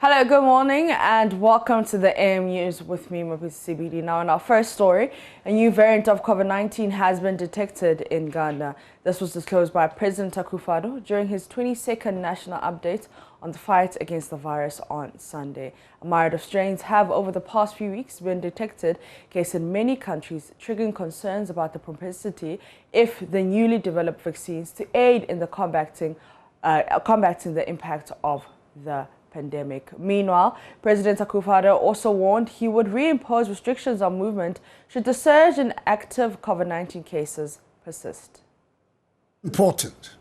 Hello, good morning and welcome to the AM News with me, Mabisi CBD. Now in our first story, a new variant of COVID-19 has been detected in Ghana. This was disclosed by President Akufo-Addo during his 22nd national update on the fight against the virus on Sunday. A myriad of strains have over the past few weeks been detected, case in many countries, triggering concerns about the propensity if the newly developed vaccines to aid in the combating the impact of the pandemic. Meanwhile, President Akufo-Addo also warned he would reimpose restrictions on movement should the surge in active COVID-19 cases persist. Important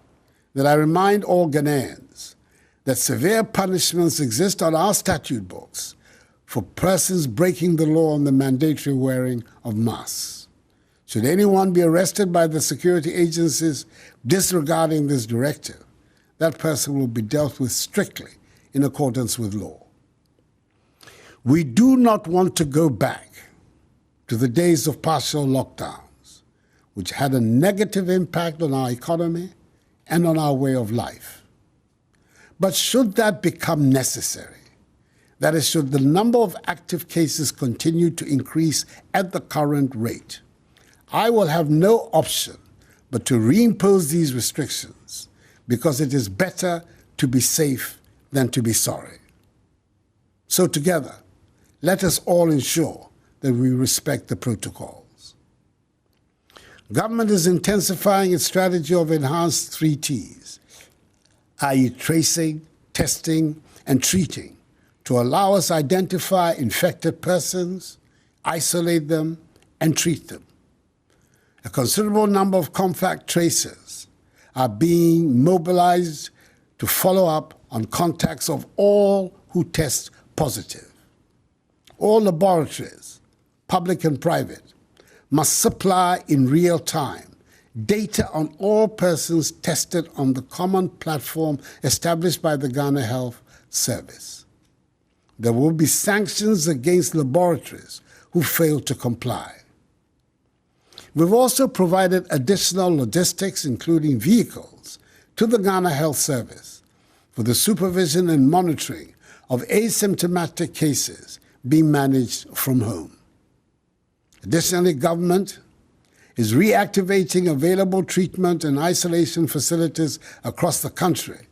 that I remind all Ghanaians that severe punishments exist on our statute books for persons breaking the law on the mandatory wearing of masks. Should anyone be arrested by the security agencies disregarding this directive, that person will be dealt with strictly in accordance with law. We do not want to go back to the days of partial lockdowns, which had a negative impact on our economy and on our way of life. But should that become necessary, that is, should the number of active cases continue to increase at the current rate, I will have no option but to reimpose these restrictions because it is better to be safe than to be sorry. So together, let us all ensure that we respect the protocols. Government is intensifying its strategy of enhanced 3 T's, i.e. tracing, testing, and treating, to allow us to identify infected persons, isolate them, and treat them. A considerable number of contact tracers are being mobilized to follow up on contacts of all who test positive. All laboratories, public and private, must supply in real time data on all persons tested on the common platform established by the Ghana Health Service. There will be sanctions against laboratories who fail to comply. We've also provided additional logistics, including vehicles, to the Ghana Health Service for the supervision and monitoring of asymptomatic cases being managed from home. Additionally, government is reactivating available treatment and isolation facilities across the country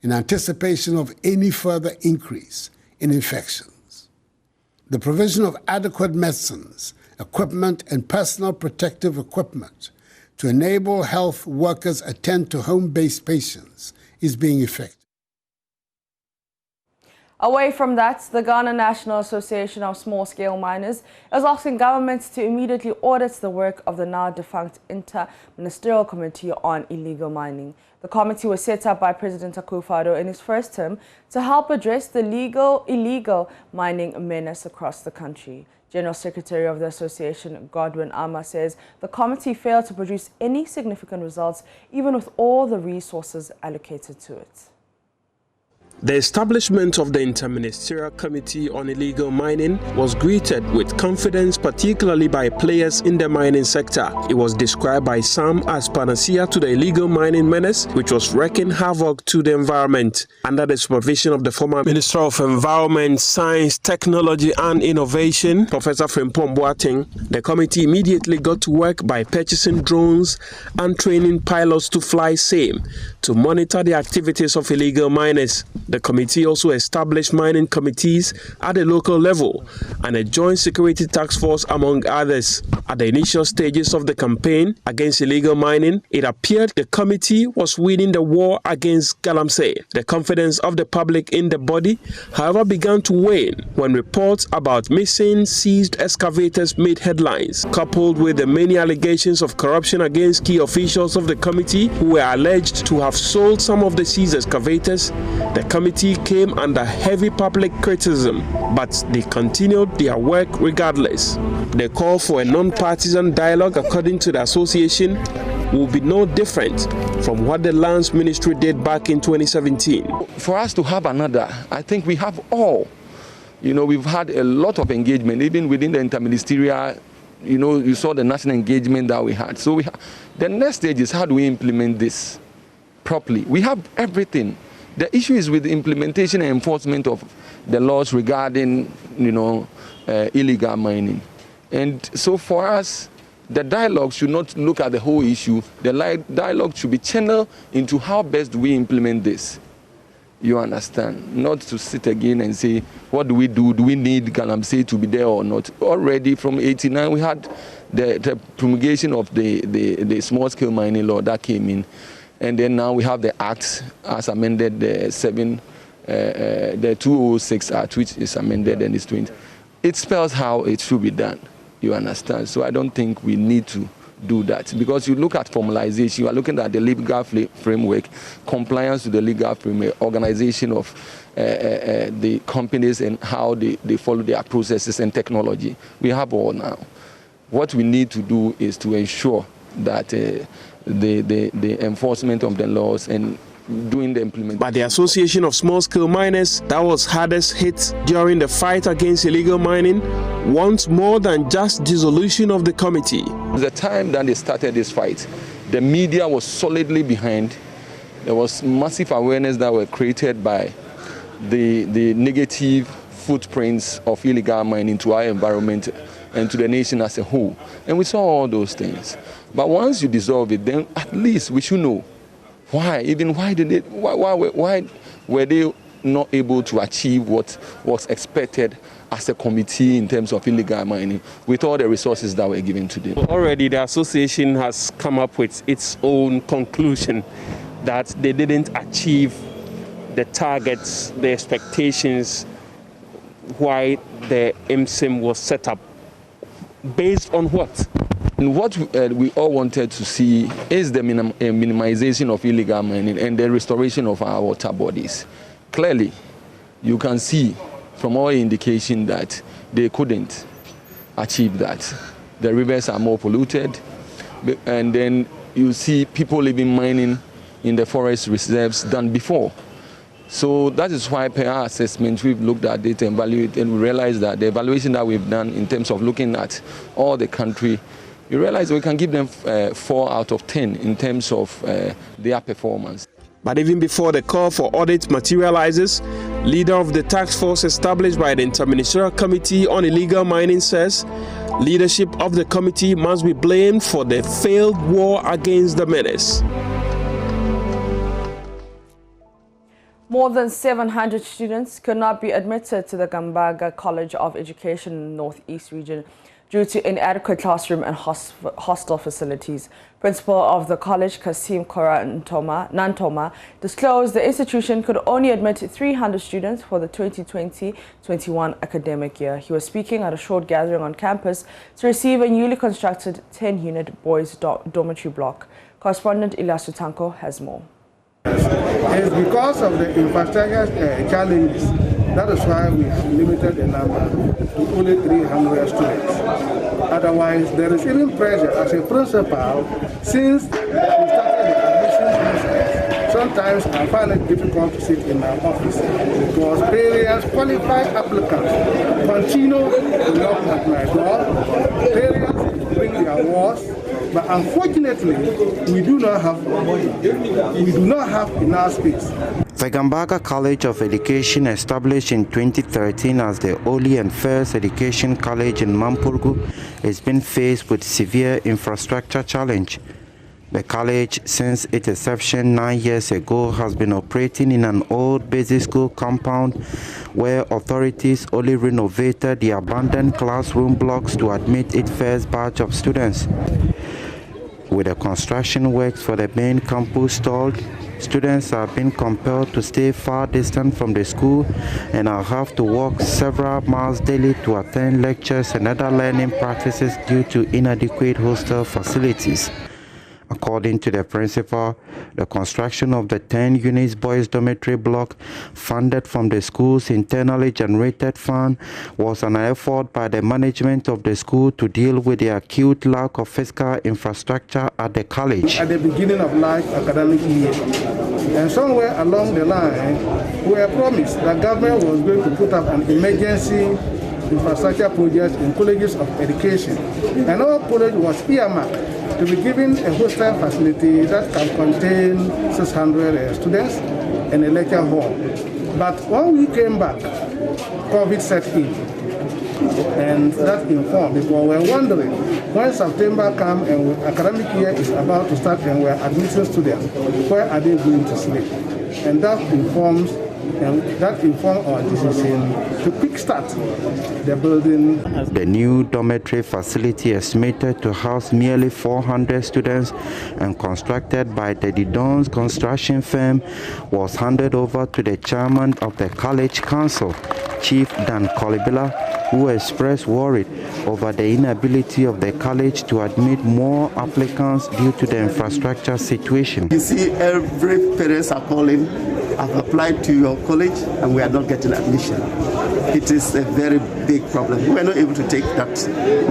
in anticipation of any further increase in infections. The provision of adequate medicines, equipment, and personal protective equipment to enable health workers attend to home-based patients is being effective. Away from that, the Ghana National Association of Small-Scale Miners is asking governments to immediately audit the work of the now-defunct Inter-Ministerial Committee on Illegal Mining. The committee was set up by President Akufo-Addo in his first term to help address the illegal mining menace across the country. General Secretary of the Association, Godwin Ama, says the committee failed to produce any significant results, even with all the resources allocated to it. The establishment of the Inter-Ministerial Committee on Illegal Mining was greeted with confidence, particularly by players in the mining sector. It was described by some as panacea to the illegal mining menace, which was wreaking havoc to the environment. Under the supervision of the former Minister of Environment, Science, Technology and Innovation, Professor Francino, the committee immediately got to work by purchasing drones and training pilots to fly same to monitor the activities of illegal miners. The committee also established mining committees at the local level and a joint security task force, among others. At the initial stages of the campaign against illegal mining, it appeared the committee was winning the war against galamsey. The confidence of the public in the body, however, began to wane when reports about missing, seized excavators made headlines. Coupled with the many allegations of corruption against key officials of the committee who were alleged to have sold some of the seized excavators, the committee came under heavy public criticism, but they continued their work regardless. The call for a non-partisan dialogue, according to the association, will be no different from what the Lands Ministry did back in 2017. For us to have another, I think we have all. We've had a lot of engagement, even within the interministerial. You saw the national engagement that we had. So the next stage is how do we implement this properly? We have everything. The issue is with the implementation and enforcement of the laws regarding, illegal mining. And so for us, the dialogue should not look at the whole issue. The dialogue should be channeled into how best do we implement this. You understand? Not to sit again and say, what do we do? Do we need Galamsey to be there or not? Already from 89, we had the promulgation of the small-scale mining law that came in. And then now we have the Act as amended, the 2006 Act, which is amended and is doing. It spells how it should be done. You understand? So I don't think we need to do that, because you look at formalization, you are looking at the legal framework, compliance to the legal framework, organization of the companies and how they follow their processes and technology. We have all now. What we need to do is to ensure that the enforcement of the laws and doing the implementation. But the Association of Small-Scale Miners, that was hardest hit during the fight against illegal mining, wants more than just dissolution of the committee. The time that they started this fight, the media was solidly behind. There was massive awareness that were created by the negative footprints of illegal mining to our environment and to the nation as a whole. And we saw all those things. But once you dissolve it, then at least we should know why. Even why were they not able to achieve what was expected as a committee in terms of illegal mining with all the resources that were given to them? Already the association has come up with its own conclusion that they didn't achieve the targets, the expectations, why the MSIM was set up. Based on what? And what we all wanted to see is the minimization of illegal mining and the restoration of our water bodies. Clearly, you can see from all indication that they couldn't achieve that. The rivers are more polluted, and then you see people living mining in the forest reserves than before. So that is why per our assessment we've looked at it and evaluated, and we realized that the evaluation that we've done in terms of looking at all the country, you realize we can give them 4 out of 10 in terms of their performance. But even before the call for audit materializes, leader of the task force established by the Interministerial Committee on Illegal Mining says leadership of the committee must be blamed for the failed war against the menace. More than 700 students could not be admitted to the Gambaga College of Education in the Northeast region due to inadequate classroom and hostel facilities. Principal of the college, Kasim Kora Nantoma, disclosed the institution could only admit 300 students for the 2020-21 academic year. He was speaking at a short gathering on campus to receive a newly constructed 10-unit boys' dormitory block. Correspondent Ilyasu Tanko has more. It's because of the infrastructure challenges. That is why we limited the number to only 300 students. Otherwise, there is even pressure as a principal since we started the admission process. Sometimes I find it difficult to sit in my office because parents, qualified applicants, Francino will knock at my door. Parents bring their awards. But unfortunately, we do not have enough space. The Gambaga College of Education, established in 2013 as the only and first education college in Mampurgu, has been faced with severe infrastructure challenge. The college, since its inception 9 years ago, has been operating in an old basic school compound where authorities only renovated the abandoned classroom blocks to admit its first batch of students. With the construction works for the main campus stalled, students are being compelled to stay far distant from the school and have to walk several miles daily to attend lectures and other learning practices due to inadequate hostel facilities. According to the principal, the construction of the 10 units boys dormitory block, funded from the school's internally generated fund, was an effort by the management of the school to deal with the acute lack of physical infrastructure at the college. At the beginning of last academic year, and somewhere along the line, we were promised that government was going to put up an emergency infrastructure project in colleges of education, and our college was earmarked to be given a hostel facility that can contain 600 students, and a lecture hall. But when we came back, COVID set in. And that informed because we're wondering when September comes and academic year is about to start and we're admitting students, where are they going to sleep? And that informs our decision to kickstart the building. The new dormitory facility, estimated to house nearly 400 students and constructed by the Didon's construction firm, was handed over to the chairman of the college council, Chief Dan Kolibila, who expressed worry over the inability of the college to admit more applicants due to the infrastructure situation. You see, every parents are calling, I've applied to your college and we are not getting admission. It is a very big problem. We are not able to take that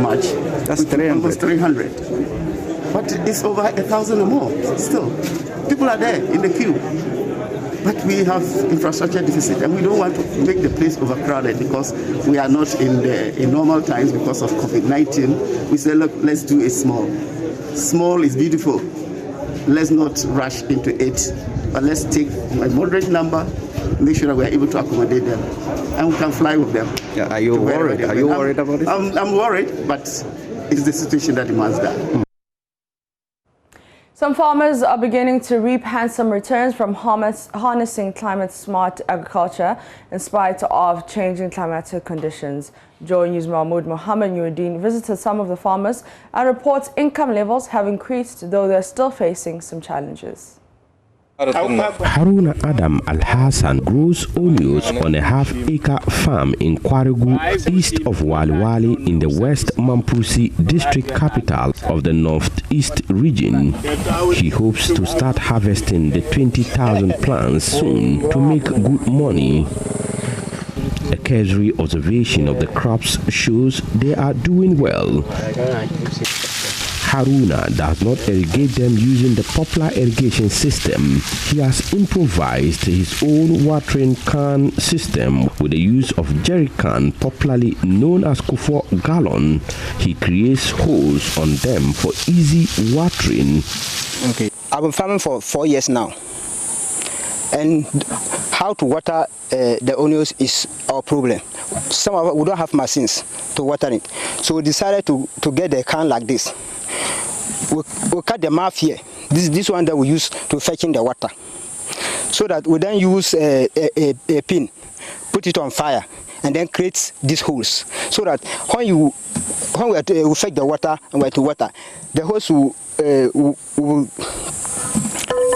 much. That's 300. Almost 300. But it's over 1,000 or more still. People are there in the queue. But we have infrastructure deficit and we don't want to make the place overcrowded because we are not in normal times because of COVID-19. We say, look, let's do it small. Small is beautiful. Let's not rush into it, but let's take a moderate number, make sure that we are able to accommodate them and we can fly with them. Yeah, are you worried? Are you worried about it? I'm worried, but it's the situation that demands that. Some farmers are beginning to reap handsome returns from harnessing climate-smart agriculture in spite of changing climatic conditions. Joy News Mahmoud Mohammed Nuruddin visited some of the farmers and reports income levels have increased, though they're still facing some challenges. Haruna Adam Al-Hassan grows onions on a half-acre farm in Kwarugu, east of Waliwali in the West Mampusi district capital of the Northeast region. He hopes to start harvesting the 20,000 plants soon to make good money. A cursory observation of the crops shows they are doing well. Haruna does not irrigate them using the popular irrigation system. He has improvised his own watering can system with the use of jerry can, popularly known as Kufo gallon. He creates holes on them for easy watering. Okay, I've been farming for 4 years now, and how to water the onions is our problem. Some of us, we don't have machines to water it, so we decided to get the can like this. We'll cut the mouth here. This one that we use to fetch in the water, so that we then use a pin, put it on fire, and then create these holes, so that when we fetch the water and we to water, the hose will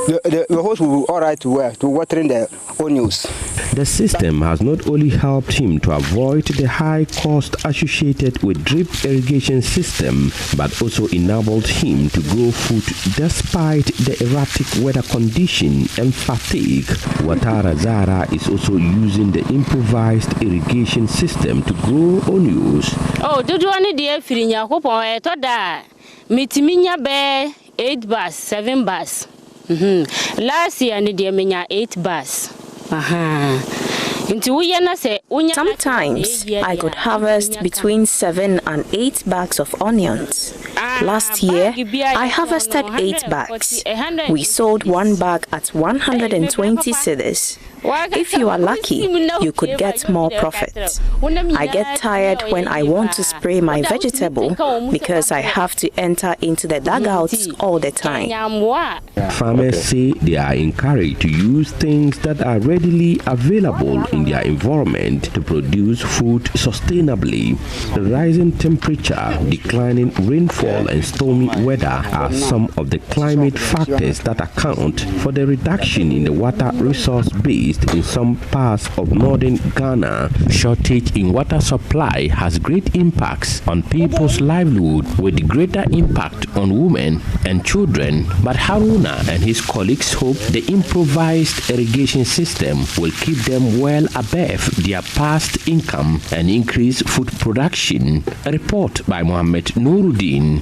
the hose will be all right to watering the onions. The system has not only helped him to avoid the high cost associated with drip irrigation system, but also enabled him to grow food despite the erratic weather condition and fatigue. Watara Zara is also using the improvised irrigation system to grow onions. Oh, do you want to firinya ko pon e to da mitiminya be 8 bars 7 bars. Last year I did 8 bars. Sometimes I could harvest between 7 and 8 bags of onions. Last year, I harvested 8 bags. We sold 1 bag at 120 cedis. If you are lucky, you could get more profit. I get tired when I want to spray my vegetable because I have to enter into the dugouts all the time. Farmers say they are encouraged to use things that are readily available in their environment to produce food sustainably. The rising temperature, declining rainfall and stormy weather are some of the climate factors that account for the reduction in the water resource base in some parts of northern Ghana. Shortage in water supply has great impacts on people's livelihood, with greater impact on women and children. But Haruna and his colleagues hope the improvised irrigation system will keep them well above their past income and increase food production. A report by Mohammed Nuruddin.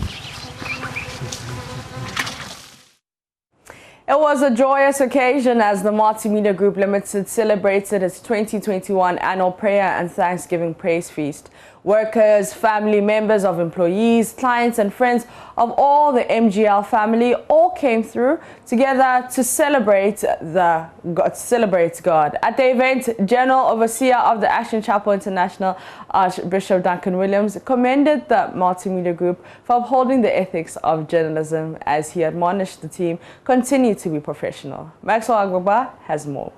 It was a joyous occasion as the Multimedia Group Limited celebrated its 2021 annual prayer and Thanksgiving praise feast. Workers, family members of employees, clients and friends of all the MGL family all came through together to celebrate God. At the event, General Overseer of the Action Chapel International, Archbishop Duncan Williams, commended the multimedia group for upholding the ethics of journalism as he admonished the team continue to be professional. Maxwell Agbaba has more.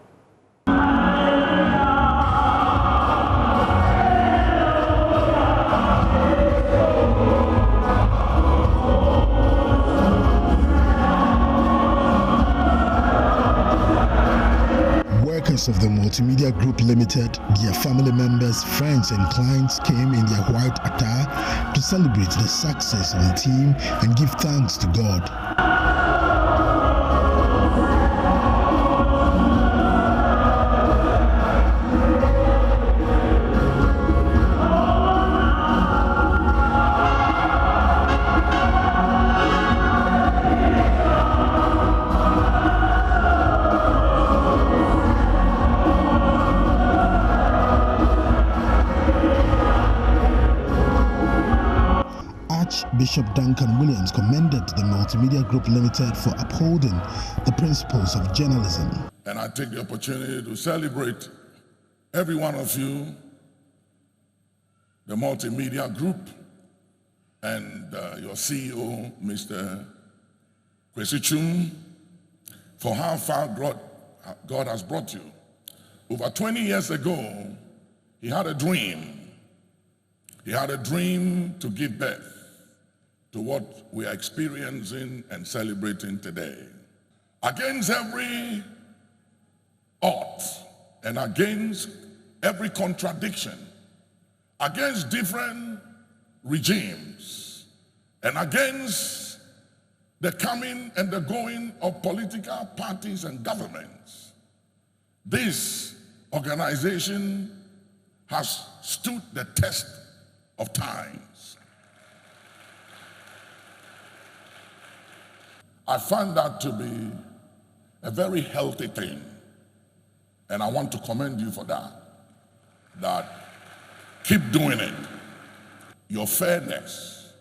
Workers of the Multimedia Group Limited, their family members, friends and clients came in their white attire to celebrate the success of the team and give thanks to God. Archbishop Duncan Williams commended the Multimedia Group Limited for upholding the principles of journalism. And I take the opportunity to celebrate every one of you, the Multimedia Group, and your CEO, Mr. Francino, for how far God has brought you. Over 20 years ago, he had a dream. He had a dream to give birth to what we are experiencing and celebrating today. Against every odds and against every contradiction, against different regimes, and against the coming and the going of political parties and governments, this organization has stood the test of times. I find that to be a very healthy thing, and I want to commend you for that keep doing it. Your fairness,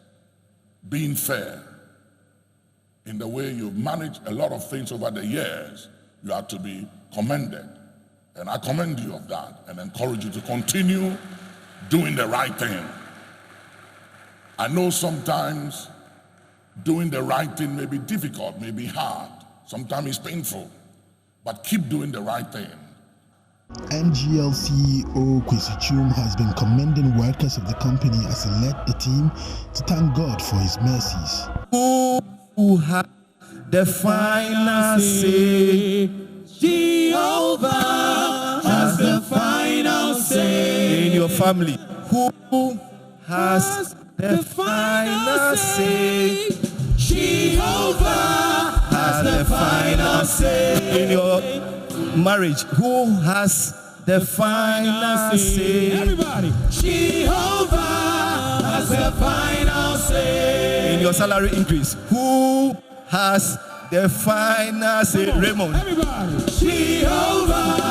being fair in the way you've managed a lot of things over the years, you are to be commended, and I commend you of that and encourage you to continue doing the right thing. I know sometimes doing the right thing may be difficult, may be hard, sometimes it's painful, but keep doing the right thing. MGL CEO Kwesi Chum has been commending workers of the company as he led the team to thank God for his mercies. Who has the final say? Jehovah has the final say. In your family, who has the final say? Jehovah has the final say. In your marriage, who has the final say? Everybody. Jehovah has the final say. In your salary increase, who has the final say? Raymond. Everybody. Jehovah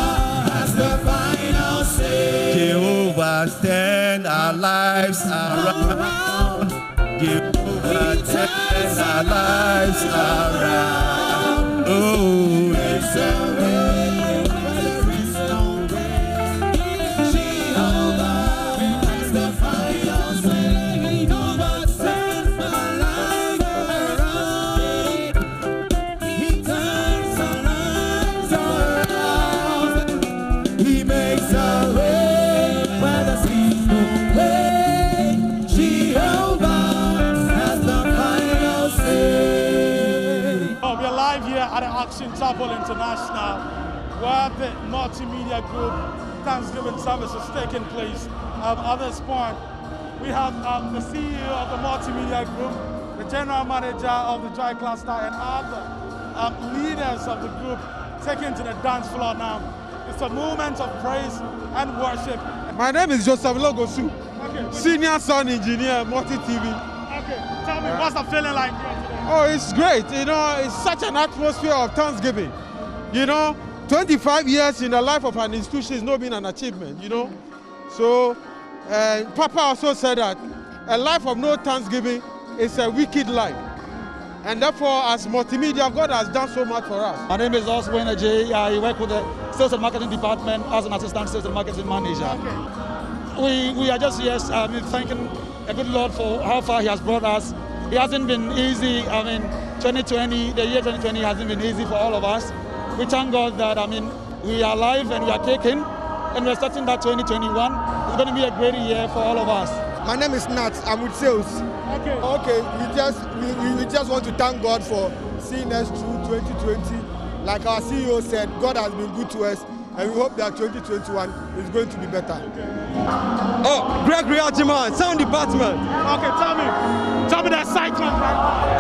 has the final say. Jehovah turn our lives around. Jehovah turns our lives around. Oh, it's a way, there is no way. Jehovah has the final say. Jehovah turns my life around. He turns our lives around. He makes a way where there seems no way. Jehovah has the final say. Oh, we are live here at the Action Chapel International, where the Multimedia Group Thanksgiving service is taking place. At this point, we have the CEO of the Multimedia Group, the General Manager of the Joy Cluster, and other leaders of the group taken to the dance floor now. It's a moment of praise and worship. My name is Joseph Logosu, Senior Sound Engineer, Multi-TV. Okay, tell me, what's the feeling like here today? Oh, it's great. You know, it's such an atmosphere of Thanksgiving. You know, 25 years in the life of an institution is not been an achievement, you know. So And Papa also said that a life of no thanksgiving is a wicked life. And therefore, as multimedia, God has done so much for us. My name is Oswin Ajay. I work with the Sales and Marketing Department as an Assistant Sales and Marketing Manager. Okay. We are just here, thanking a good Lord for how far He has brought us. It hasn't been easy. 2020, the year 2020 hasn't been easy for all of us. We thank God that, we are alive and we are kicking, and we're starting that 2021. It's going to be a great year for all of us. My name is Nat. I'm with sales. Okay. We just want to thank God for seeing us through 2020. Like our CEO said, God has been good to us, and we hope that 2021 is going to be better. Oh, Gregory Ajiman, Sound Department. Okay, tell me the excitement.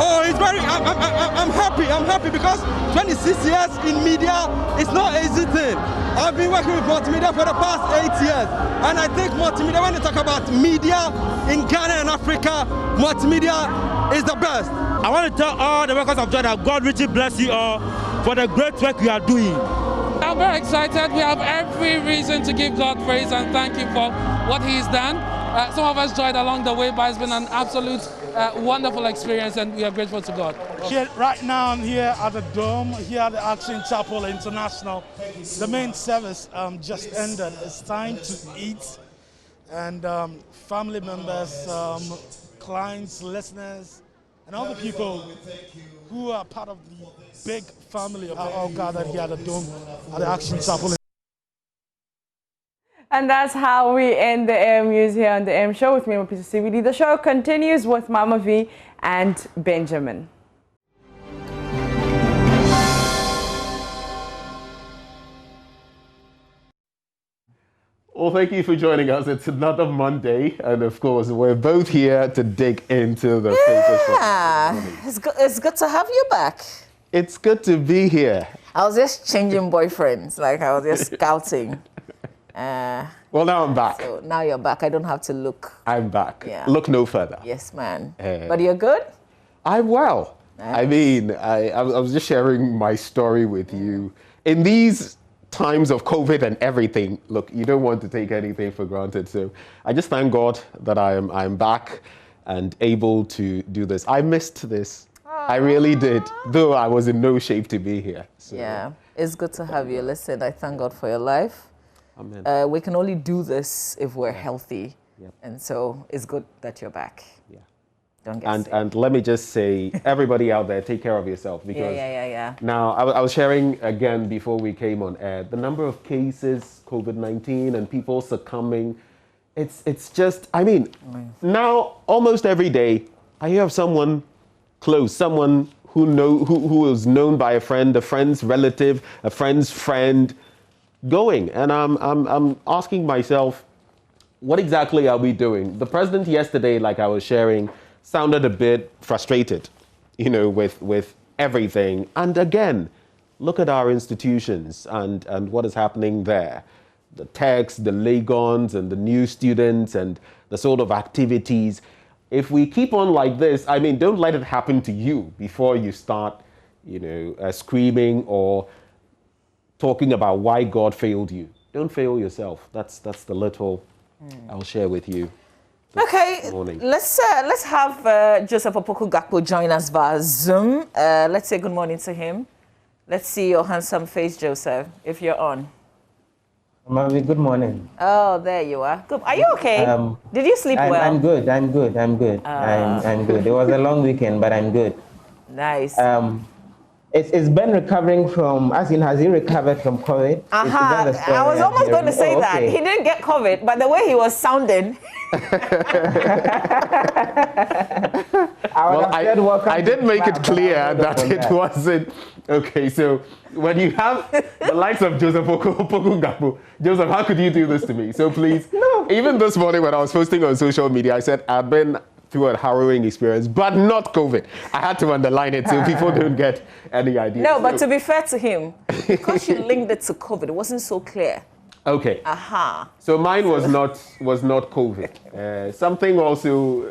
Oh, it's very. I'm happy because 26 years in media is not an easy thing. I've been working with multimedia for the past 8 years, and I think multimedia, when they talk about media in Ghana and Africa, multimedia is the best. I want to tell all the workers of joy that God richly bless you all for the great work you are doing. I'm very excited. We have every reason to give God praise and thank Him for what He's done. Some of us joined along the way, but it's been an absolute wonderful experience, and we are grateful to God. Right now, I'm here at the Dome, here at the Action Chapel International. The main service just ended. It's time to eat, and family members, clients, listeners, and all the people who are part of the big family are all gathered here at the Dome at the Action Chapel. And that's how we end the AM News here on the AM Show with me, Mapisa CBD. The show continues with Mama V and Benjamin. Well, thank you for joining us. It's another Monday, and of course, we're both here to dig into the papers. Yeah, it's good to have you back. It's good to be here. I was just changing boyfriends, like I was just scouting. Well, now I'm back. So now you're back. I don't have to look. I'm back. Yeah. Look no further. Yes, man. But you're good? I'm well. Nice. I mean, I was just sharing my story with you. In these times of COVID and everything, look, you don't want to take anything for granted. So I just thank God that I'm back and able to do this. I missed this. I really did, though I was in no shape to be here. So. Yeah, it's good to have you. Listen, I thank God for your life. Amen. We can only do this if we're healthy. Yep. And so it's good that you're back. Yeah. Don't get sick. And let me just say, everybody out there, take care of yourself. Because yeah. Now, I was sharing again before we came on air, the number of cases, COVID-19, and people succumbing. It's just, I mean, now almost every day, I hear of someone close, someone who is known by a friend's relative, a friend's friend, going. And I'm asking myself, what exactly are we doing? The president yesterday, like I was sharing, sounded a bit frustrated, with everything. And again, look at our institutions and what is happening there. The techs, the Legons, and the new students, and the sort of activities. If we keep on like this, I mean, don't let it happen to you before you start, screaming or talking about why God failed you. Don't fail yourself. That's the little I'll share with you. Okay, let's have Joseph Opoku Gakpo join us via Zoom. Let's say good morning to him. Let's see your handsome face, Joseph, if you're on. Mami, good morning. Oh, there you are. Good. Are you okay? Did you sleep well? I'm good. I'm good. I'm good. It was a long weekend, but I'm good. Nice. It's been recovering from, has he recovered from COVID? I was almost going to say that. He didn't get COVID, but the way he was sounding. I did make it clear that it wasn't. Okay, so when you have the likes of Joseph Opoku Gakpo, Joseph, how could you do this to me? So please, even this morning when I was posting on social media, I said I'd been through a harrowing experience, but not COVID. I had to underline it so people don't get any idea. No, but to be fair to him, because you linked it to COVID, it wasn't so clear. Okay. So mine was not COVID. Something also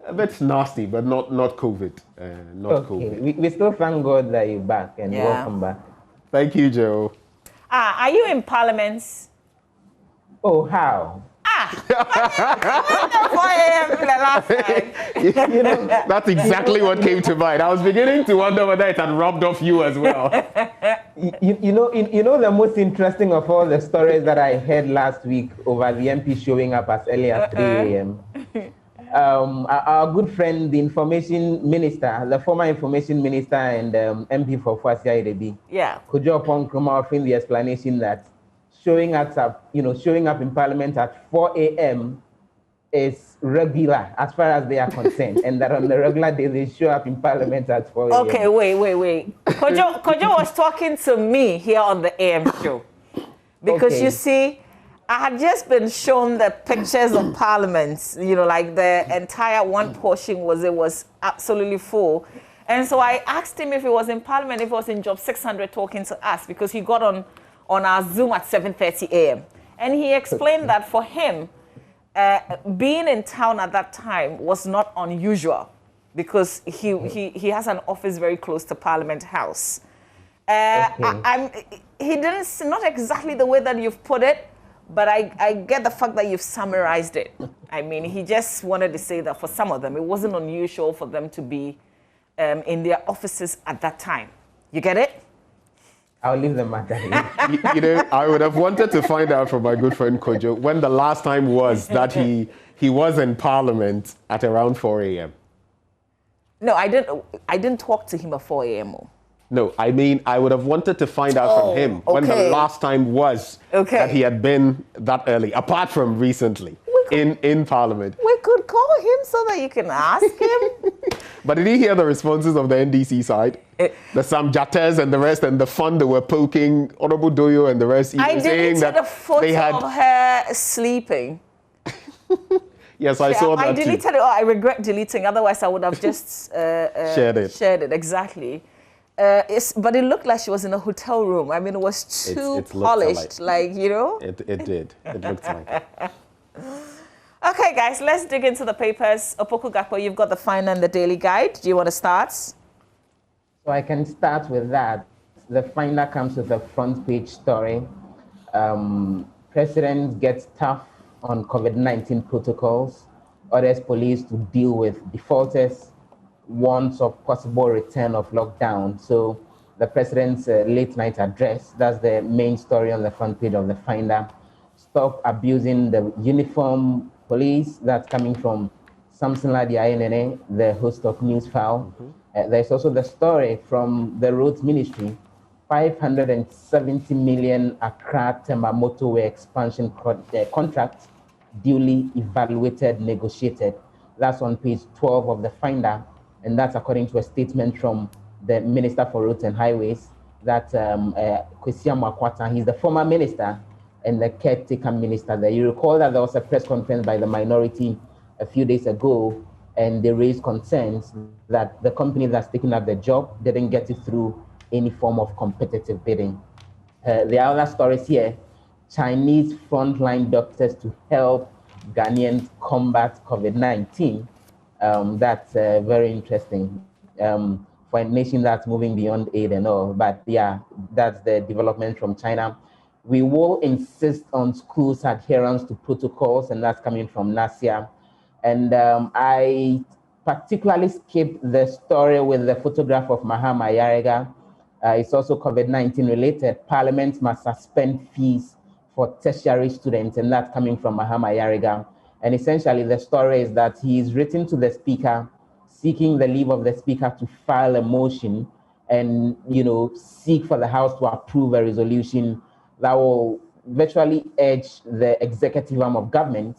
a bit nasty, but not COVID. COVID. We still thank God that you're back and welcome back. Thank you, Joe. Are you in Parliament? Oh, how? You know, that's exactly what came to mind. I was beginning to wonder whether it had rubbed off you as well. You know the most interesting of all the stories that I heard last week over the MP showing up as early as 3 a.m. Our good friend, the information minister, the former information minister and MP for Fasia Irebi, Kojo Ponkroma, offering the explanation that showing up in Parliament at 4 a.m. is regular as far as they are concerned, and that on the regular day they show up in Parliament at 4 a.m. Okay, wait. Kojo was talking to me here on the AM show because you see, I had just been shown the pictures of Parliament, like the entire one portion was absolutely full. And so I asked him if he was in Parliament, if he was in Job 600 talking to us, because he got on our Zoom at 7:30 a.m. And he explained that for him, being in town at that time was not unusual because he has an office very close to Parliament House. He didn't, not exactly the way that you've put it, but I get the fact that you've summarized it. I mean, he just wanted to say that for some of them, it wasn't unusual for them to be in their offices at that time. You get it? I'll leave the matter. I would have wanted to find out from my good friend Kojo when the last time was that he was in Parliament at around 4 a.m. No, I didn't talk to him at 4 a.m. No, I mean, I would have wanted to find out from him when the last time was that he had been that early, apart from recently in Parliament. We could call him so that you can ask him. But did he hear the responses of the NDC side? The Sam Jatters and the rest, and the fun they were poking Honorable Doyo and the rest, I didn't see the photo of her sleeping. Yes, I saw that I deleted it. I regret deleting. Otherwise, I would have just shared it. Shared it, exactly. But it looked like she was in a hotel room. I mean, it was too polished, like. It did. It looked like it. Okay, guys, let's dig into the papers. Opoku Gakpo, you've got the Fine and the Daily Guide. Do you want to start? So I can start with that. The Finder comes with a front page story. President gets tough on COVID-19 protocols, orders police to deal with defaulters, warns of possible return of lockdown. So the president's late night address, that's the main story on the front page of the Finder. Stop abusing the uniform police, that's coming from Samson Ladi INNA, the host of Newsfile. There's also the story from the Roads Ministry, 570 million Accra Tema motorway expansion contract, duly evaluated, negotiated. That's on page 12 of the Finder, and that's according to a statement from the Minister for Roads and Highways, that Kwesi Amakwata, he's the former minister and the caretaker minister there. You recall that there was a press conference by the minority a few days ago, and they raised concerns that the company that's taking up the job didn't get it through any form of competitive bidding. There are other stories here. Chinese frontline doctors to help Ghanaians combat COVID-19. That's very interesting for a nation that's moving beyond aid and all. But yeah, that's the development from China. We will insist on schools' adherence to protocols, and that's coming from NASIA. And I particularly skipped the story with the photograph of Mahama Yarega. It's also COVID-19 related. Parliament must suspend fees for tertiary students, and that's coming from Mahama Yarega. And essentially the story is that he's written to the speaker, seeking the leave of the speaker to file a motion and, seek for the House to approve a resolution that will virtually urge the executive arm of government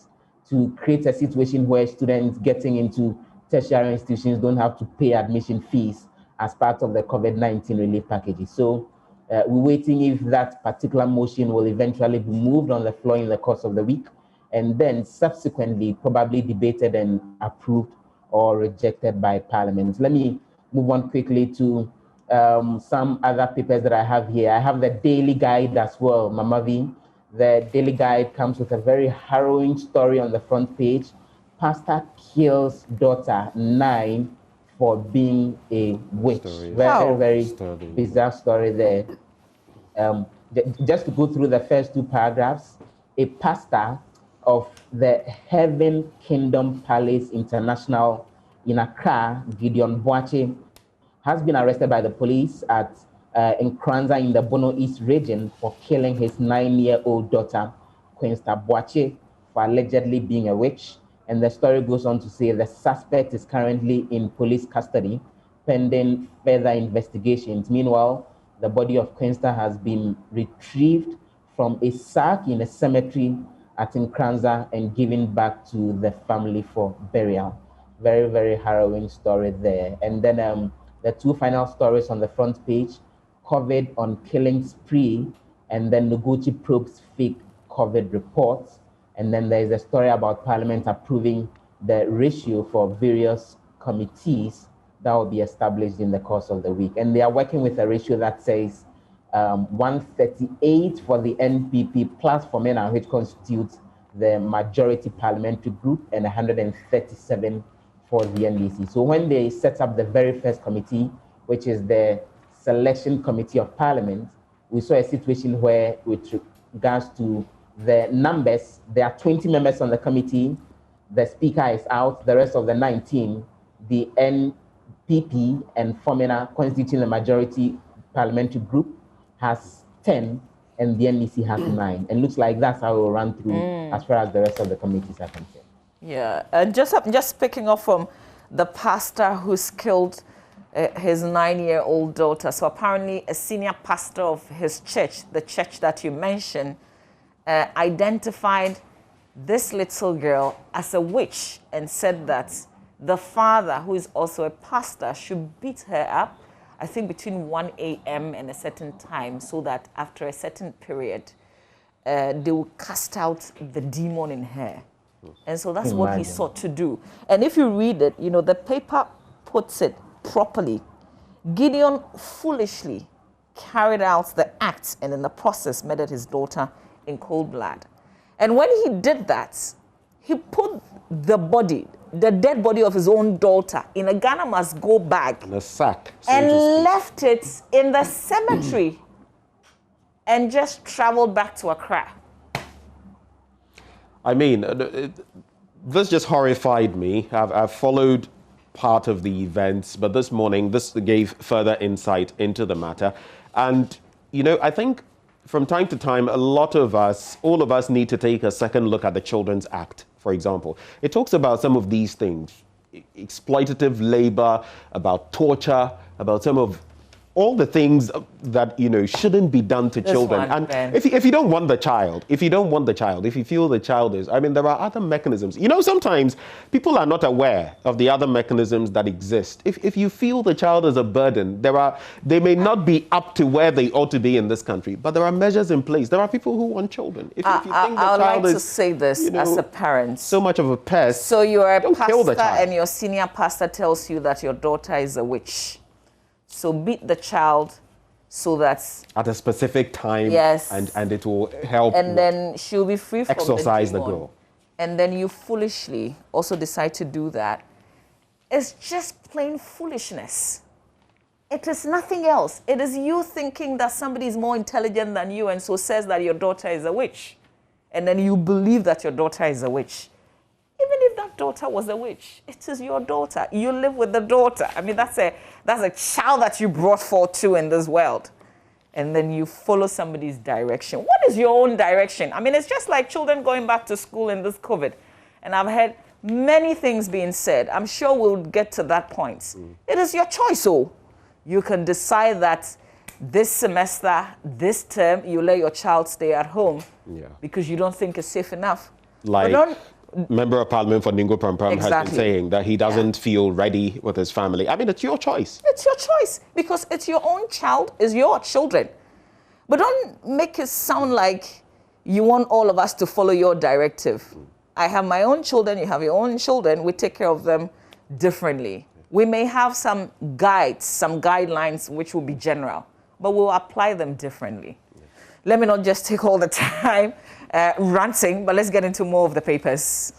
to create a situation where students getting into tertiary institutions don't have to pay admission fees as part of the COVID-19 relief packages. So we're waiting if that particular motion will eventually be moved on the floor in the course of the week, and then subsequently probably debated and approved or rejected by Parliament. Let me move on quickly to some other papers that I have here. I have the Daily Guide as well, Mamavi. The Daily Guide comes with a very harrowing story on the front page. Pastor kills daughter 9 for being a witch. Very bizarre story there. Just to go through the first two paragraphs, a pastor of the Heaven Kingdom Palace International in Accra, Gideon Boache, has been arrested by the police in Kranza in the Bono East region for killing his 9-year-old daughter, Queensta Boache, for allegedly being a witch. And the story goes on to say the suspect is currently in police custody pending further investigations. Meanwhile, the body of Queensta has been retrieved from a sack in a cemetery at Nkranza and given back to the family for burial. Very, very harrowing story there. And then the two final stories on the front page, COVID on killing spree, and then Noguchi probes fake COVID reports. And then there's a story about Parliament approving the ratio for various committees that will be established in the course of the week. And they are working with a ratio that says 138 for the NPP plus for MENA, which constitutes the majority parliamentary group, and 137 for the NDC. So when they set up the very first committee, which is the Selection Committee of Parliament, we saw a situation where, with regards to the numbers, there are 20 members on the committee, the speaker is out, the rest of the 19, the NPP and Fomena constituting the majority parliamentary group has 10, and the NDC has 9. And looks like that's how it will run through as far as the rest of the committees are concerned. Yeah, and just picking up from the pastor who's killed his 9-year-old daughter. So apparently a senior pastor of his church, the church that you mentioned, identified this little girl as a witch and said that the father, who is also a pastor, should beat her up, I think between 1 a.m. and a certain time, so that after a certain period, they will cast out the demon in her. And so that's what he sought to do. And if you read it, you know, the paper puts it properly. Gideon foolishly carried out the act and in the process murdered his daughter in cold blood. And when he did that, he put the dead body of his own daughter in a Ghana must go bag. In a sack. And left it in the cemetery and just traveled back to Accra. I mean, this just horrified me. I've followed part of the events, but this morning, this gave further insight into the matter. And, you know, I think from time to time, all of us need to take a second look at the Children's Act, for example. It talks about some of these things, exploitative labor, about torture, about some of all the things that, you know, shouldn't be done to children. And if you don't want the child, if you feel the child is, I mean, there are other mechanisms. You know, sometimes people are not aware of the other mechanisms that exist. If you feel the child is a burden, they may not be up to where they ought to be in this country, but there are measures in place. There are people who want children. If you think the child I would like to say this, you know, as a parent. So much of a pest. So you're a pastor and your senior pastor tells you that your daughter is a witch. So beat the child so that at a specific time, yes, and it will help. And then she'll be free from exorcise the girl. And then you foolishly also decide to do that. It's just plain foolishness. It is nothing else. It is you thinking that somebody is more intelligent than you and so says that your daughter is a witch. And then you believe that your daughter is a witch. Even if that daughter was a witch, it is your daughter. You live with the daughter. I mean, that's a child that you brought forth to in this world. And then you follow somebody's direction. What is your own direction? I mean, it's just like children going back to school in this COVID. And I've heard many things being said. I'm sure we'll get to that point. It is your choice, oh. You can decide that this semester, this term, you let your child stay at home because you don't think it's safe enough. Like Member of Parliament for Ningo Prampram has been saying that he doesn't feel ready with his family. I mean, it's your choice. It's your choice because it's your own child, it's your children. But don't make it sound like you want all of us to follow your directive. I have my own children, you have your own children. We take care of them differently. We may have some guides, some guidelines, which will be general, but we'll apply them differently. Let me not just take all the time ranting, but let's get into more of the papers.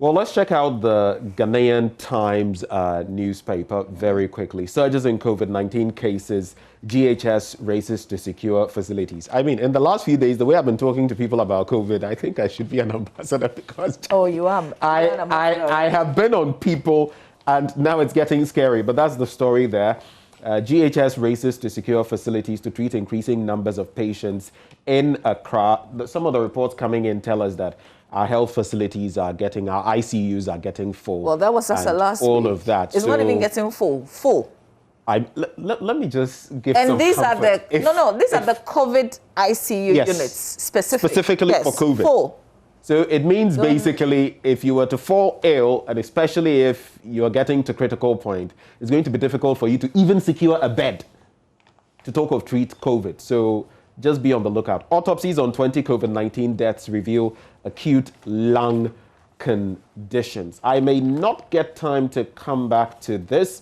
Well, let's check out the Ghanaian Times newspaper very quickly. Surges in COVID-19 cases, GHS races to secure facilities. I mean, in the last few days, the way I've been talking to people about COVID, I think I should be an ambassador because... Oh, you are? I have been on people and now it's getting scary, but that's the story there. GHS races to secure facilities to treat increasing numbers of patients in Accra. Some of the reports coming in tell us that our health facilities are getting, our ICUs are getting full. Well, that was as a last all week. Of that. It's not even getting full. Let me just give and some these comfort. are the these are the COVID ICU units specifically for COVID. Full. So it means basically if you were to fall ill, and especially if you're getting to critical point, it's going to be difficult for you to even secure a bed to talk of treat COVID. So just be on the lookout. Autopsies on 20 COVID-19 deaths reveal acute lung conditions. I may not get time to come back to this,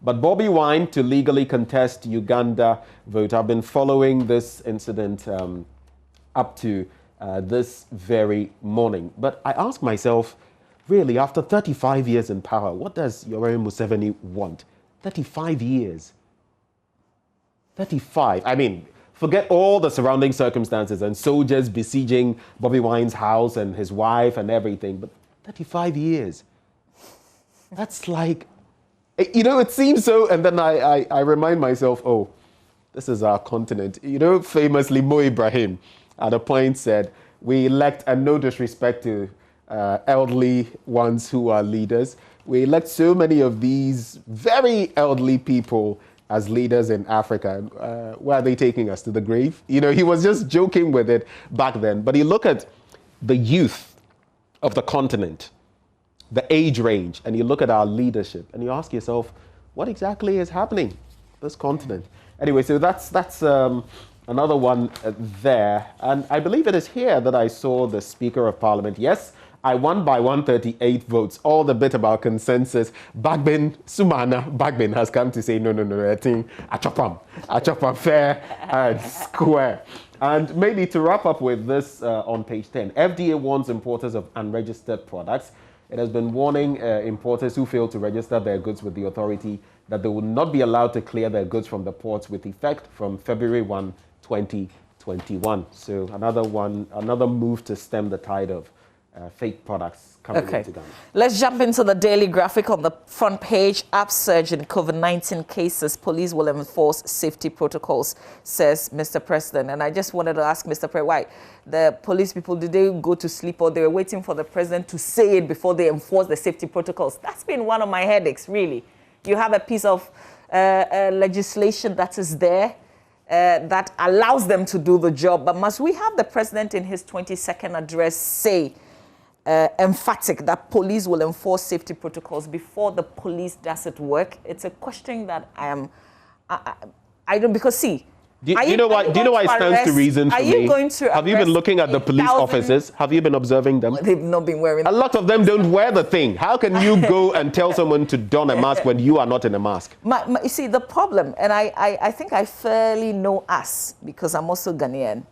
but Bobi Wine to legally contest Uganda vote. I've been following this incident up to this very morning. But I ask myself, really, after 35 years in power, what does Yoweri Museveni want? 35 years. 35. I mean, forget all the surrounding circumstances and soldiers besieging Bobi Wine's house and his wife and everything, but 35 years. That's like, you know, it seems so, and then I remind myself, oh, this is our continent. You know, famously, Mo Ibrahim at a point said, we elect, and no disrespect to elderly ones who are leaders, we elect so many of these very elderly people as leaders in Africa. Where are they taking us? To the grave? You know, he was just joking with it back then. But you look at the youth of the continent, the age range, and you look at our leadership, and you ask yourself, what exactly is happening this continent? Anyway, so that's another one there. And I believe it is here that I saw the Speaker of Parliament. Yes, I won by 138 votes. All the bit about consensus. Bagbin, Sumana Bagbin has come to say, no, I think I chop them fair and square. And maybe to wrap up with this on page 10, FDA warns importers of unregistered products. It has been warning importers who fail to register their goods with the authority that they will not be allowed to clear their goods from the ports with effect from February 1, 2021. So another move to stem the tide of fake products coming into Ghana. Let's jump into the daily graphic on the front page. Upsurge in COVID-19 cases. Police will enforce safety protocols, says Mr. President. And I just wanted to ask Mr. President, why the police people, did they go to sleep or they were waiting for the president to say it before they enforce the safety protocols? That's been one of my headaches, really. You have a piece of legislation that is there that allows them to do the job. But must we have the president in his 22nd address say emphatic that police will enforce safety protocols before the police does it work? It's a question that I don't, because see, do you know why it stands to reason for me? Have you been looking at the police officers? Have you been observing them? They've not been wearing. A lot of them don't wear the thing. How can you go and tell someone to don a mask when you are not in a mask? You see, the problem, and I think I fairly know us because I'm also Ghanaian.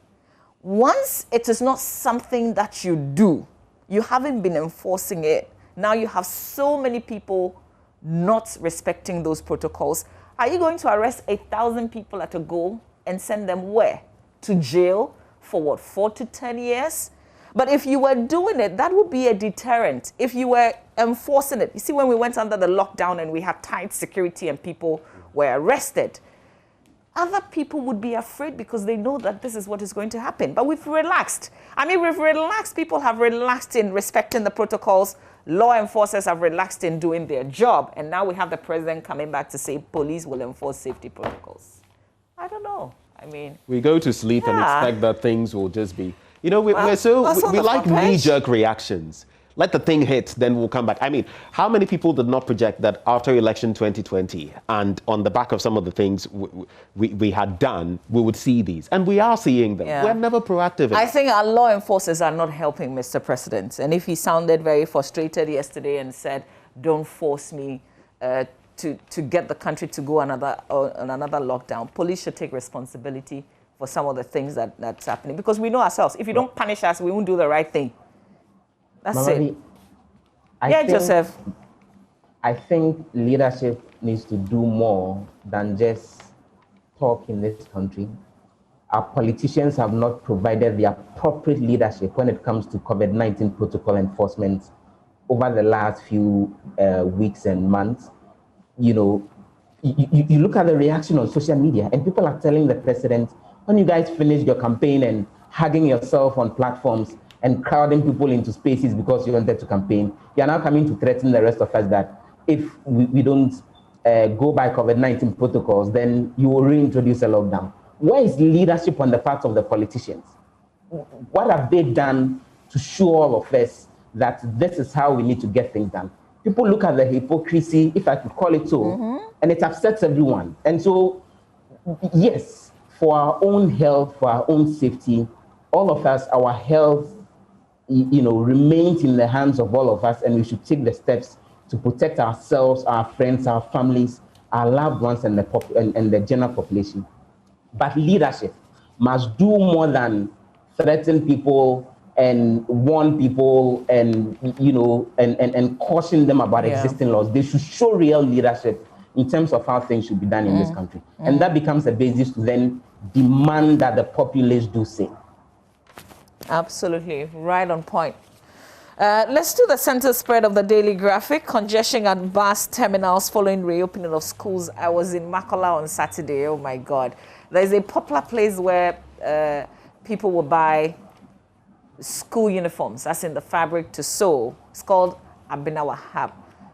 Once it is not something that you do, you haven't been enforcing it. Now you have so many people not respecting those protocols. Are you going to arrest 1,000 people at a go and send them where? To jail for what, 4 to 10 years? But if you were doing it, that would be a deterrent. If you were enforcing it. You see, when we went under the lockdown and we had tight security and people were arrested, other people would be afraid because they know that this is what is going to happen. But we've relaxed. I mean, we've relaxed. People have relaxed in respecting the protocols. Law enforcers have relaxed in doing their job. And now we have the president coming back to say police will enforce safety protocols. I don't know. I mean, we go to sleep and expect that things will just be, you know, we like knee-jerk reactions. Let the thing hit, then we'll come back. I mean, how many people did not project that after election 2020 and on the back of some of the things we had done, we would see these? And we are seeing them. Yeah. We're never proactive. I think our law enforcers are not helping Mr. President. And if he sounded very frustrated yesterday and said, don't force me to get the country to go on another lockdown, police should take responsibility for some of the things that's happening. Because we know ourselves, if you don't punish us, we won't do the right thing. That's Mama it. Joseph. I think leadership needs to do more than just talk in this country. Our politicians have not provided the appropriate leadership when it comes to COVID-19 protocol enforcement over the last few weeks and months. You know, you look at the reaction on social media, and people are telling the president, when you guys finish your campaign and hugging yourself on platforms and crowding people into spaces because you wanted to campaign, you are now coming to threaten the rest of us that if we don't go by COVID-19 protocols, then you will reintroduce a lockdown. Where is leadership on the part of the politicians? What have they done to show all of us that this is how we need to get things done? People look at the hypocrisy, if I could call it so, and it upsets everyone. And so, yes, for our own health, for our own safety, all of us, our health, remains in the hands of all of us, and we should take the steps to protect ourselves, our friends, our families, our loved ones, and the general population. But leadership must do more than threaten people and warn people and caution them about existing laws. They should show real leadership in terms of how things should be done in this country. And that becomes a basis to then demand that the populace do same. Absolutely, right on point. Let's do the center spread of the daily graphic. Congestion at bus terminals following reopening of schools. I was in Makola on Saturday. Oh my God. There's a popular place where people will buy school uniforms, as in the fabric to sew. It's called Abinawa Hub.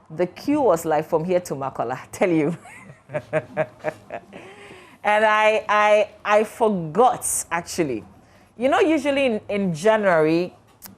The queue was like from here to Makola, I tell you. And I forgot, actually. You know, usually in January,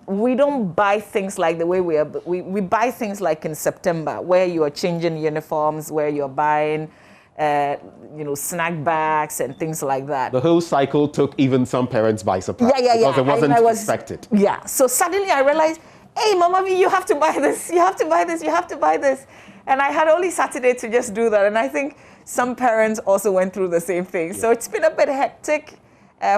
we don't buy things like the way we buy things like in September, where you are changing uniforms, where you're buying, snack bags and things like that. The whole cycle took even some parents by surprise. Because it wasn't expected. Yeah. So suddenly I realized, hey, Mama V, you have to buy this. You have to buy this. You have to buy this. And I had only Saturday to just do that. And I think some parents also went through the same thing. Yeah. So it's been a bit hectic.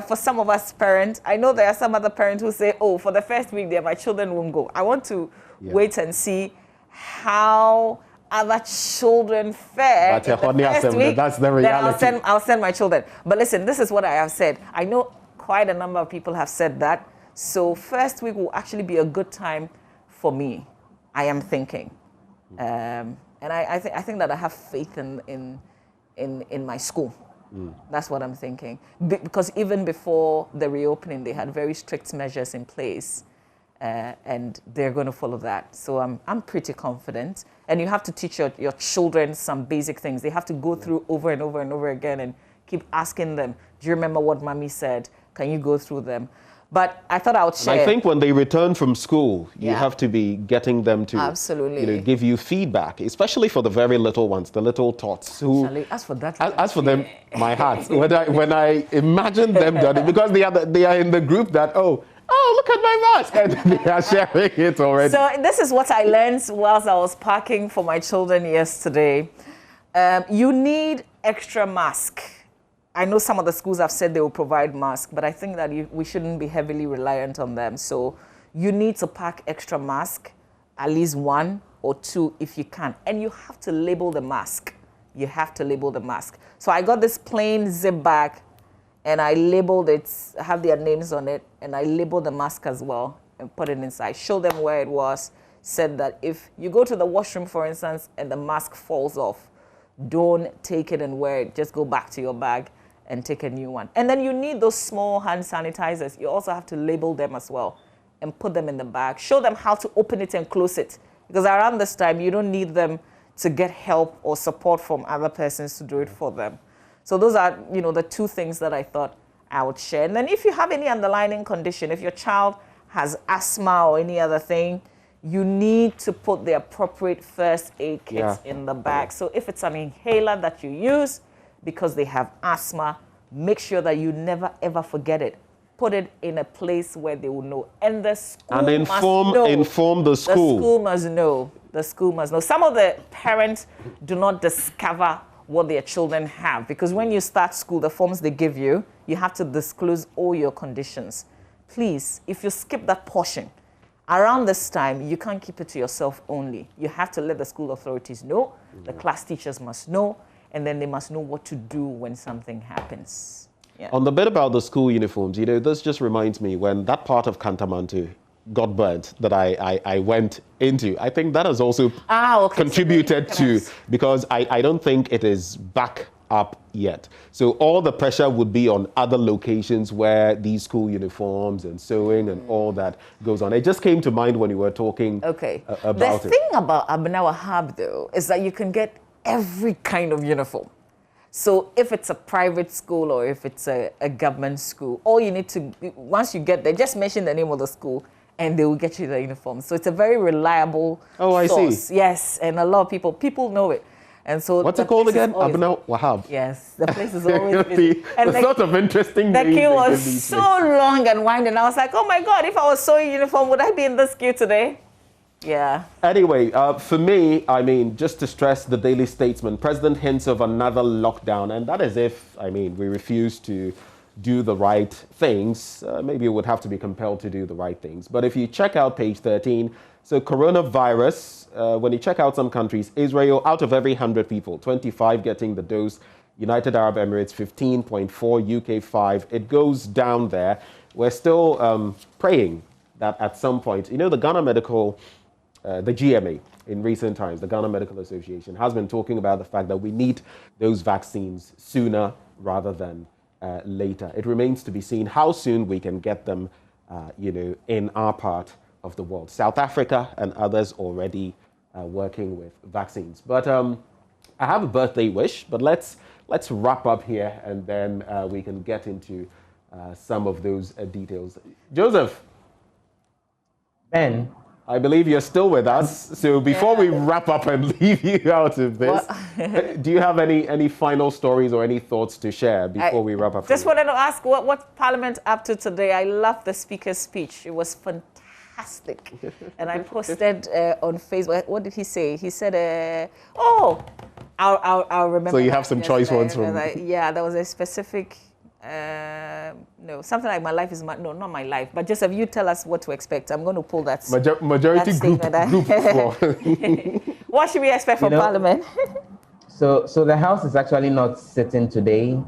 For some of us parents. I know there are some other parents who say, oh, for the first week there, my children won't go. I want to wait and see how other children fare. But in the first week, that's the reality. Then I'll send my children. But listen, this is what I have said. I know quite a number of people have said that. So first week will actually be a good time for me, I am thinking. And I think that I have faith in my school. That's what I'm thinking. Because even before the reopening, they had very strict measures in place, and they're going to follow that. So I'm pretty confident. And you have to teach your children some basic things. They have to go through over and over and over again and keep asking them, do you remember what Mommy said? Can you go through them? But I thought I would share. I think when they return from school, you have to be getting them to absolutely give you feedback, especially for the very little ones, the little tots. Who, as for them, my heart. When I imagine them doing it, because they are in the group that, oh, look at my mask, and they are sharing it already. So this is what I learned whilst I was packing for my children yesterday. You need extra mask. I know some of the schools have said they will provide masks, but I think that we shouldn't be heavily reliant on them. So you need to pack extra mask, at least 1 or 2 if you can. And you have to label the mask. You have to label the mask. So I got this plain zip bag, and I labeled it, have their names on it, and I labeled the mask as well and put it inside. Show them where it was. Said that if you go to the washroom, for instance, and the mask falls off, don't take it and wear it. Just go back to your bag and take a new one. And then you need those small hand sanitizers. You also have to label them as well and put them in the bag. Show them how to open it and close it. Because around this time, you don't need them to get help or support from other persons to do it for them. So those are, the 2 things that I thought I would share. And then if you have any underlying condition, if your child has asthma or any other thing, you need to put the appropriate first aid kits in the bag. So if it's an inhaler that you use, because they have asthma, make sure that you never ever forget it. Put it in a place where they will know. And the school must know. Inform the school. The school must know. The school must know. Some of the parents do not discover what their children have, because when you start school, the forms they give you, you have to disclose all your conditions. Please, if you skip that portion, around this time, you can't keep it to yourself only. You have to let the school authorities know, the class teachers must know, and then they must know what to do when something happens. Yeah. On the bit about the school uniforms, you know, this just reminds me when that part of Kantamantu got burnt that I went into, I think that has also contributed to, because I don't think it is back up yet. So all the pressure would be on other locations where these school uniforms and sewing and all that goes on. It just came to mind when you were talking about it. The thing about Abena Wahab, though, is that you can get every kind of uniform. So if it's a private school or if it's a government school, all you need to, once you get there, just mention the name of the school and they will get you the uniform. So it's a very reliable source. I see. Yes, and a lot of people know it. And so what's it called again? Abena Wahab. Yes, the place is always busy. And the sort of interesting the queue was so long and winding. I was like, oh my God, if I was sewing uniform, would I be in this queue today? Yeah. Anyway, for me, I mean, just to stress the Daily Statesman, President hints of another lockdown, and that is if, I mean, we refuse to do the right things. Maybe it would have to be compelled to do the right things. But if you check out page 13, so coronavirus, when you check out some countries, Israel, out of every 100 people, 25 getting the dose, United Arab Emirates, 15.4, UK 5. It goes down there. We're still praying that at some point, you know, the Ghana Medical, the GMA in recent times, the Ghana Medical Association, has been talking about the fact that we need those vaccines sooner rather than later. It remains to be seen how soon we can get them, you know, in our part of the world. South Africa and others already working with vaccines. But I have a birthday wish, but let's wrap up here and then we can get into some of those details. Joseph. Ben. I believe you're still with us. So before we wrap up and leave you out of this, do you have any final stories or any thoughts to share before we wrap up? Just wanted to ask what Parliament up to today. I love the Speaker's speech. It was fantastic. And I posted on Facebook. What did he say? He said, I'll remember. So you have some choice ones from... Yeah, there was a specific... no, something like my life is not my life, but just if you tell us what to expect, I'm going to pull that majority group floor. What should we expect from Parliament? so the House is actually not sitting today.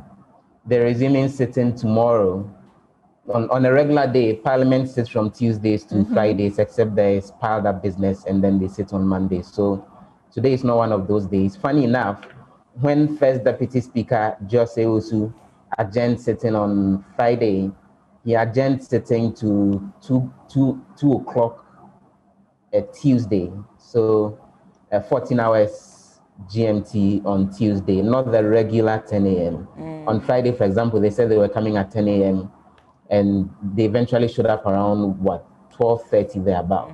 They're resuming sitting tomorrow. On a regular day, Parliament sits from Tuesdays to Fridays, except there is piled up business, and then they sit on Mondays. So today is not one of those days. Funny enough, when First Deputy Speaker Jose Osu adjourned sitting on Friday, he adjourned sitting to 2 o'clock Tuesday. So 14 hours GMT on Tuesday, not the regular 10 a.m. On Friday, for example, they said they were coming at 10 a.m. and they eventually showed up around, 12:30 thereabout.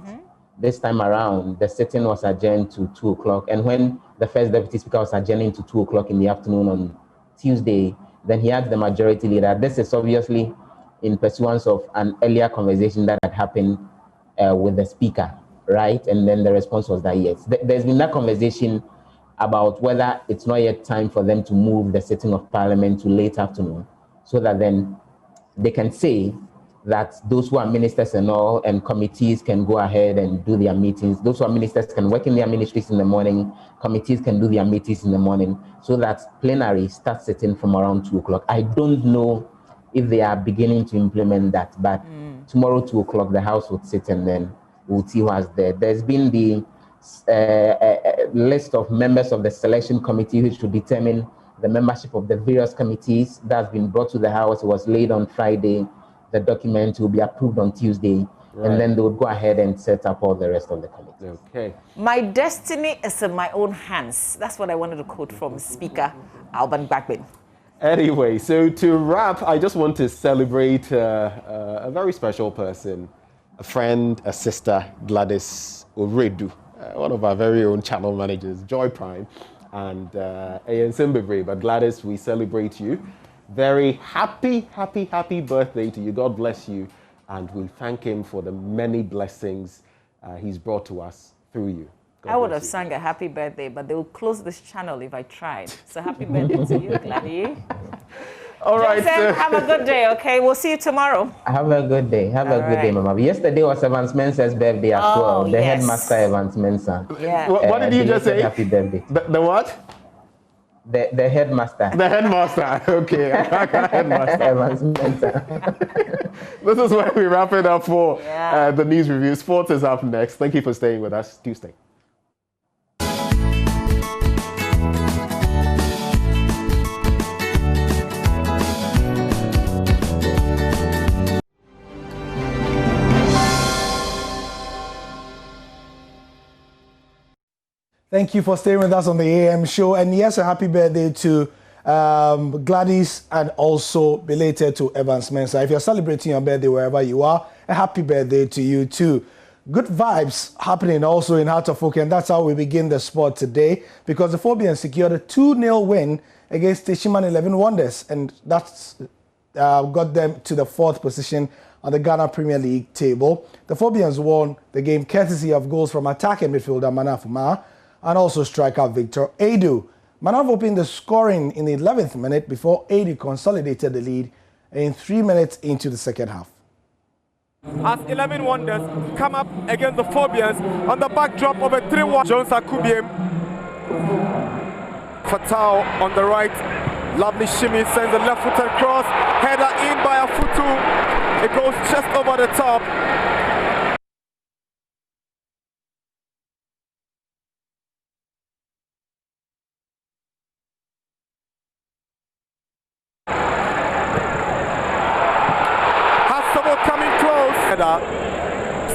This time around, the sitting was adjourned to 2 o'clock. And when the First Deputy Speaker was adjourning to 2 o'clock in the afternoon on Tuesday, then he asked the majority leader. This is obviously in pursuance of an earlier conversation that had happened with the speaker, right? And then the response was that yes. There's been that conversation about whether it's not yet time for them to move the sitting of Parliament to late afternoon, so that then they can say that those who are ministers and all and committees can go ahead and do their meetings. Those who are ministers can work in their ministries in the morning, committees can do their meetings in the morning, so that plenary starts sitting from around 2 o'clock. I don't know if they are beginning to implement that, but tomorrow 2 o'clock the House would sit and then we'll see what's there. There's been the list of members of the selection committee who should determine the membership of the various committees. That's been brought to the House. It was laid on Friday. The document will be approved on Tuesday, and then they would go ahead and set up all the rest of the committees. Okay. My destiny is in my own hands. That's what I wanted to quote from Speaker Alban Bagbin. Anyway, so to wrap, I just want to celebrate a very special person, a friend, a sister, Gladys Oredu, one of our very own channel managers, Joy Prime, and Ayan Simbebre. But Gladys, we celebrate you. Very happy birthday to you. God bless you. And we thank him for the many blessings he's brought to us through you. God I would have sung a happy birthday, but they will close this channel if I tried. So happy birthday to you, Gladys. All right. Joseph, have a good day, okay? We'll see you tomorrow. Have a good day. Have a good day, Mama. Yesterday was Evans Mensah's birthday as well. The headmaster, Evans Mensah. Yeah. What did you just say? Happy birthday. The what? The headmaster. The headmaster. Okay. Headmaster. Evans Mensah. This is where we wrap it up for the news review. Sports is up next. Thank you for staying with us. Tuesday. Thank you for staying with us on the AM show. And yes, a happy birthday to Gladys and also belated to Evans Mensah. If you're celebrating your birthday wherever you are, a happy birthday to you too. Good vibes happening also in Heart of Oak, and that's how we begin the sport today because the Phobians secured a 2-0 win against Teshiman 11 Wonders, and that's got them to the 4th position on the Ghana Premier League table. The Phobians won the game courtesy of goals from attacking midfielder Manaf Umar and also striker Victor Edu. Manaf opened the scoring in the 11th minute before Edu consolidated the lead in 3 minutes into the second half. As 11 Wonders come up against the Phobians on the backdrop of a 3-1. Jones Akubiem. Fatau on the right. Lovely shimmy, sends a left-footed cross. Header in by Afutu. It goes just over the top.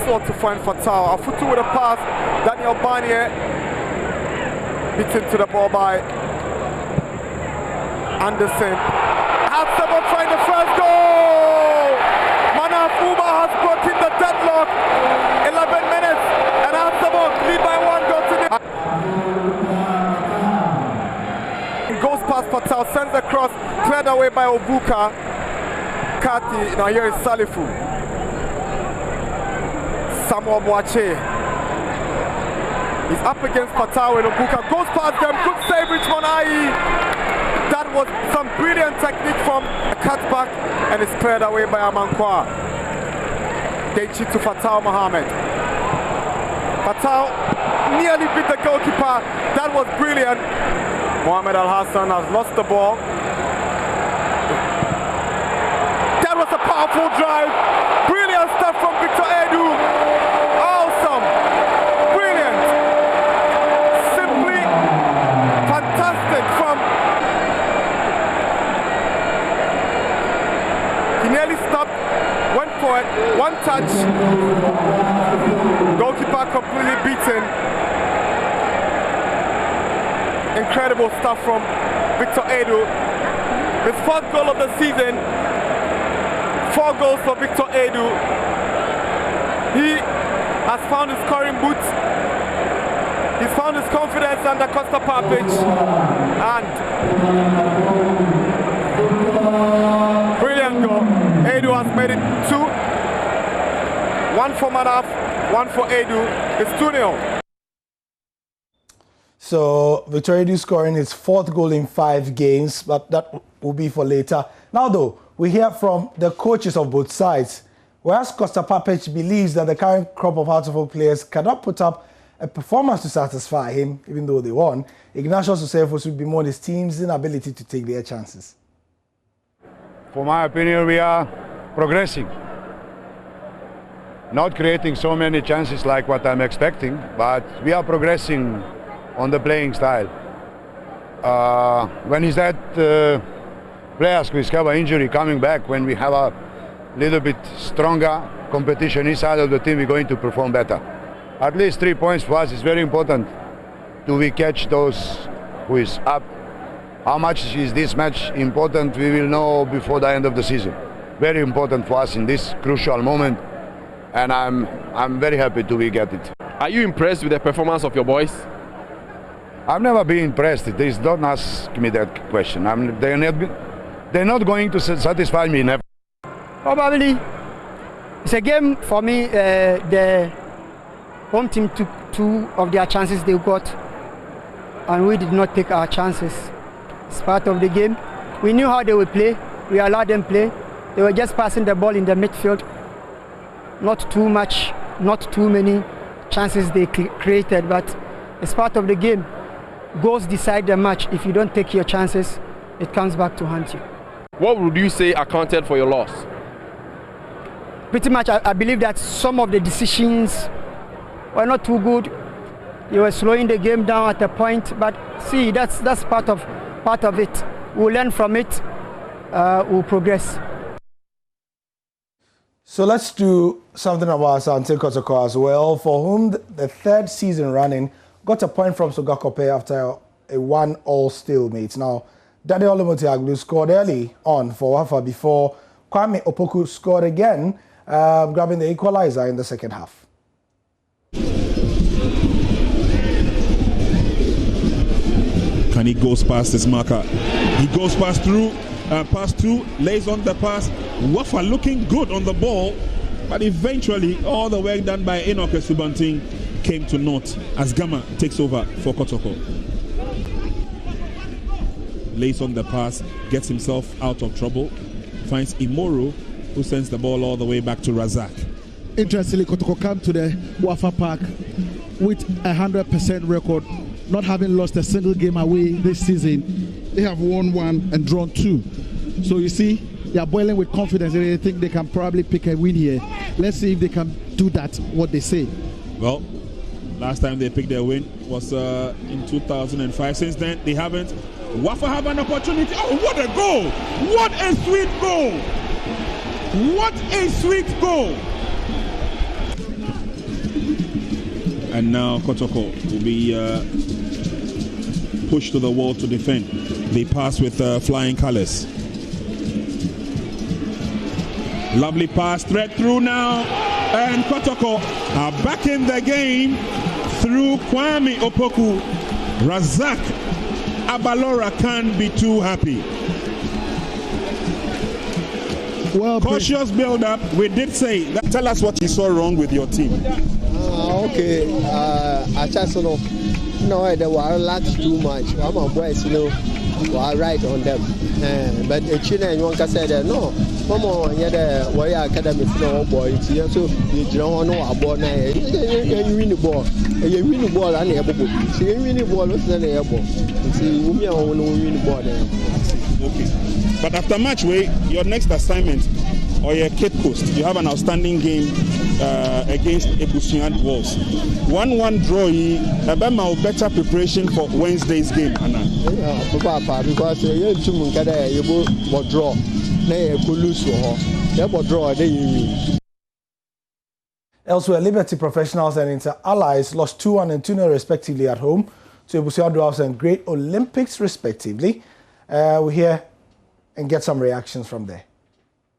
Sought to find Fatau. Afutu with a pass. Daniel Barnier beaten to the ball by Anderson. Hatsabo trying the first goal. Manaf Umar has broken the deadlock. 11 minutes and Hatsabo lead by 1 goal to the goes past Fatau, sends the cross, cleared away by Obuka. Kati, now here is Salifu. Samuel Boache. He's up against Fatau and Obuka. Goes past them. Good save, Richmond Ayi. That was some brilliant technique from a cutback and it's cleared away by Amankwa. Dechi to Fatau Mohamed. Fatau nearly beat the goalkeeper. That was brilliant. Mohamed Al Hassan has lost the ball. That was a powerful drive. Brilliant stuff from Victor Edu. Awesome. Brilliant. Simply fantastic from... He nearly stopped, went for it, one touch. Goalkeeper completely beaten. Incredible stuff from Victor Edu. His 4th goal of the season. 4 goals for Victor Edu. He has found his scoring boots. He's found his confidence under Costa Papic. And brilliant goal. Edu has made it 2. 1 for Manaf, 1 for Edu. It's 2-0. So Victor Edu scoring his 4th goal in 5 games, but that will be for later. Now though, we hear from the coaches of both sides. Whereas Costa Papic believes that the current crop of Heart of Oak players cannot put up a performance to satisfy him, even though they won, Ignatius Osefos would be more his team's inability to take their chances. For my opinion, we are progressing. Not creating so many chances like what I'm expecting, but we are progressing on the playing style. When is that players with have an injury coming back, when we have a little bit stronger competition inside of the team, we're going to perform better. At least 3 points for us is very important. Do we catch those who is up? How much is this match important? We will know before the end of the season. Very important for us in this crucial moment, and I'm very happy to get it. Are you impressed with the performance of your boys? I've never been impressed. Don't ask me that question. They're not going to satisfy me, never. Probably, it's a game for me. The home team took 2 of their chances they got, and we did not take our chances. It's part of the game. We knew how they would play. we allowed them play. They were just passing the ball in the midfield. Not too much, not too many chances they created, but it's part of the game. Goals decide the match. If you don't take your chances, it comes back to haunt you. What would you say accounted for your loss? Pretty much, I believe that some of the decisions were not too good. You were slowing the game down at a point, but see, that's part of it. We'll learn from it. We'll progress. So let's do something about Asante Kotoko as well, for whom the third season running got a point from Sogakope after a 1-1 stalemate. Now, Dade Olomotiaglu scored early on for Wafa before Kwame Opoku scored again, grabbing the equalizer in the second half. Kani goes past his marker. He goes past through, lays on the pass. Wafa looking good on the ball, but eventually all the work done by Enoch Subanting came to naught as Gama takes over for Kotoko. Lays on the pass, gets himself out of trouble, finds Imoro, who sends the ball all the way back to Razak. Interestingly, Kotoko come to the Wafa Park with 100% record, not having lost a single game away this season. They have won 1 and drawn 2. So you see, they are boiling with confidence. They think they can probably pick a win here. Let's see if they can do that, what they say. Well, last time they picked their win was in 2005. Since then, they haven't. Wafa have an opportunity. Oh, what a goal! What a sweet goal! What a sweet goal! And now Kotoko will be pushed to the wall to defend. They pass with flying colors. Lovely pass, thread through now, and Kotoko are back in the game through Kwame Opoku. Razak Abalora can't be too happy. Well, cautious build-up. We did say that. Tell us what you saw wrong with your team. Okay, I just no, they were relaxed too much. I'm a boys, were right on them. But the children, one can say that no. Mama, yeah, the academy no boy. So you don't know about now. You win the ball. You win the ball and able. So you win the ball, what's the able? See, we are win the ball. Okay. But after match way, your next assignment or your Cape Coast, you have an outstanding game against Ebusian Wolves. 1-1 draw, a better preparation for Wednesday's game, Anna. Yeah, because you draw, draw, Elsewhere, Liberty Professionals and Inter Allies lost 2-1 and 2-0 respectively at home to Ebusian Dwarfs and Great Olympics respectively. We hear and get some reactions from there.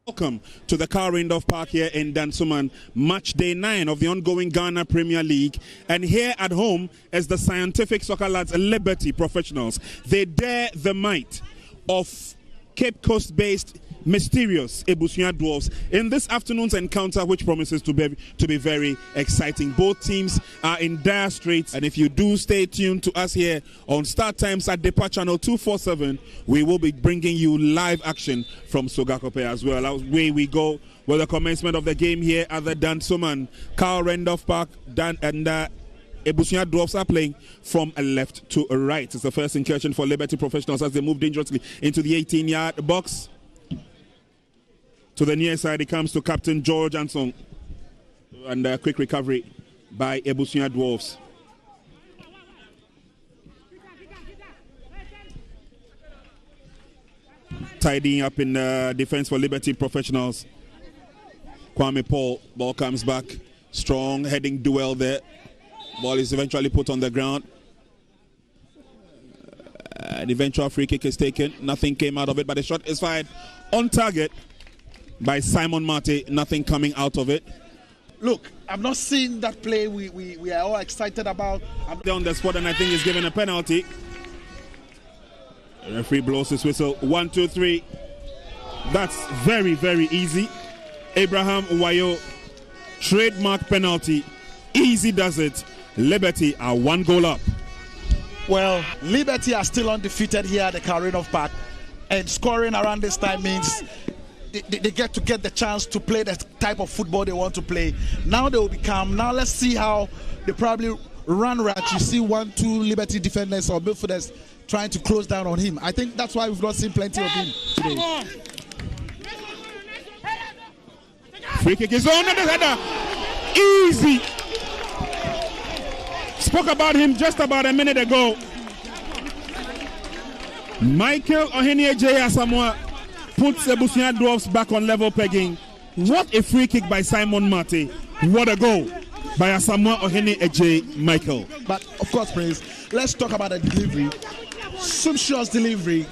Welcome to the Car Rindolph Park here in Dansuman, match day 9 of the ongoing Ghana Premier League. And here at home is the Scientific Soccer Lads Liberty Professionals. They dare the might of Cape Coast-based mysterious Ebusian Dwarfs in this afternoon's encounter, which promises to be very exciting. Both teams are in dire straits, and if you do stay tuned to us here on Start Times at Depart Channel 247, we will be bringing you live action from Sogakope as well. Away we go with the commencement of the game here at the Dansuman Carl Randolph Park, and Ebusian Dwarfs are playing from a left to a right. It's the first incursion for Liberty Professionals as they move dangerously into the 18-yard box. To the near side, it comes to Captain George Anson. And a quick recovery by Ebusian Dwarfs. Tidying up in defense for Liberty Professionals. Kwame Paul, ball comes back. Strong heading duel there. Ball is eventually put on the ground. An eventual free kick is taken. Nothing came out of it, but the shot is fired on target by Simon Mate. Nothing coming out of it. Look, I've not seen that play we are all excited about. I'm on the spot and I think he's given a penalty. The referee blows his whistle. 1, 2, 3. That's very, very easy. Abraham Wayo, trademark penalty. Easy does it. Liberty are 1 goal up. Well, Liberty are still undefeated here at the Car Rindolph Park. And scoring around this time means they get the chance to play the type of football they want to play. Now they will become, now let's see how they probably run right. You see 1-2 Liberty defenders or midfielders trying to close down on him. I think that's why we've not seen plenty of him today. Free kick is on, and the header. Easy. Spoke about him just about a minute ago. Michael Ohene-Eje Asamoah puts the Busua Dwarfs back on level pegging. What a free kick by Simon Mate. What a goal by Asamoah Ohene-Eje Michael. But of course, Prince, let's talk about the delivery. Sumptuous delivery.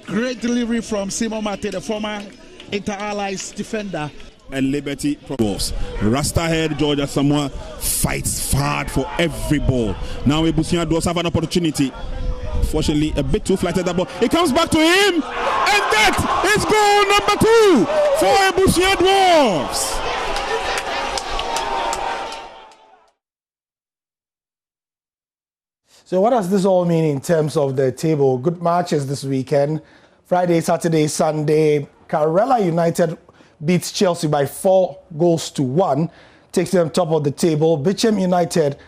Great delivery from Simon Mate, the former Inter-Allies defender. And Liberty Dwarfs. Rasta head George Asamoah fights hard for every ball. Now Busua Dwarfs have an opportunity. Fortunately, a bit too flat at that ball. It comes back to him, and that is goal number 2 for Busua Dwarfs. So what does this all mean in terms of the table? Good matches this weekend. Friday, Saturday, Sunday. Karela United beats Chelsea by 4-1, takes them top of the table. Bichem United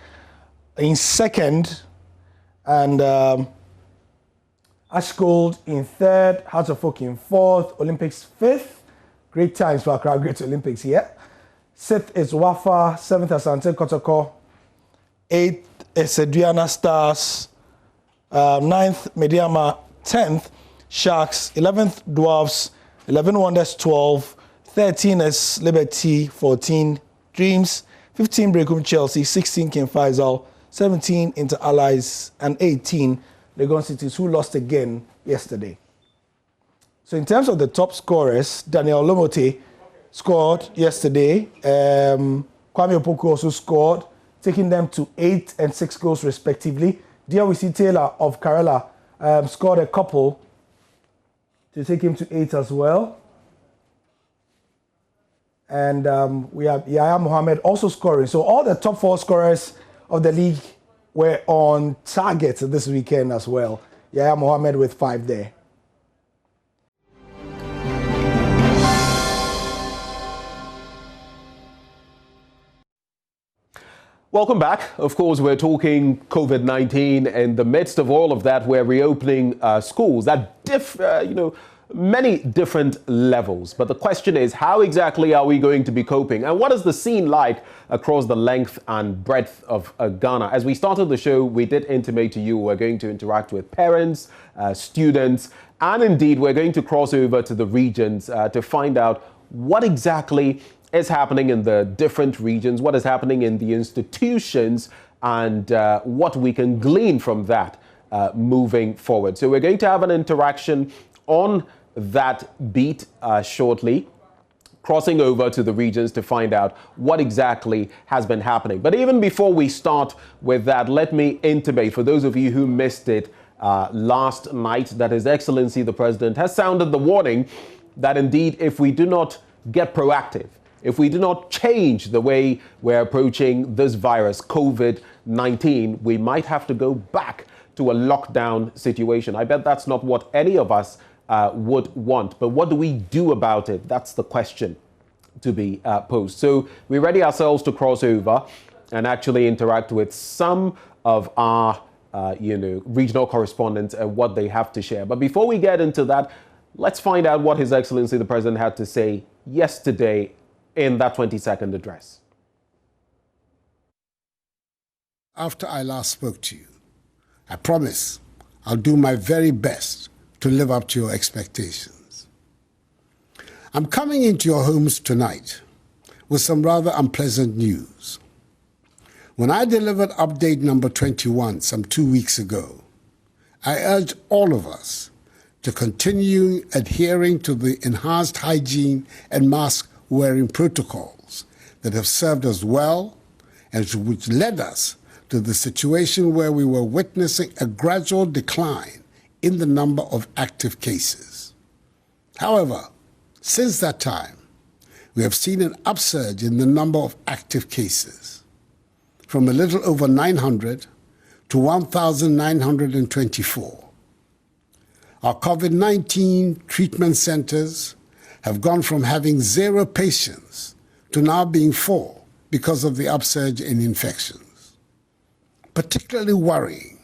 in second, and Ash Gold in third, Hearts of Oak in fourth, Olympics fifth. Great times for Accra Great Olympics here. Sixth is Wafa, seventh Asante Kotoko, eighth is Eduana Stars, ninth Mediama, 10th Sharks, 11th Dwarfs, 11 Wonders 12, 13 is Liberty, 14 Dreams, 15 Brekum Chelsea, 16 King Faisal, 17 Inter Allies, and 18 Legon Cities, who lost again yesterday. So in terms of the top scorers, Daniel Lomote scored yesterday. Kwame Opoku also scored, taking them to 8 and 6 goals respectively. Diawisi Taylor of Karela scored a couple to take him to 8 as well. And we have Yahya Mohammed also scoring. So all the top 4 scorers of the league were on target this weekend as well. Yahya Mohammed with 5 there. Welcome back. Of course, we're talking COVID-19. In the midst of all of that, we're reopening schools at many different levels. But the question is, how exactly are we going to be coping? And what is the scene like across the length and breadth of Ghana? As we started the show, we did intimate to you we're going to interact with parents, students, and indeed we're going to cross over to the regions to find out what exactly is happening in the different regions, what is happening in the institutions, and what we can glean from that moving forward. So we're going to have an interaction on that beat shortly, crossing over to the regions to find out what exactly has been happening. But even before we start with that, let me intimate, for those of you who missed it last night, that His Excellency the President has sounded the warning that indeed if we do not get proactive, if we do not change the way we're approaching this virus, COVID-19, we might have to go back to a lockdown situation. I bet that's not what any of us would want. But what do we do about it? That's the question to be posed. So we ready ourselves to cross over and actually interact with some of our regional correspondents and what they have to share. But before we get into that, let's find out what His Excellency the President had to say yesterday in that 20-second address. After I last spoke to you, I promise I'll do my very best to live up to your expectations. I'm coming into your homes tonight with some rather unpleasant news. When I delivered update number 21 some 2 weeks ago, I urged all of us to continue adhering to the enhanced hygiene and mask-wearing protocols that have served us well and which led us to the situation where we were witnessing a gradual decline in the number of active cases. However, since that time, we have seen an upsurge in the number of active cases, from a little over 900 to 1,924. Our COVID-19 treatment centers have gone from having 0 patients to now being 4 because of the upsurge in infections. Particularly worrying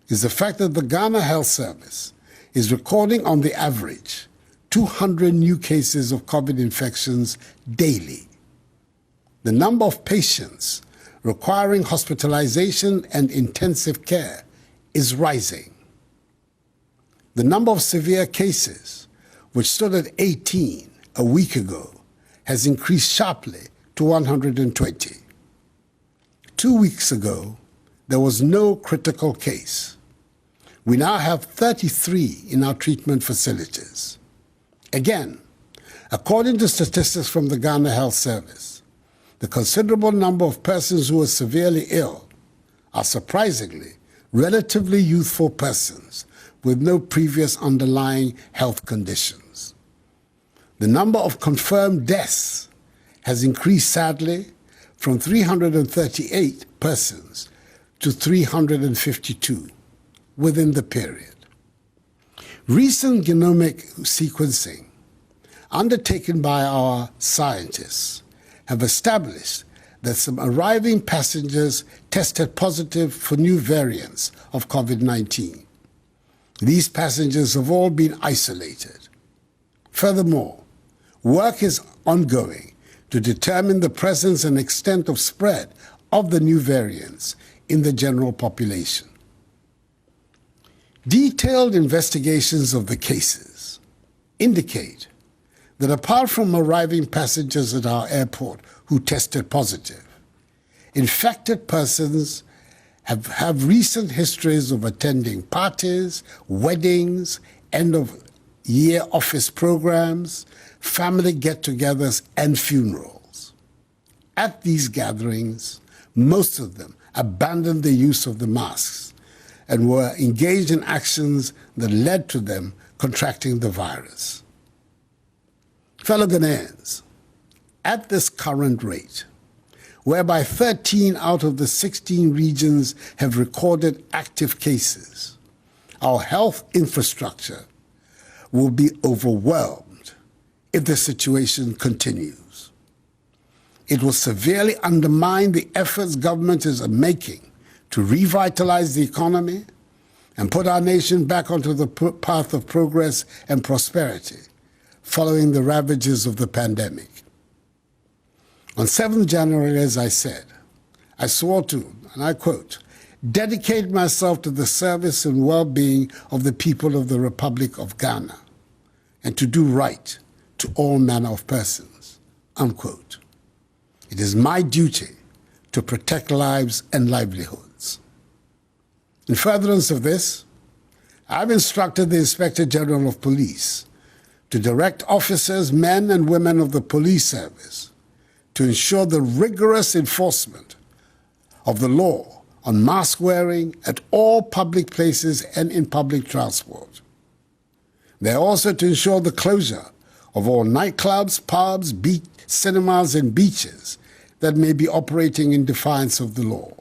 is the fact that the Ghana Health Service is recording on the average 200 new cases of COVID infections daily. The number of patients requiring hospitalization and intensive care is rising. The number of severe cases, which stood at 18 a week ago, has increased sharply to 120. 2 weeks ago, there was no critical case. We now have 33 in our treatment facilities. Again, according to statistics from the Ghana Health Service, the considerable number of persons who are severely ill are surprisingly relatively youthful persons with no previous underlying health conditions. The number of confirmed deaths has increased sadly from 338 persons to 352 within the period. Recent genomic sequencing undertaken by our scientists have established that some arriving passengers tested positive for new variants of COVID-19. These passengers have all been isolated. Furthermore, work is ongoing to determine the presence and extent of spread of the new variants in the general population. Detailed investigations of the cases indicate that apart from arriving passengers at our airport who tested positive, infected persons have recent histories of attending parties, weddings, end-of-year office programs, family get-togethers, and funerals. At these gatherings, most of them abandoned the use of the masks and were engaged in actions that led to them contracting the virus. Fellow Ghanaians, at this current rate, whereby 13 out of the 16 regions have recorded active cases, our health infrastructure will be overwhelmed if the situation continues. It will severely undermine the efforts government is making to revitalize the economy and put our nation back onto the path of progress and prosperity following the ravages of the pandemic. On 7th January, as I said, I swore to, and I quote, dedicate myself to the service and well-being of the people of the Republic of Ghana and to do right to all manner of persons, unquote. It is my duty to protect lives and livelihoods. In furtherance of this, I've instructed the Inspector General of Police to direct officers, men and women of the police service to ensure the rigorous enforcement of the law on mask wearing at all public places and in public transport. They are also to ensure the closure of all nightclubs, pubs, cinemas and beaches that may be operating in defiance of the law.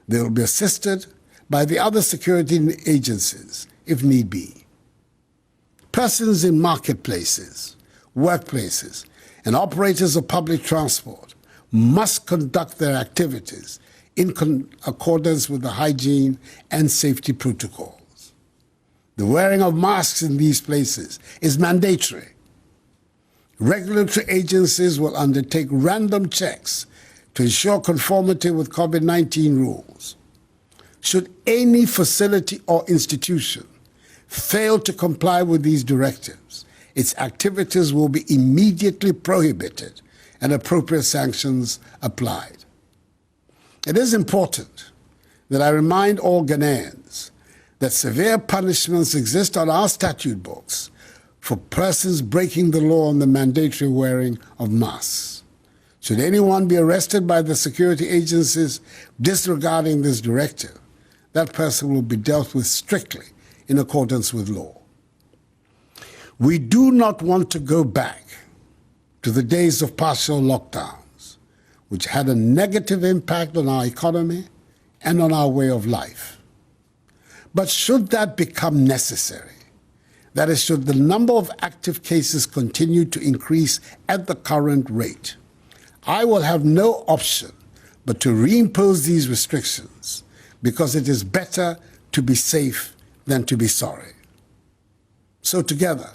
They will be assisted by the other security agencies if need be. Persons in marketplaces, workplaces, and operators of public transport must conduct their activities in accordance with the hygiene and safety protocols. The wearing of masks in these places is mandatory. Regulatory agencies will undertake random checks to ensure conformity with COVID-19 rules. Should any facility or institution fail to comply with these directives, its activities will be immediately prohibited and appropriate sanctions applied. It is important that I remind all Ghanaians that severe punishments exist on our statute books for persons breaking the law on the mandatory wearing of masks. Should anyone be arrested by the security agencies disregarding this directive, that person will be dealt with strictly in accordance with law. We do not want to go back to the days of partial lockdowns, which had a negative impact on our economy and on our way of life. But should that become necessary, That is, should the number of active cases continue to increase at the current rate, I will have no option but to reimpose these restrictions, because it is better to be safe than to be sorry. So together,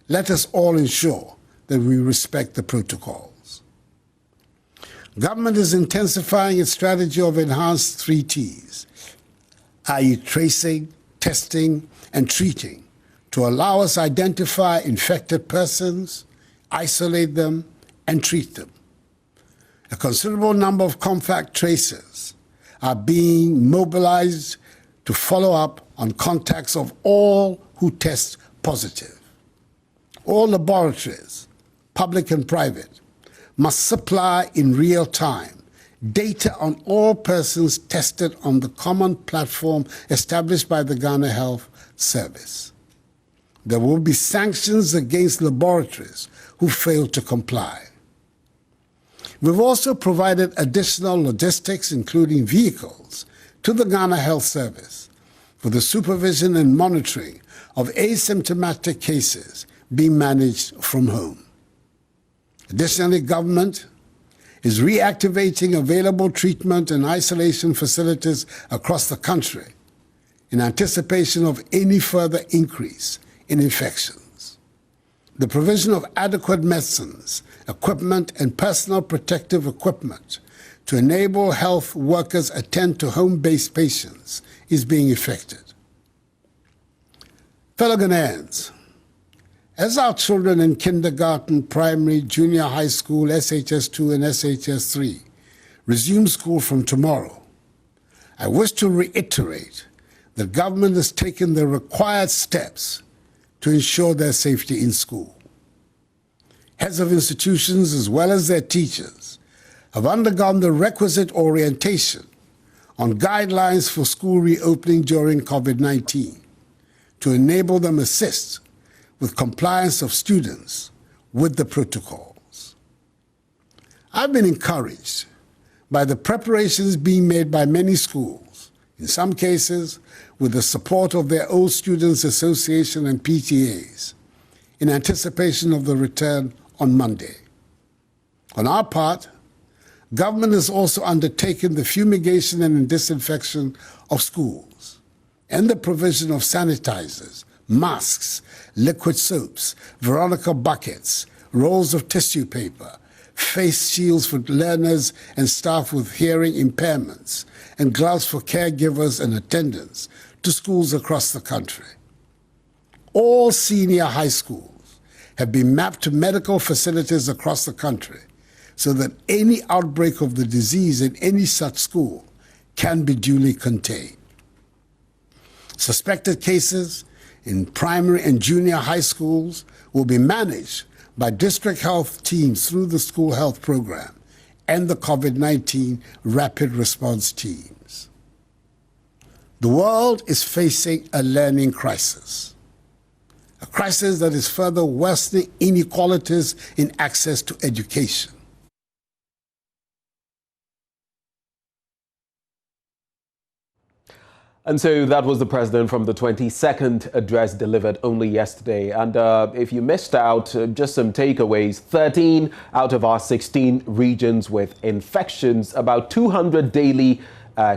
let us all ensure that we respect the protocols. Government is intensifying its strategy of enhanced 3 Ts, i.e. tracing, testing, and treating, to allow us to identify infected persons, isolate them, and treat them. A considerable number of contact tracers are being mobilized to follow up on contacts of all who test positive. All laboratories, public and private, must supply in real time data on all persons tested on the common platform established by the Ghana Health Service. There will be sanctions against laboratories who fail to comply. We've also provided additional logistics, including vehicles, to the Ghana Health Service for the supervision and monitoring of asymptomatic cases being managed from home. Additionally, government is reactivating available treatment and isolation facilities across the country in anticipation of any further increase in infections. The provision of adequate medicines, equipment, and personal protective equipment to enable health workers attend to home-based patients is being effected. Fellow Ghanaians, as our children in kindergarten, primary, junior high school, SHS2 and SHS3 resume school from tomorrow, I wish to reiterate that government has taken the required steps to ensure their safety in school. Heads of institutions, as well as their teachers, have undergone the requisite orientation on guidelines for school reopening during COVID-19 to enable them assist with compliance of students with the protocols. I've been encouraged by the preparations being made by many schools, in some cases with the support of their old Students Association and PTAs, in anticipation of the return on Monday. On our part, government has also undertaken the fumigation and disinfection of schools and the provision of sanitizers, masks, liquid soaps, Veronica buckets, rolls of tissue paper, face shields for learners and staff with hearing impairments, and gloves for caregivers and attendants to schools across the country. All senior high schools have been mapped to medical facilities across the country so that any outbreak of the disease in any such school can be duly contained. Suspected cases in primary and junior high schools will be managed by district health teams through the school health program and the COVID-19 rapid response teams. The world is facing a learning crisis, a crisis that is further worsening inequalities in access to education. And so that was the president from the 22nd address delivered only yesterday. And if you missed out, just some takeaways: 13 out of our 16 regions with infections, about 200 daily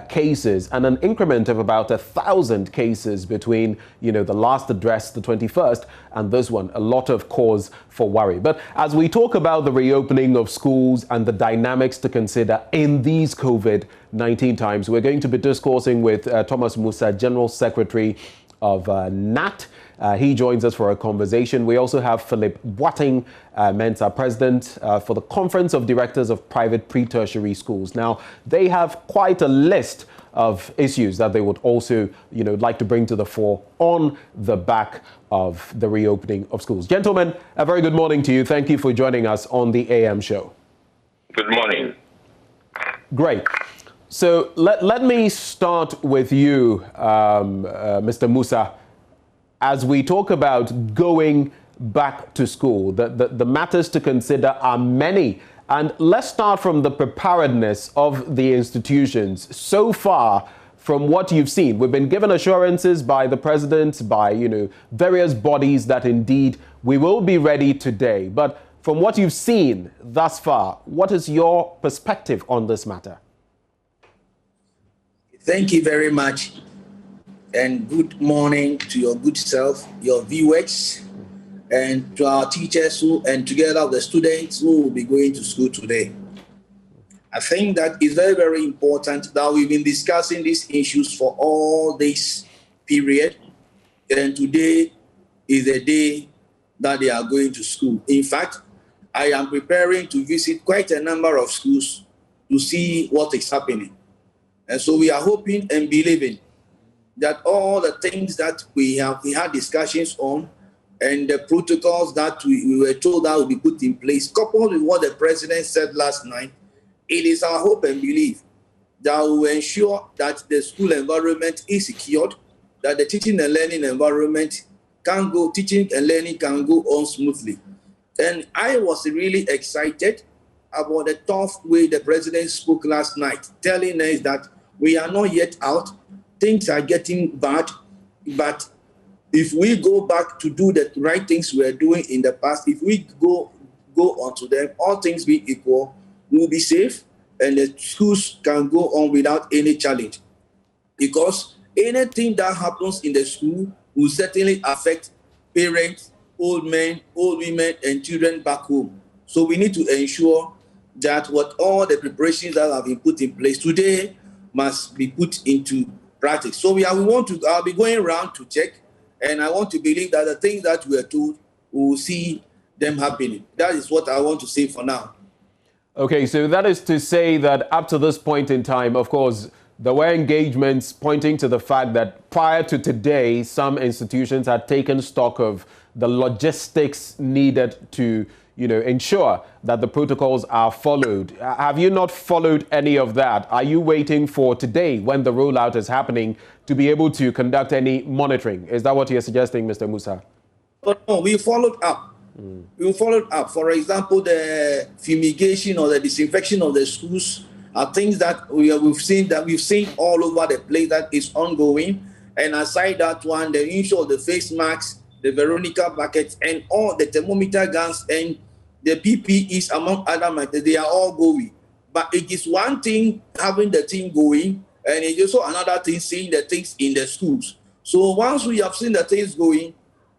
cases, and an increment of about 1,000 cases between, the last address, the 21st, and this one. A lot of cause for worry. But as we talk about the reopening of schools and the dynamics to consider in these COVID-19 times, we're going to be discoursing with Thomas Musa, General Secretary of NAT. He joins us for a conversation. We also have Philip Boateng Mensah, President for the Conference of Directors of Private Pre-Tertiary Schools. Now, they have quite a list of issues that they would also, like to bring to the fore on the back of the reopening of schools. Gentlemen, a very good morning to you. Thank you for joining us on the AM show. Good morning. Great. So let me start with you, Mr. Musa. As we talk about going back to school, the matters to consider are many. And let's start from the preparedness of the institutions so far from what you've seen? We've been given assurances by the president, by, various bodies that indeed we will be ready today. But from what you've seen thus far, what is your perspective on this matter? Thank you very much. And good morning to your good self, your viewers, and to our teachers and together with the students who will be going to school today. I think that it's very, very important that we've been discussing these issues for all this period. And today is the day that they are going to school. In fact, I am preparing to visit quite a number of schools to see what is happening. And so we are hoping and believing that all the things that we had discussions on and the protocols that we were told that will be put in place, coupled with what the president said last night, it is our hope and belief that we will ensure that the school environment is secured, that the teaching and learning environment teaching and learning can go on smoothly. And I was really excited about the tough way the president spoke last night, telling us that we are not yet out, things are getting bad, but if we go back to do the right things we were doing in the past, if we go on to them, all things being equal, we'll be safe and the schools can go on without any challenge. Because anything that happens in the school will certainly affect parents, old men, old women, and children back home. So we need to ensure that all the preparations that have been put in place today must be put into practice. So I'll be going around to check, and I want to believe that the things that we are told, we will see them happening. That is what I want to say for now. Okay, so that is to say that up to this point in time, of course, there were engagements pointing to the fact that prior to today, some institutions had taken stock of the logistics needed to, ensure that the protocols are followed. Have you not followed any of that? Are you waiting for today, when the rollout is happening, to be able to conduct any monitoring? Is that what you're suggesting, Mr. Musa? No, we followed up. We followed up. For example, the fumigation or the disinfection of the schools are things that we've seen all over the place that is ongoing. And aside that one, the issue of the face masks, the Veronica buckets, and all the thermometer guns and the PPEs, among other matters, they are all going. But it is one thing having the thing going, and it is also another thing seeing the things in the schools. So once we have seen the things going,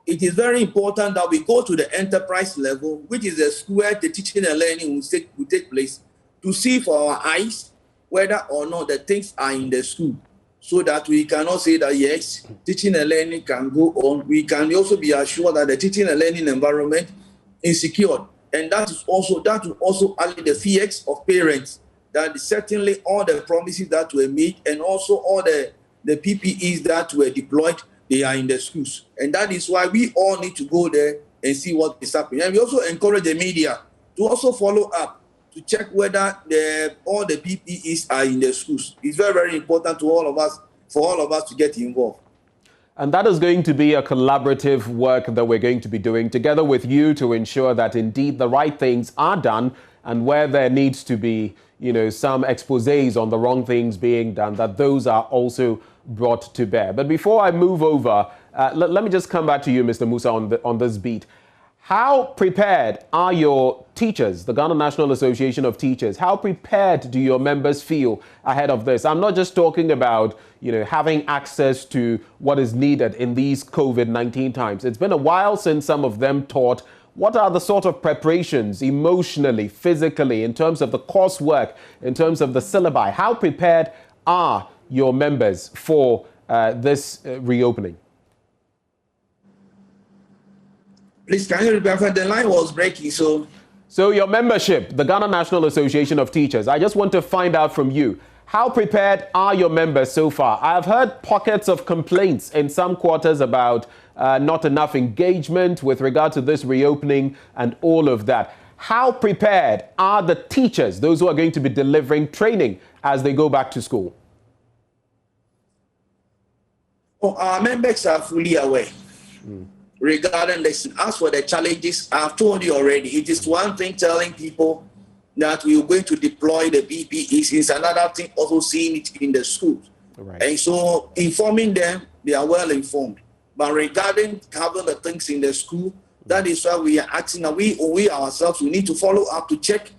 it is very important that we go to the enterprise level, which is the school where the teaching and learning will take place, to see for our eyes whether or not the things are in the school, so that we cannot say that, yes, teaching and learning can go on. We can also be assured that the teaching and learning environment is secured. And that will also allay the fears of parents, that certainly all the promises that were made and also all the PPEs that were deployed, they are in the schools. And that is why we all need to go there and see what is happening. And we also encourage the media to also follow up, to check whether all the PPEs are in the schools. It's very, very important to all of us, for all of us to get involved. And that is going to be a collaborative work that we're going to be doing together with you to ensure that indeed the right things are done, and where there needs to be, some exposés on the wrong things being done, that those are also brought to bear. But before I move over, let me just come back to you, Mr. Musa, on this beat. How prepared are your teachers, the Ghana National Association of Teachers? How prepared do your members feel ahead of this? I'm not just talking about, having access to what is needed in these COVID-19 times. It's been a while since some of them taught. What are the sort of preparations emotionally, physically, in terms of the coursework, in terms of the syllabi? How prepared are your members for this reopening? Please, can you repeat? The line was breaking, so your membership, the Ghana National Association of Teachers, I just want to find out from you, how prepared are your members so far? I've heard pockets of complaints in some quarters about not enough engagement with regard to this reopening and all of that. How prepared are the teachers, those who are going to be delivering training as they go back to school? Our members are fully aware. Regarding this, as for the challenges, I've told you already, it is one thing telling people that we are going to deploy the PPEs. It's another thing also seeing it in the schools. Right. And so informing them, they are well informed. But regarding having the things in the school, that is why we are acting. We ourselves, we need to follow up to check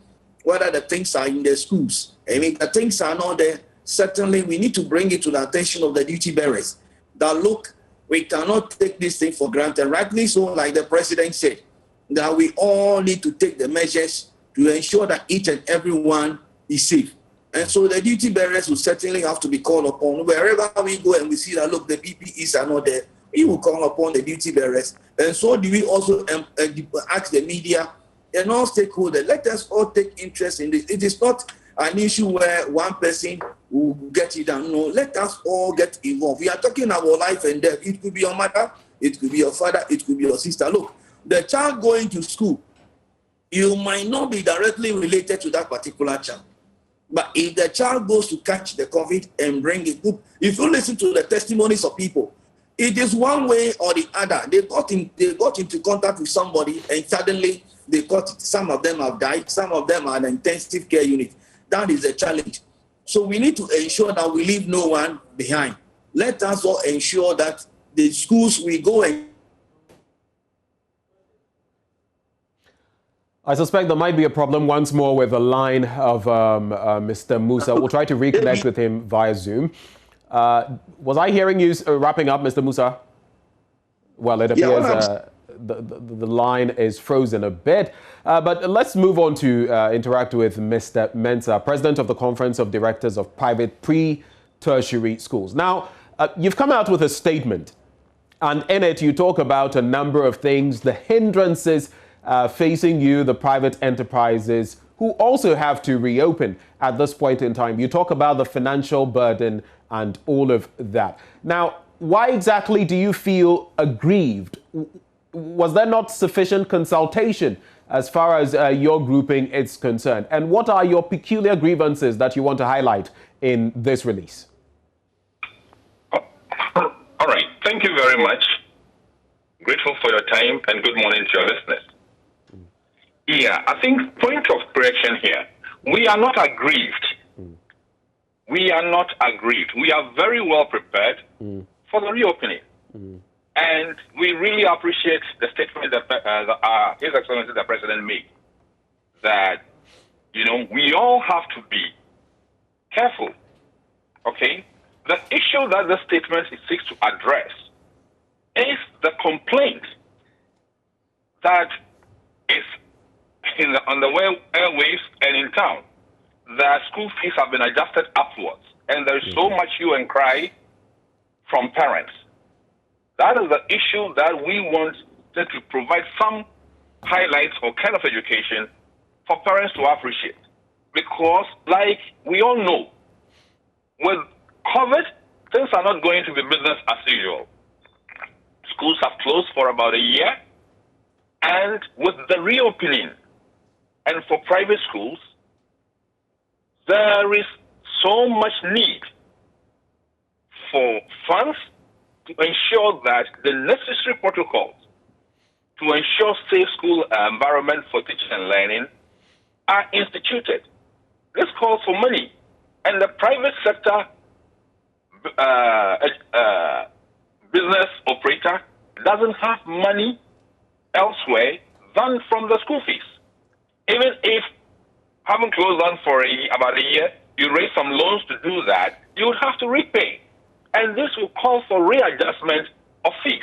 whether the things are in the schools. And if the things are not there, certainly we need to bring it to the attention of the duty bearers. That look, we cannot take this thing for granted. Rightly so, like the president said, that we all need to take the measures to ensure that each and every one is safe. And so the duty bearers will certainly have to be called upon. Wherever we go and we see that, look, the PPEs are not there, we will call upon the duty bearers. And so do we also ask the media and all stakeholders, let us all take interest in this. It is not an issue where one person will get it done. No, let us all get involved. We are talking about life and death. It could be your mother, it could be your father, it could be your sister. Look, the child going to school, you might not be directly related to that particular child. But if the child goes to catch the COVID and bring it, if you listen to the testimonies of people, it is one way or the other. They got into contact with somebody and suddenly they got it. Some of them have died. Some of them are in an intensive care unit. That is a challenge. So we need to ensure that we leave no one behind. Let us all ensure that the schools we go and I suspect there might be a problem once more with the line of Mr. Musa. We'll try to reconnect with him via Zoom. Was I hearing you wrapping up, Mr. Musa? Well, it appears the line is frozen a bit. But let's move on to interact with Mr. Mensah, President of the Conference of Directors of Private Pre-Tertiary Schools. Now, you've come out with a statement, and in it you talk about a number of things, the hindrances facing you, the private enterprises, who also have to reopen at this point in time. You talk about the financial burden and all of that. Now, why exactly do you feel aggrieved? Was there not sufficient consultation as far as your grouping is concerned? And what are your peculiar grievances that you want to highlight in this release? All right. Thank you very much. Grateful for your time and good morning to your listeners. Yeah, I think point of correction here, we are not aggrieved. We are not aggrieved. We are very well prepared for the reopening. And we really appreciate the statement that His Excellency the President made, that, you know, we all have to be careful, okay? The issue that the statement seeks to address is the complaint that is on the airwaves and in town, that school fees have been adjusted upwards, and there is so much hue and cry from parents. That is the issue that we want to provide some highlights or kind of education for parents to appreciate. Because, like we all know, with COVID, things are not going to be business as usual. Schools have closed for about a year, and with the reopening, and for private schools, there is so much need for funds to ensure that the necessary protocols to ensure safe school environment for teaching and learning are instituted. This calls for money, and the private sector business operator doesn't have money elsewhere than from the school fees. Even if, having closed down for about a year, you raise some loans to do that, you would have to repay. And this will call for readjustment of fees.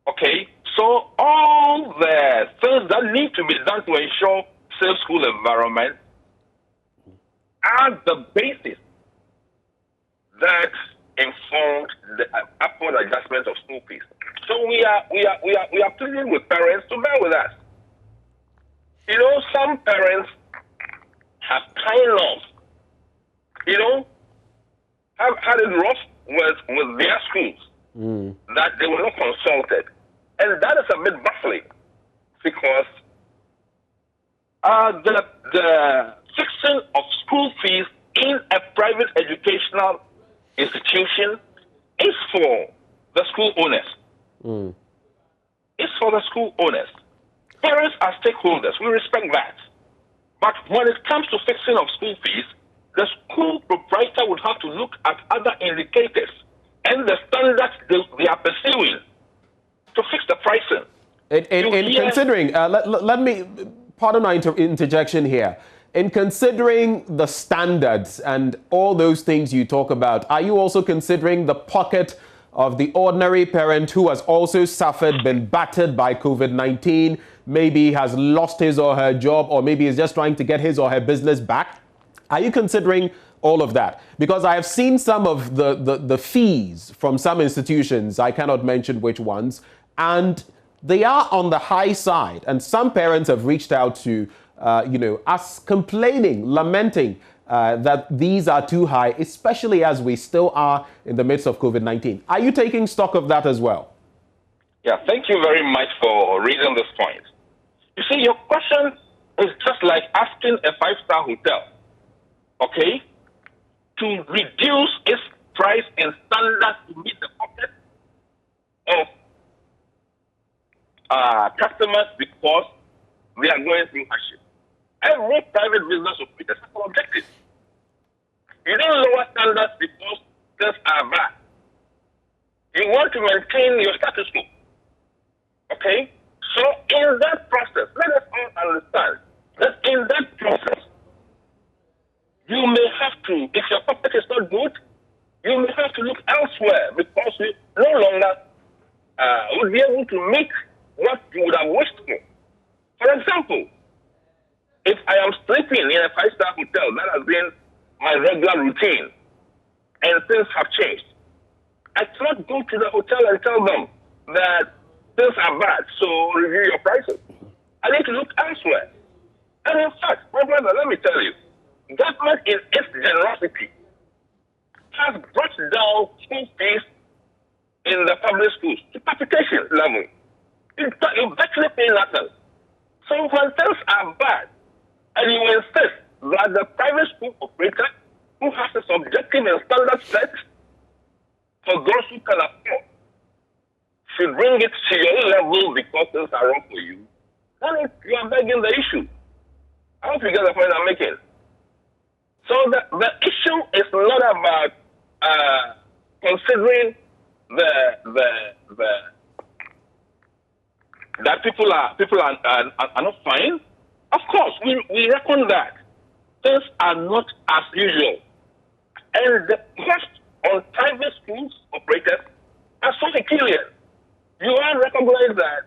Okay? So all the things that need to be done to ensure safe school environment are the basis that informed the upward adjustment of school fees. So we are pleading with parents to bear with us. You know, some parents have kind of, you know, have had it rough with their schools, that they were not consulted. And that is a bit baffling, because the fixing of school fees in a private educational institution is for the school owners. It's for the school owners. Parents are stakeholders. We respect that. But when it comes to fixing of school fees, the school proprietor would have to look at other indicators and the standards they are pursuing to fix the pricing. In considering, let me, pardon my interjection here. In considering the standards and all those things you talk about, are you also considering the pocket of the ordinary parent who has also suffered, been battered by COVID-19, maybe has lost his or her job, or maybe is just trying to get his or her business back? Are you considering all of that? Because I have seen some of the fees from some institutions, I cannot mention which ones, and they are on the high side. And some parents have reached out to, us complaining, lamenting that these are too high, especially as we still are in the midst of COVID-19. Are you taking stock of that as well? Yeah, thank you very much for raising this point. You see, your question is just like asking a five-star hotel, okay, to reduce its price and standards to meet the pocket of customers because we are going through hardship. Every private business operator has an objective. You don't lower standards because things are bad. You want to maintain your status quo. Okay? So in that process, let us all understand that in that process, you may have to, if your pocket is not good, you may have to look elsewhere because you no longer would be able to meet what you would have wished for. For example, if I am sleeping in a five-star hotel, that has been my regular routine, and things have changed, I cannot go to the hotel and tell them that things are bad, so review your prices. I need to look elsewhere. And in fact, my brother, let me tell you, government in its generosity has brought down school fees in the public schools to capitation level. You virtually pay nothing. So when things are bad, and you insist that the private school operator who has a subjective and standard set for those who can afford should bring it to your level because things are wrong for you, then you are begging the issue. I hope you get the point I'm making. So the issue is not about considering that people are not fine. Of course, we reckon that things are not as usual, and the cost on private schools operators are so peculiar. You all recognize that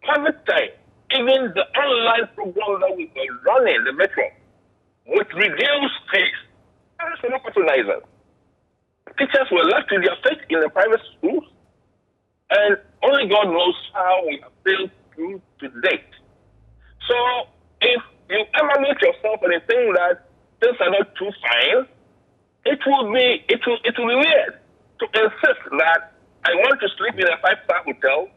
private time, even the online program that we were running, the Metro, with reduced fees, parents were not patronizing. Teachers were left to their fate in the private schools, and only God knows how we have failed through to date. So, if you evaluate yourself and you think that things are not too fine, it will be weird to insist that I want to sleep in a five-star hotel,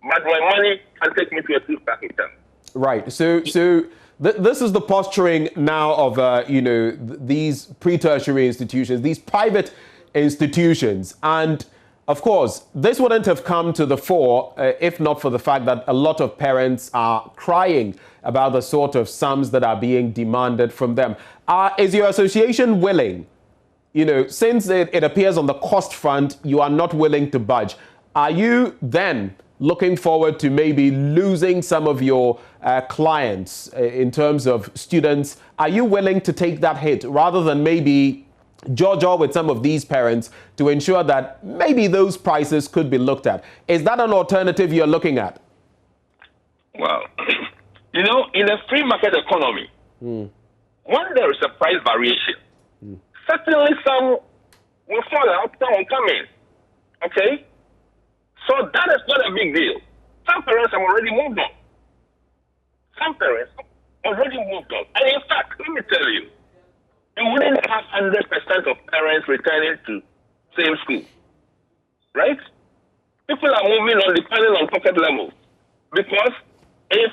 but my money can take me to a two-star hotel. Right. So this is the posturing now of these pre-tertiary institutions, these private institutions, and of course, this wouldn't have come to the fore if not for the fact that a lot of parents are crying about the sort of sums that are being demanded from them. Is your association willing, since it appears on the cost front, you are not willing to budge? Are you then looking forward to maybe losing some of your clients in terms of students? Are you willing to take that hit rather than maybe judge with some of these parents to ensure that maybe those prices could be looked at? Is that an alternative you're looking at? Well, in a free market economy, when there is a price variation, certainly some will fall out, some will come in. Okay? So that is not a big deal. Some parents have already moved on. And in fact, let me tell you, you wouldn't have 100% of parents returning to same school, right? People are moving on depending on pocket level, because if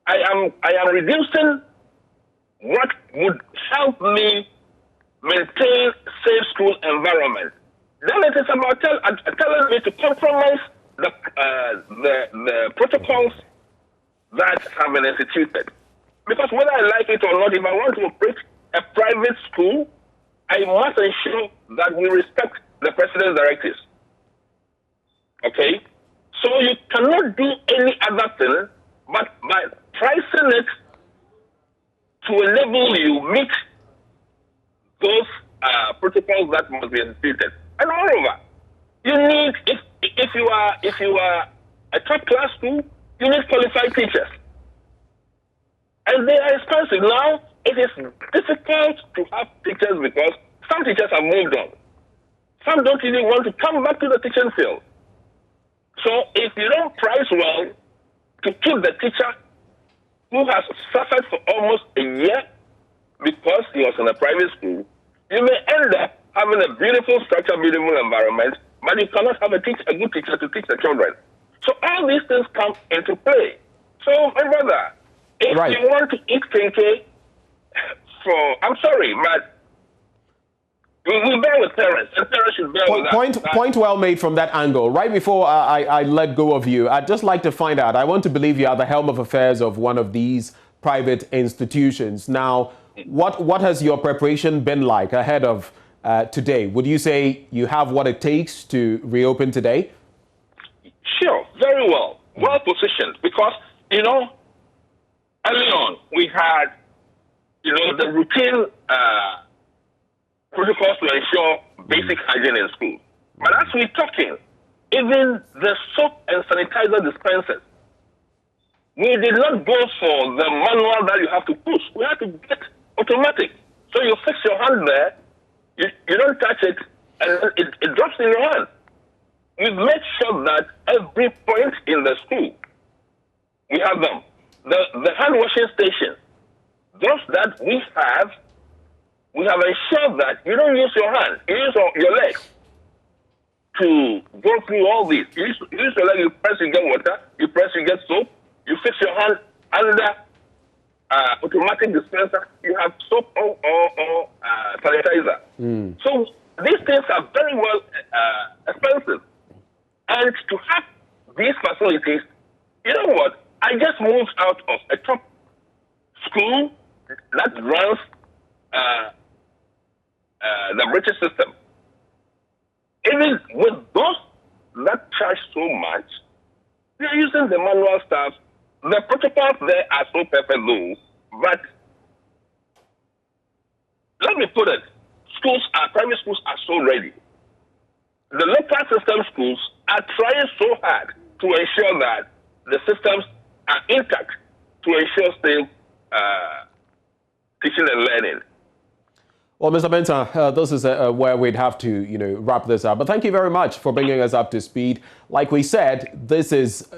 I am reducing what would help me maintain safe school environment, then it is about telling me to compromise the protocols that have been instituted. Because whether I like it or not, if I want to operate a private school, I must ensure that we respect the president's directives. Okay? So you cannot do any other thing but by pricing it to a level you meet those protocols that must be instituted. And moreover, you need, if you are a top class school, you need qualified teachers. And they are expensive. Now, it is difficult to have teachers because some teachers have moved on. Some don't even want to come back to the teaching field. So if you don't price well to keep the teacher who has suffered for almost a year because he was in a private school, you may end up having a beautiful structure, beautiful environment, but you cannot have a good teacher to teach the children. So all these things come into play. So, my brother, if you want to eat kinky, I'm sorry, but we bear with parents, and parents should bear with us. Point well made from that angle. Right before I let go of you, I'd just like to find out, I want to believe you are the helm of affairs of one of these private institutions. Now, what has your preparation been like ahead of today? Would you say you have what it takes to reopen today? Sure, very well. Well positioned because, early on we had, the routine protocols to ensure basic hygiene in school. But as we're talking, even the soap and sanitizer dispensers, we did not go for the manual that you have to push. We had to get automatic. So you fix your hand there, you don't touch it, and it drops in your hand. We've made sure that every point in the school, we have them. The hand washing station, those that we have ensured that you don't use your hand, you use your legs to go through all this. You use your leg, you press, you get water, you press, you get soap, you fix your hand under automatic dispenser, you have soap or sanitizer. So these things are very well expensive. And to have these facilities, you know what? I just moved out of a top school that runs the British system. Even with those that charge so much, they're using the manual stuff. The protocols there are so perfect though, but let me put it, private schools are so ready. The local system schools are trying so hard to ensure that the systems are intact to ensure still teaching and learning. Well, Mr. Mensah, this is where we'd have to, wrap this up. But thank you very much for bringing us up to speed. Like we said, this is,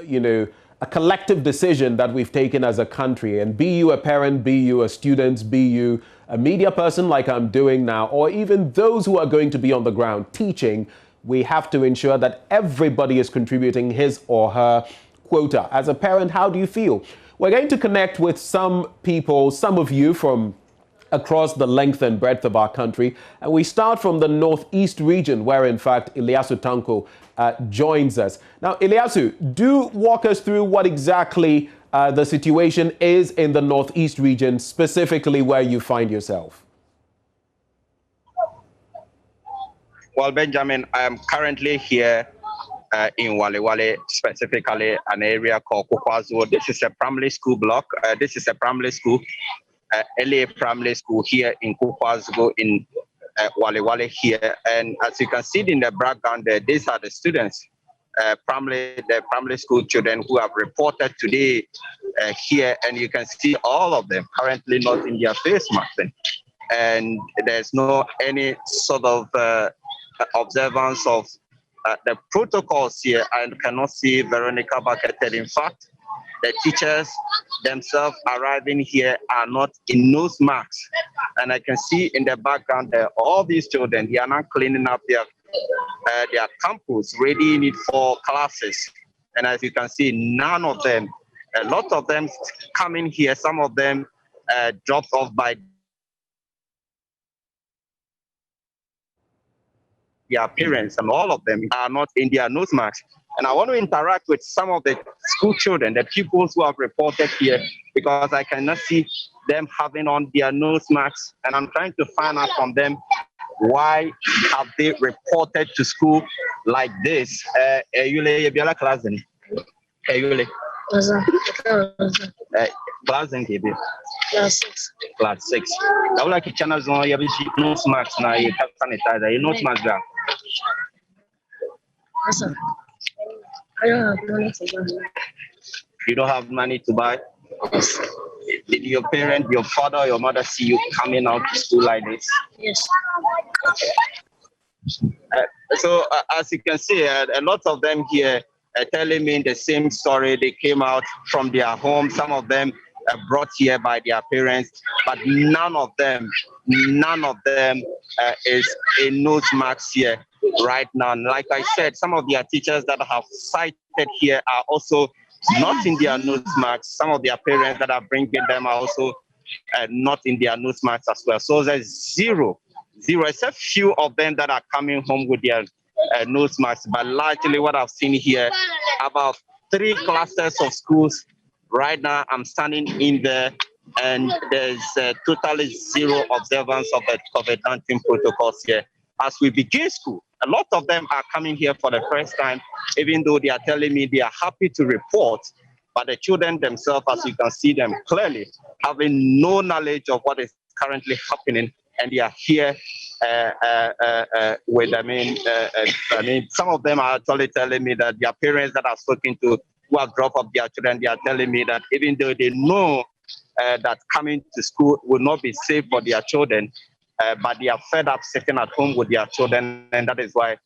a collective decision that we've taken as a country. And be you a parent, be you a student, be you a media person like I'm doing now, or even those who are going to be on the ground teaching, we have to ensure that everybody is contributing his or her quota. As a parent, how do you feel? We're going to connect with some people, some of you from across the length and breadth of our country. And we start from the Northeast region, where, in fact, Ilyasu Tanko joins us. Now, Ilyasu, do walk us through what exactly the situation is in the Northeast region, specifically where you find yourself. Well, Benjamin, I am currently here in Wale, specifically an area called Kukwazo. This is a primary school block. This is a primary school, LA primary school here in Kukwazo in Wale here. And as you can see in the background there, these are the students, the primary school children who have reported today here. And you can see all of them currently not in their face mask. And there's no any sort of observance of the protocols here. I cannot see Veronica Bucketed. In fact, the teachers themselves arriving here are not in nose masks. And I can see in the background there, all these children, they are not cleaning up their campus, readying it for classes. And as you can see, none of them, a lot of them coming here, some of them dropped off by their parents, and all of them are not in their nose masks. And I want to interact with some of the school children, the pupils who have reported here, because I cannot see them having on their nose masks. And I'm trying to find out from them, why have they reported to school like this? Class Class 6. Class 6. I would like to channel on your nose mask now. You have sanitizer. You nose mask there. I don't have money to buy. You don't have money to buy? Yes. Did your parent, your father or your mother see you coming out to school like this? Yes. So as you can see, a lot of them here are telling me the same story. They came out from their home. Some of them are brought here by their parents, but none of them is a nose mask here right now. And like I said, some of their teachers that have cited here are also not in their nose masks. Some of their parents that are bringing them are also not in their nose masks as well. So there's zero, except few of them that are coming home with their nose masks. But largely what I've seen here, about 3 clusters of schools. Right now, I'm standing in there, and there's totally zero observance of the COVID-19 protocols here. As we begin school, a lot of them are coming here for the first time, even though they are telling me they are happy to report. But the children themselves, as you can see them clearly, having no knowledge of what is currently happening, and they are here with, I mean, some of them are actually telling me that their parents that I've spoken to who have dropped off their children, they are telling me that even though they know that coming to school will not be safe for their children, but they are fed up sitting at home with their children, and that is why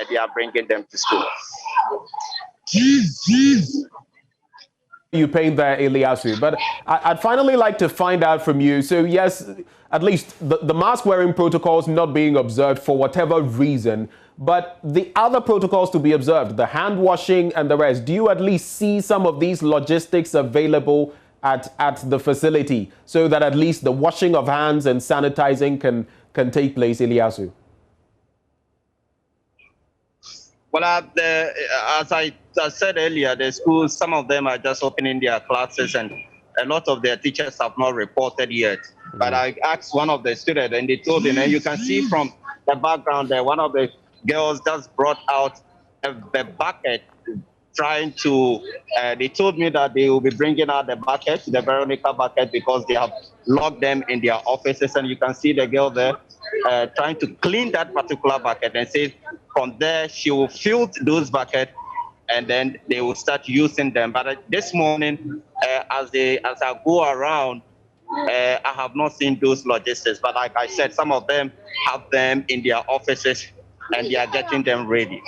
they are bringing them to school. You paint there, Eliasu, but I'd finally like to find out from you. So yes, at least the mask wearing protocols not being observed for whatever reason, but the other protocols to be observed, the hand washing and the rest, do you at least see some of these logistics available at the facility so that at least the washing of hands and sanitizing can take place, Eliasu? Well, as I said earlier, the schools, some of them are just opening their classes, and a lot of their teachers have not reported yet. But I asked one of the students, and they told me, and you can see from the background there, one of the girls just brought out a bucket, trying to, they told me that they will be bringing out the bucket, the Veronica bucket, because they have locked them in their offices. And you can see the girl there trying to clean that particular bucket, and say from there she will fill those buckets and then they will start using them. But this morning, as I go around, I have not seen those logistics. But like I said, some of them have them in their offices and they are getting them ready.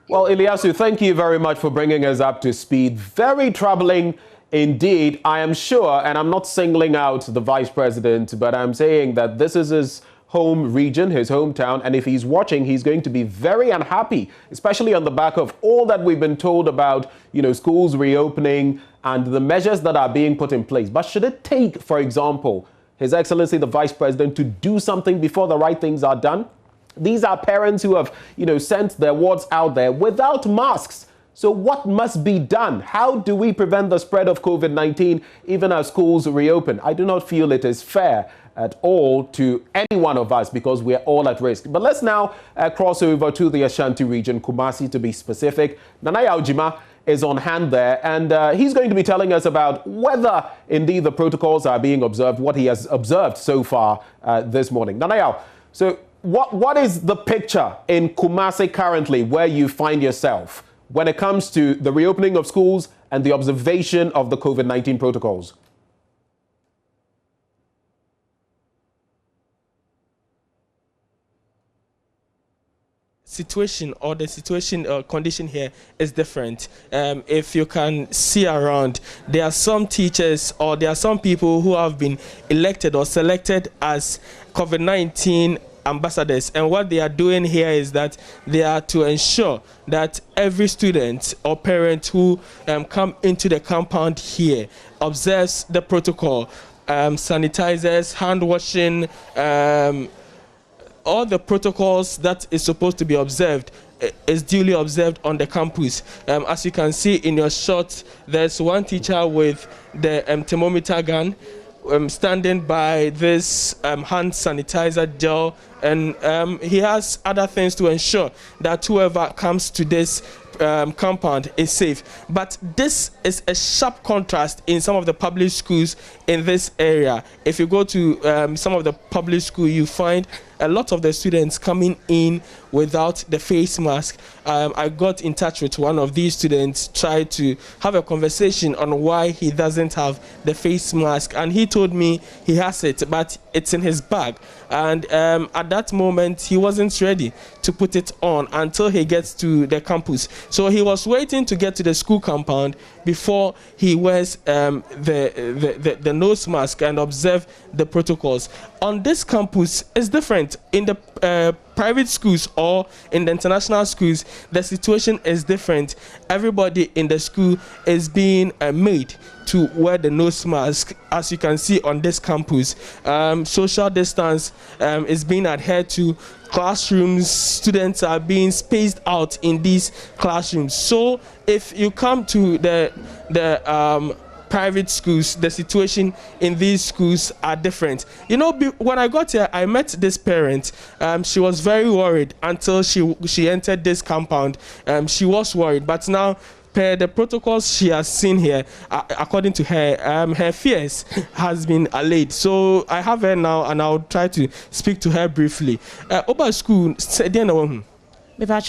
Well, Eliasu, thank you very much for bringing us up to speed. Very troubling indeed, I am sure, and I'm not singling out the vice president, but I'm saying that this is his home region, his hometown, and if he's watching, he's going to be very unhappy, especially on the back of all that we've been told about, schools reopening and the measures that are being put in place. But should it take, for example, His Excellency the Vice President to do something before the right things are done? These are parents who have, sent their wards out there without masks. So what must be done? How do we prevent the spread of COVID-19 even as schools reopen? I do not feel it is fair at all to any one of us because we are all at risk. But let's now cross over to the Ashanti region, Kumasi to be specific. Nanaya Ojima is on hand there, and he's going to be telling us about whether indeed the protocols are being observed, what he has observed so far this morning. Nanaya, so what is the picture in Kumasi currently where you find yourself when it comes to the reopening of schools and the observation of the COVID-19 protocols? Condition here is different. If you can see around, there are some teachers or there are some people who have been elected or selected as COVID-19 ambassadors, and what they are doing here is that they are to ensure that every student or parent who come into the compound here observes the protocol, sanitizers, hand washing, all the protocols that is supposed to be observed is duly observed on the campus. As you can see in your shot, there's one teacher with the thermometer gun standing by this hand sanitizer gel, and he has other things to ensure that whoever comes to this compound is safe. But this is a sharp contrast in some of the public schools in this area. If you go to some of the public schools, you find a lot of the students coming in without the face mask. I got in touch with one of these students, tried to have a conversation on why he doesn't have the face mask, and he told me he has it, but it's in his bag. And at that moment, he wasn't ready to put it on until he gets to the campus. So he was waiting to get to the school compound before he wears the nose mask and observe the protocols. On this campus, it's different. In the private schools or in the international schools, the situation is different. Everybody in the school is being made to wear the nose mask. As you can see on this campus, social distance is being adhered to. Classrooms, students are being spaced out in these classrooms. So if you come to the private schools, the situation in these schools are different. You know, when I got here, I met this parent. She was very worried until she entered this compound. She was worried, but now, per the protocols she has seen here, according to her, her fears has been allayed. So I have her now, and I'll try to speak to her briefly. Over school,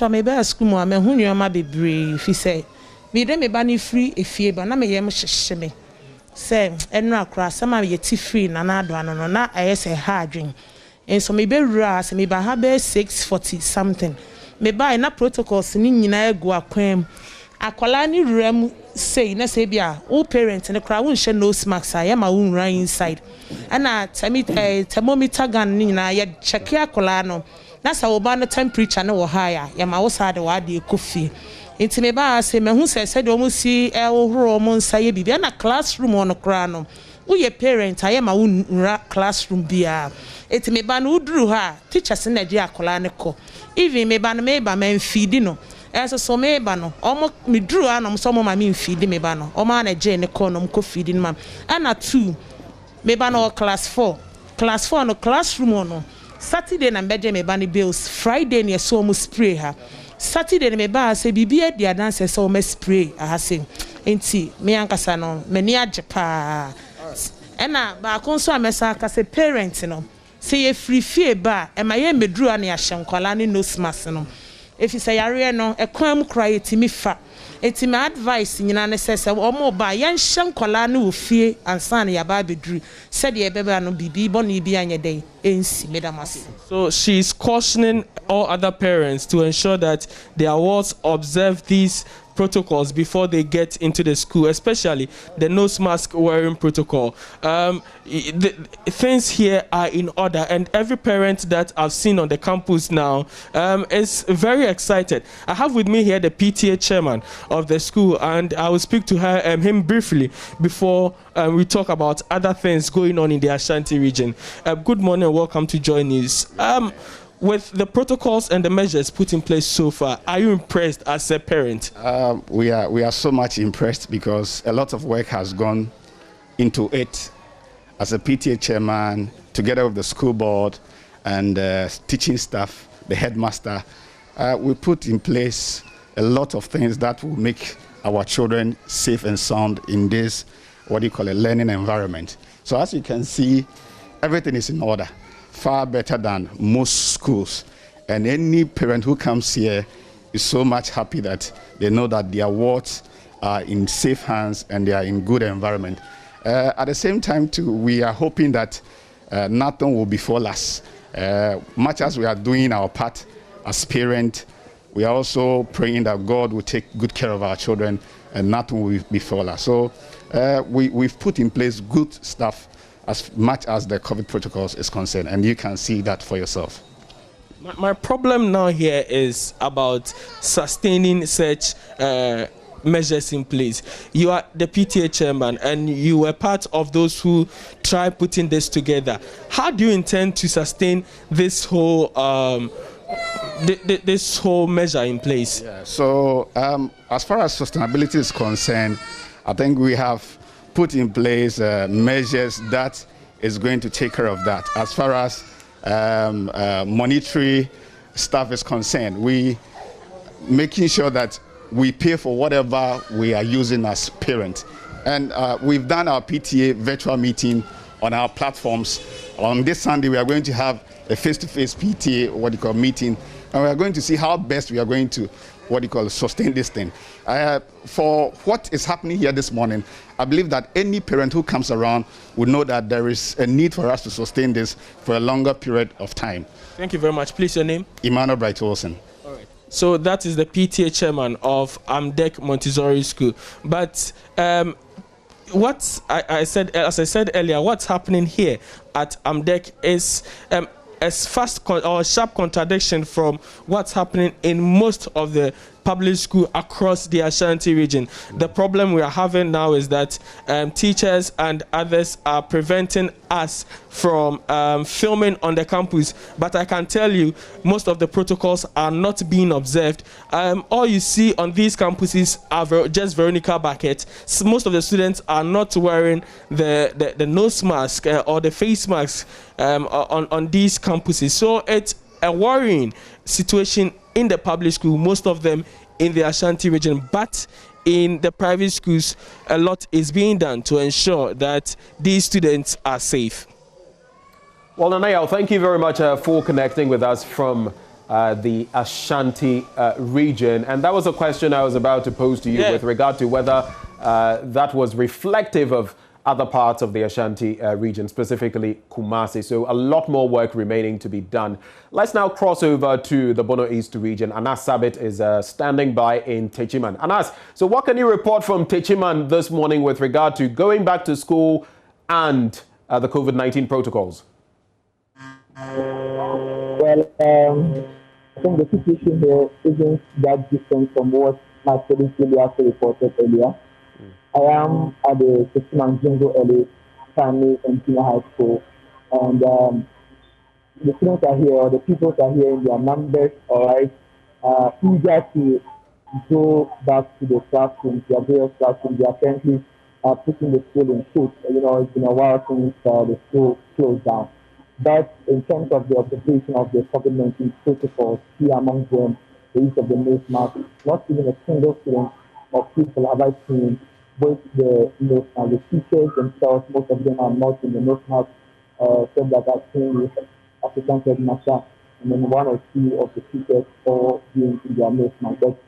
maybe school mo me hu nyoma bebre fi say me dem me ba ni free efie ba na me yem hyehye me say enu akra sama ye ti free na na do ano no na ayese ha adwen enso me be wura se me ba ha be 640 something me ba na protocols ni nyina egu akwam akola ni wura say na say bia all parents ne kra won hye nose mask ayema won run inside ana thermometer gun ni nyina ye check akola no na sa wo ba no temperature na wo higher ya ma wo sa de wa de kofi enti me ba se me hu se de o si horo mo nsa ye bibia na classroom on kra no wo ye parent aye ma wo nra classroom bia enti me ba no uduru ha teachers na je akola ne ko even me ba no me ba man feed no so me ba no omo me duru anom so mo ma me feed me ba no omo na je ne ko no ko feed ma ana 2 me ba no class 4 no classroom no Saturday na beje me ba ni bills, Friday na so mo spray ha. Saturday na me ba se bibia dia dance so mo spray ha se. Enti me ankasa no me ni age pa. Ena ba konso amesa aka se parent no. Se ye free fie ba e ma ye meduru ana ya hyenkwala ni nose mask no. Efi se yare no e kwan mu kra yetimi fa. Eti my advice nyina ne sese omo ba yen hyenkwala ne ofie ansa na ya ba beduru said ye bebe no bibi boni bi anye den ensi medamase. So she's cautioning all other parents to ensure that their wards observe these protocols before they get into the school, especially the nose mask wearing protocol. The things here are in order, and every parent that I've seen on the campus now is very excited. I have with me here the PTA chairman of the school, and I will speak to him briefly before we talk about other things going on in the Ashanti region. Good morning and welcome to Joy News. With the protocols and the measures put in place so far, are you impressed as a parent? We are so much impressed because a lot of work has gone into it. As a PTA chairman, together with the school board and teaching staff, the headmaster, we put in place a lot of things that will make our children safe and sound in this, learning environment. So as you can see, everything is in order. Far better than most schools, and any parent who comes here is so much happy that they know that their wards are in safe hands and they are in good environment. At the same time too, we are hoping that nothing will befall us. Much as we are doing our part as parents, we are also praying that God will take good care of our children and nothing will befall us. So we've put in place good stuff as much as the COVID protocols is concerned, and you can see that for yourself. My problem now here is about sustaining such measures in place. You are the PTA chairman, and you were part of those who tried putting this together. How do you intend to sustain this whole this whole measure in place? Yeah. So as far as sustainability is concerned, I think we have put in place measures that is going to take care of that. As far as monetary stuff is concerned, we making sure that we pay for whatever we are using as parents. And we've done our PTA virtual meeting on our platforms. On this Sunday, we are going to have a face-to-face PTA, meeting, and we are going to see how best we are going to, sustain this thing. For what is happening here this morning, I believe that any parent who comes around would know that there is a need for us to sustain this for a longer period of time. Thank you very much. Please, your name? Emmanuel Bright Wilson. All right. So that is the PTA chairman of Amdek Montessori School. But what I said, as I said earlier, what's happening here at Amdek is a sharp contradiction from what's happening in most of the public school across the Ashanti region. The problem we are having now is that teachers and others are preventing us from filming on the campus. But I can tell you, most of the protocols are not being observed. All you see on these campuses are just Veronica buckets. So most of the students are not wearing the nose mask or the face mask on these campuses. So it's a worrying situation in the public school, most of them in the Ashanti region, but in the private schools, a lot is being done to ensure that these students are safe. Well, Nanayao, thank you very much for connecting with us from the Ashanti region. And that was a question I was about to pose to you with regard to whether that was reflective of other parts of the Ashanti region, specifically Kumasi. So a lot more work remaining to be done. Let's now cross over to the Bono East region. Anas Sabit is standing by in Techiman. Anas, so what can you report from Techiman this morning with regard to going back to school and the COVID-19 protocols? Well, I think the situation here isn't that different from what my colleague also reported earlier. I am at the Techiman Jungle Early Primary and Senior High School, and the students are here, or the pupils are here in their numbers, all right, eager to go back to the classrooms, their various classrooms. They are currently putting the school in suit. You know, it's been a while since the school closed down. But in terms of the observation of the COVID-19 protocols, here among them, the use of the nose mask, not even a single student or people have I seen with the nose mask. The teachers themselves, most of them are not in the nose mask, said that I've seen with African headmaster, and then one or two of the teachers all being in their nose mask. But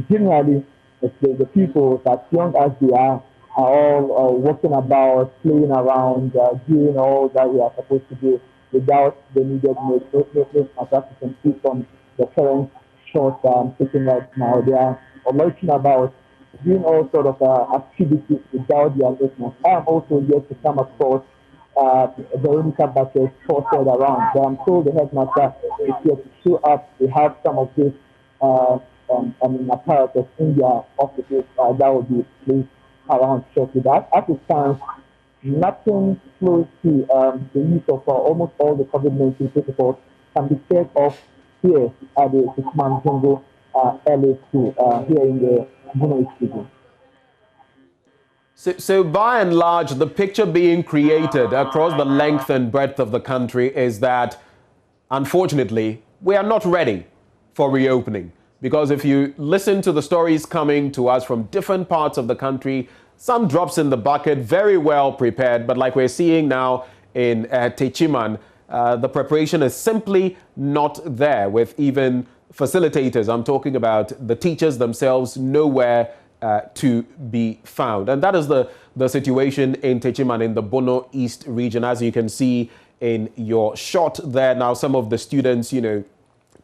generally, the people, as young as they are all walking about, playing around, doing all that we are supposed to do without the needed nose mask. As you can see from the current shot taken right now, they are lurking about, doing all sort of activities without their nose mask. I am also yet to come across Veronica buckets posted around, but I'm told the headmaster is here to show up. They have some of this apparatus in their offices that will be placed around shortly. That as it stands, nothing close to the use of almost all the COVID-19 protocols can be set off here at the Techiman Jungle LA School here in the Bono East region. So by and large, the picture being created across the length and breadth of the country is that, unfortunately, we are not ready for reopening. Because if you listen to the stories coming to us from different parts of the country, some drops in the bucket, very well prepared. But like we're seeing now in Techiman, the preparation is simply not there with even facilitators. I'm talking about the teachers themselves, nowhere to be found. And that is the situation in Techiman in the Bono East region. As you can see in your shot there now, some of the students,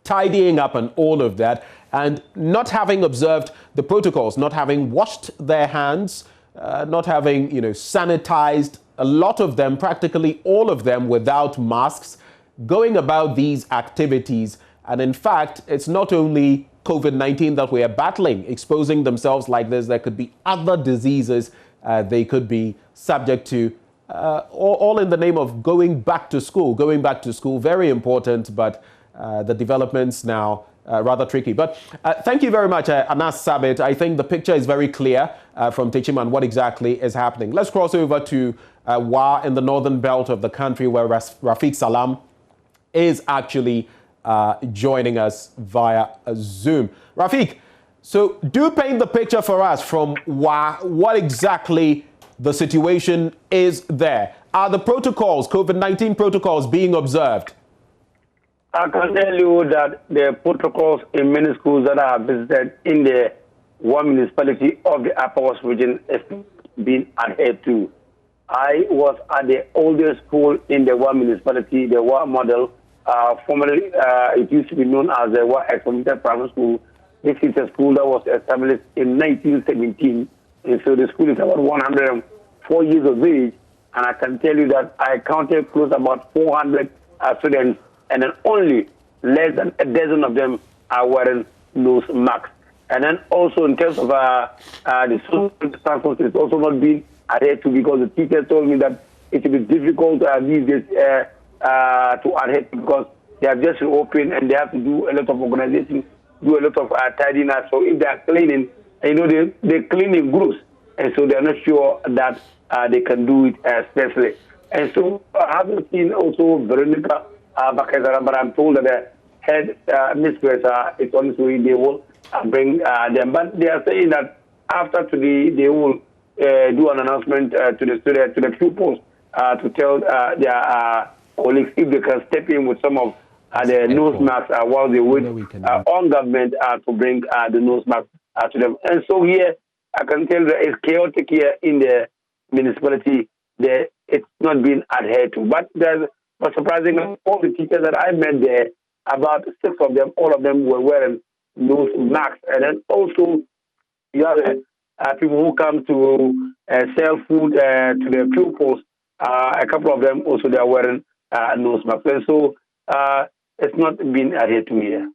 tidying up and all of that, and not having observed the protocols, not having washed their hands, not having, sanitized, a lot of them, practically all of them without masks, going about these activities. And in fact, it's not only COVID-19 that we are battling, exposing themselves like this. There could be other diseases they could be subject to, all in the name of going back to school. Going back to school, very important, but the developments now rather tricky. But thank you very much, Anas Sabit. I think the picture is very clear from Techiman what exactly is happening. Let's cross over to Wa in the northern belt of the country, where Rafiq Salam is actually joining us via Zoom. Rafiq, so do paint the picture for us from Wa, what exactly the situation is there. Are the protocols, COVID-19 protocols, being observed? I can tell you that the protocols in many schools that I have visited in the one municipality of the Upper West region is being adhered to. I was at the oldest school in the one municipality, the one model. Formerly, it used to be known as the one Experimental Primary School. This is a school that was established in 1917, and so the school is about 104 years of age. And I can tell you that I counted close about 400 students, and then only less than a dozen of them are wearing nose masks. And then also in terms of the social distancing, it's also not being adhered to, because the teachers told me that it will be difficult these days to adhere to, because they have just reopened and they have to do a lot of organization, do a lot of tidying up. So if they are cleaning, they clean in groups, and so they are not sure that they can do it especially. And so I haven't seen also Veronica Bakazara, but I'm told that the head mistress is on his way. They will bring them, but they are saying that after today they will do an announcement to the students, to the pupils, to tell their colleagues if they can step in with some of the nose masks while they wait on government to bring the nose masks to them. And so here I can tell you that it's chaotic here in the municipality. It's not being adhered to, but surprisingly, all the teachers that I met there, about 6 of them, all of them were wearing nose masks. And then also you have people who come to sell food to their pupils. A couple of them also, they are wearing nose masks. And so it's not been adhered to here.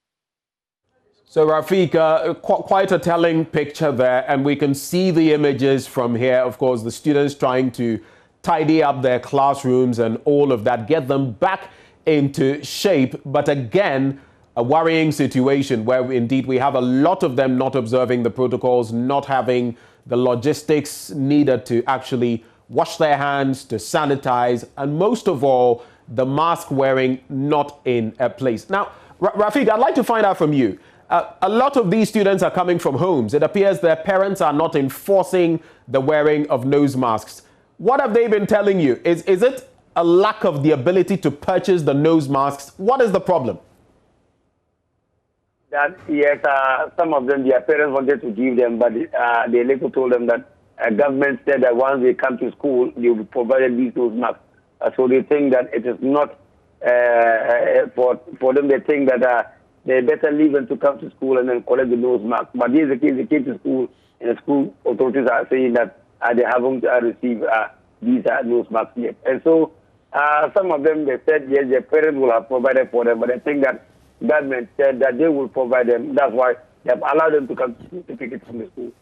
So Rafiq, quite a telling picture there, and we can see the images from here. Of course, the students trying to tidy up their classrooms and all of that, get them back into shape. But again, a worrying situation where indeed we have a lot of them not observing the protocols, not having the logistics needed to actually wash their hands, to sanitize, and most of all, the mask wearing not in a place. Now, Rafiq, I'd like to find out from you. A lot of these students are coming from homes. It appears their parents are not enforcing the wearing of nose masks. What have they been telling you? Is it a lack of the ability to purchase the nose masks? What is the problem? That yes, some of them, their parents wanted to give them, but they later told them that government said that once they come to school, they will be provided these nose masks. So they think that it is not for them. They think that they better leave them to come to school and then collect the nose mask. But this is the case. They came to school, and the school authorities are saying that they haven't received these nose masks yet. And so some of them, they said, yes, their parents will have provided for them, but I think that government said that they will provide them. That's why they have allowed them to come to school to pick it from the school.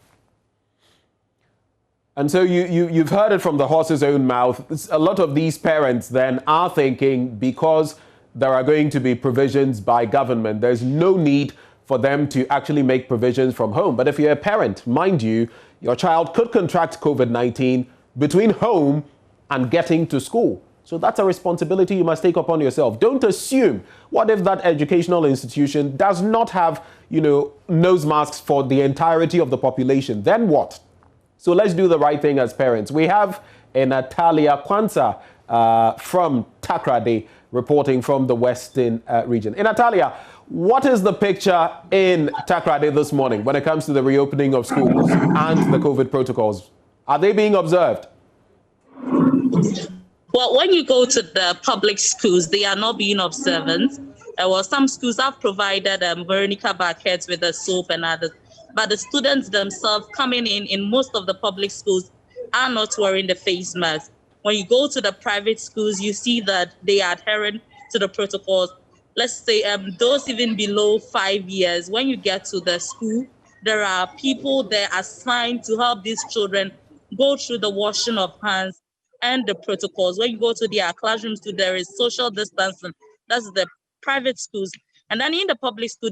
And so you've heard it from the horse's own mouth. A lot of these parents then are thinking, because there are going to be provisions by government, there's no need for them to actually make provisions from home. But if you're a parent, mind you, your child could contract COVID-19 between home and getting to school. So that's a responsibility you must take upon yourself. Don't assume. What if that educational institution does not have, nose masks for the entirety of the population? Then what? So let's do the right thing as parents. We have Natalia Kwanza from Takrady reporting from the Western region. Natalia, what is the picture in Takrady this morning when it comes to the reopening of schools and the COVID protocols? Are they being observed? Well, when you go to the public schools, they are not being observant. Some schools have provided Veronica buckets with the soap and others, but the students themselves coming in most of the public schools are not wearing the face mask. When you go to the private schools, you see that they are adhering to the protocols. Let's say those even below 5 years, when you get to the school, there are people there assigned to help these children go through the washing of hands and the protocols. When you go to their classrooms, there is social distancing. That's the private schools. And then in the public school,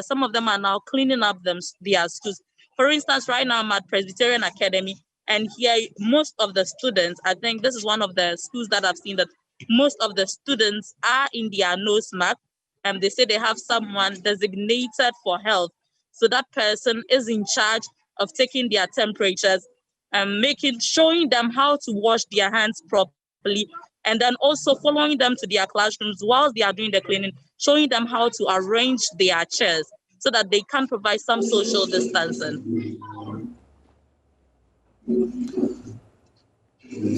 some of them are now cleaning up their schools. For instance, right now I'm at Presbyterian Academy, and here most of the students, I think this is one of the schools that I've seen that most of the students are in their nose mark, and they say they have someone designated for health. So that person is in charge of taking their temperatures and showing them how to wash their hands properly, and then also following them to their classrooms while they are doing the cleaning, showing them how to arrange their chairs so that they can provide some social distancing.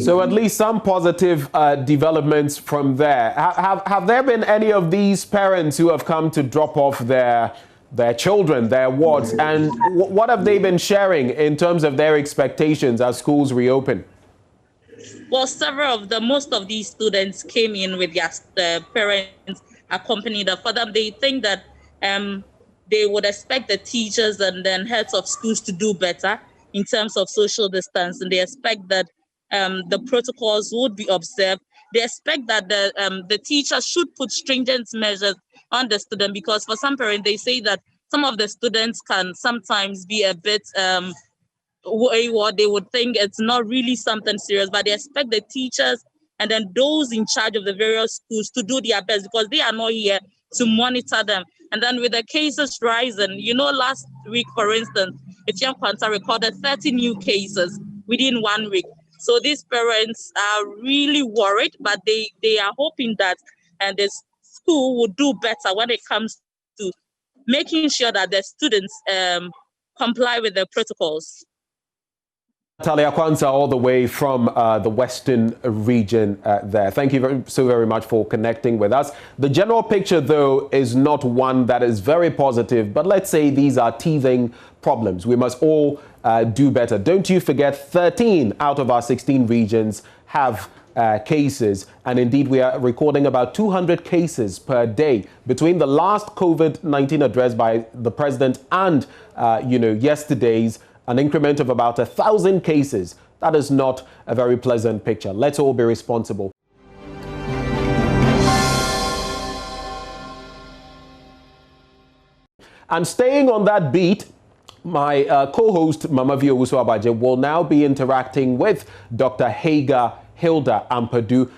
So at least some positive developments from there. Have there been any of these parents who have come to drop off their children, their wards, and what have they been sharing in terms of their expectations as schools reopen? Well, most of these students came in with their parents accompanied them. For them, they think that they would expect the teachers and then heads of schools to do better in terms of social distance, and they expect that the protocols would be observed. They expect that the teachers should put stringent measures on the student, because for some parents, they say that some of the students can sometimes be a bit what they would think it's not really something serious, but they expect the teachers and then those in charge of the various schools to do their best, because they are not here to monitor them. And then with the cases rising, last week, for instance, Etienne Kwanta recorded 30 new cases within 1 week. So these parents are really worried, but they are hoping that this school will do better when it comes to making sure that the students comply with the protocols. Natalia Kwanzaa, all the way from the Western region there. Thank you so very much for connecting with us. The general picture, though, is not one that is very positive, but let's say these are teething problems. We must all do better. Don't you forget, 13 out of our 16 regions have cases, and indeed we are recording about 200 cases per day. Between the last COVID-19 address by the president and, yesterday's, an increment of about 1,000 cases. That is not a very pleasant picture. Let's all be responsible. And staying on that beat, my co-host Mama Vio Uso-Abaje will now be interacting with Dr. Hilda Ampadu,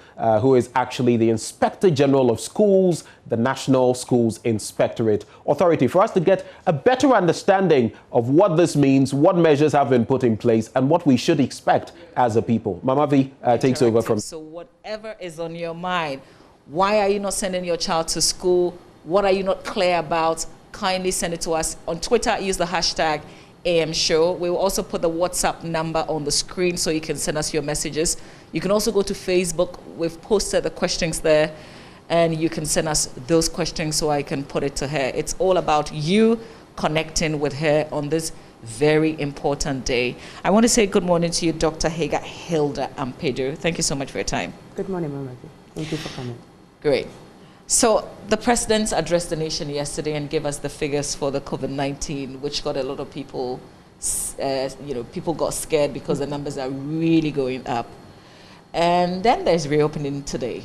who is actually the Inspector General of Schools, the National Schools Inspectorate Authority, for us to get a better understanding of what this means, what measures have been put in place, and what we should expect as a people. Mama V takes over from... So whatever is on your mind, why are you not sending your child to school? What are you not clear about? Kindly send it to us. On Twitter, use the hashtag AM Show. We will also put the WhatsApp number on the screen so you can send us your messages. You can also go to Facebook. We've posted the questions there, and you can send us those questions so I can put it to her. It's all about you connecting with her on this very important day. I want to say good morning to you, Dr. Hilda Ampadu. Thank you so much for your time. Good morning, Mama. Thank you for coming. Great. So the president addressed the nation yesterday and gave us the figures for the COVID-19, which got a lot of people, people got scared because the numbers are really going up. And then there's reopening today.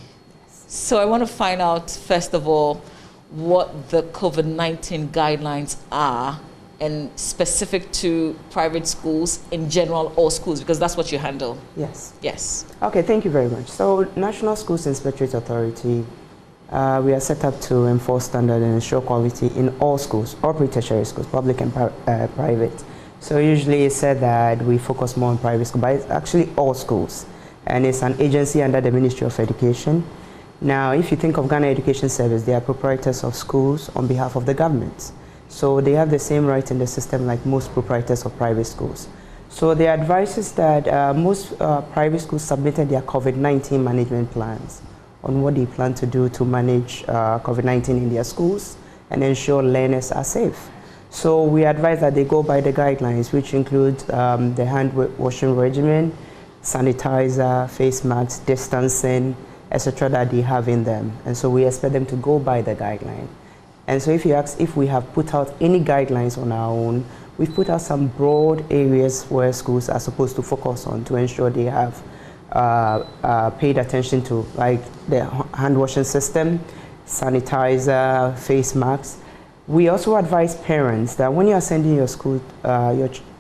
So I want to find out, first of all, what the COVID-19 guidelines are, and specific to private schools, in general, all schools, because that's what you handle. Yes. Yes. Okay, thank you very much. So National Schools Inspectorate Authority, we are set up to enforce standard and ensure quality in all schools, all pre-tertiary schools, public and private. So usually it's said that we focus more on private schools, but it's actually all schools. And it's an agency under the Ministry of Education. Now, if you think of Ghana Education Service, they are proprietors of schools on behalf of the government. So they have the same right in the system like most proprietors of private schools. So the advice is that most private schools submitted their COVID-19 management plans on what they plan to do to manage COVID-19 in their schools and ensure learners are safe. So we advise that they go by the guidelines, which include the hand washing regimen, sanitizer, face masks, distancing, etc. that they have in them. And so we expect them to go by the guideline. And so if you ask if we have put out any guidelines on our own, we've put out some broad areas where schools are supposed to focus on to ensure they have paid attention to, like the hand washing system, sanitizer, face masks. We also advise parents that when you are sending your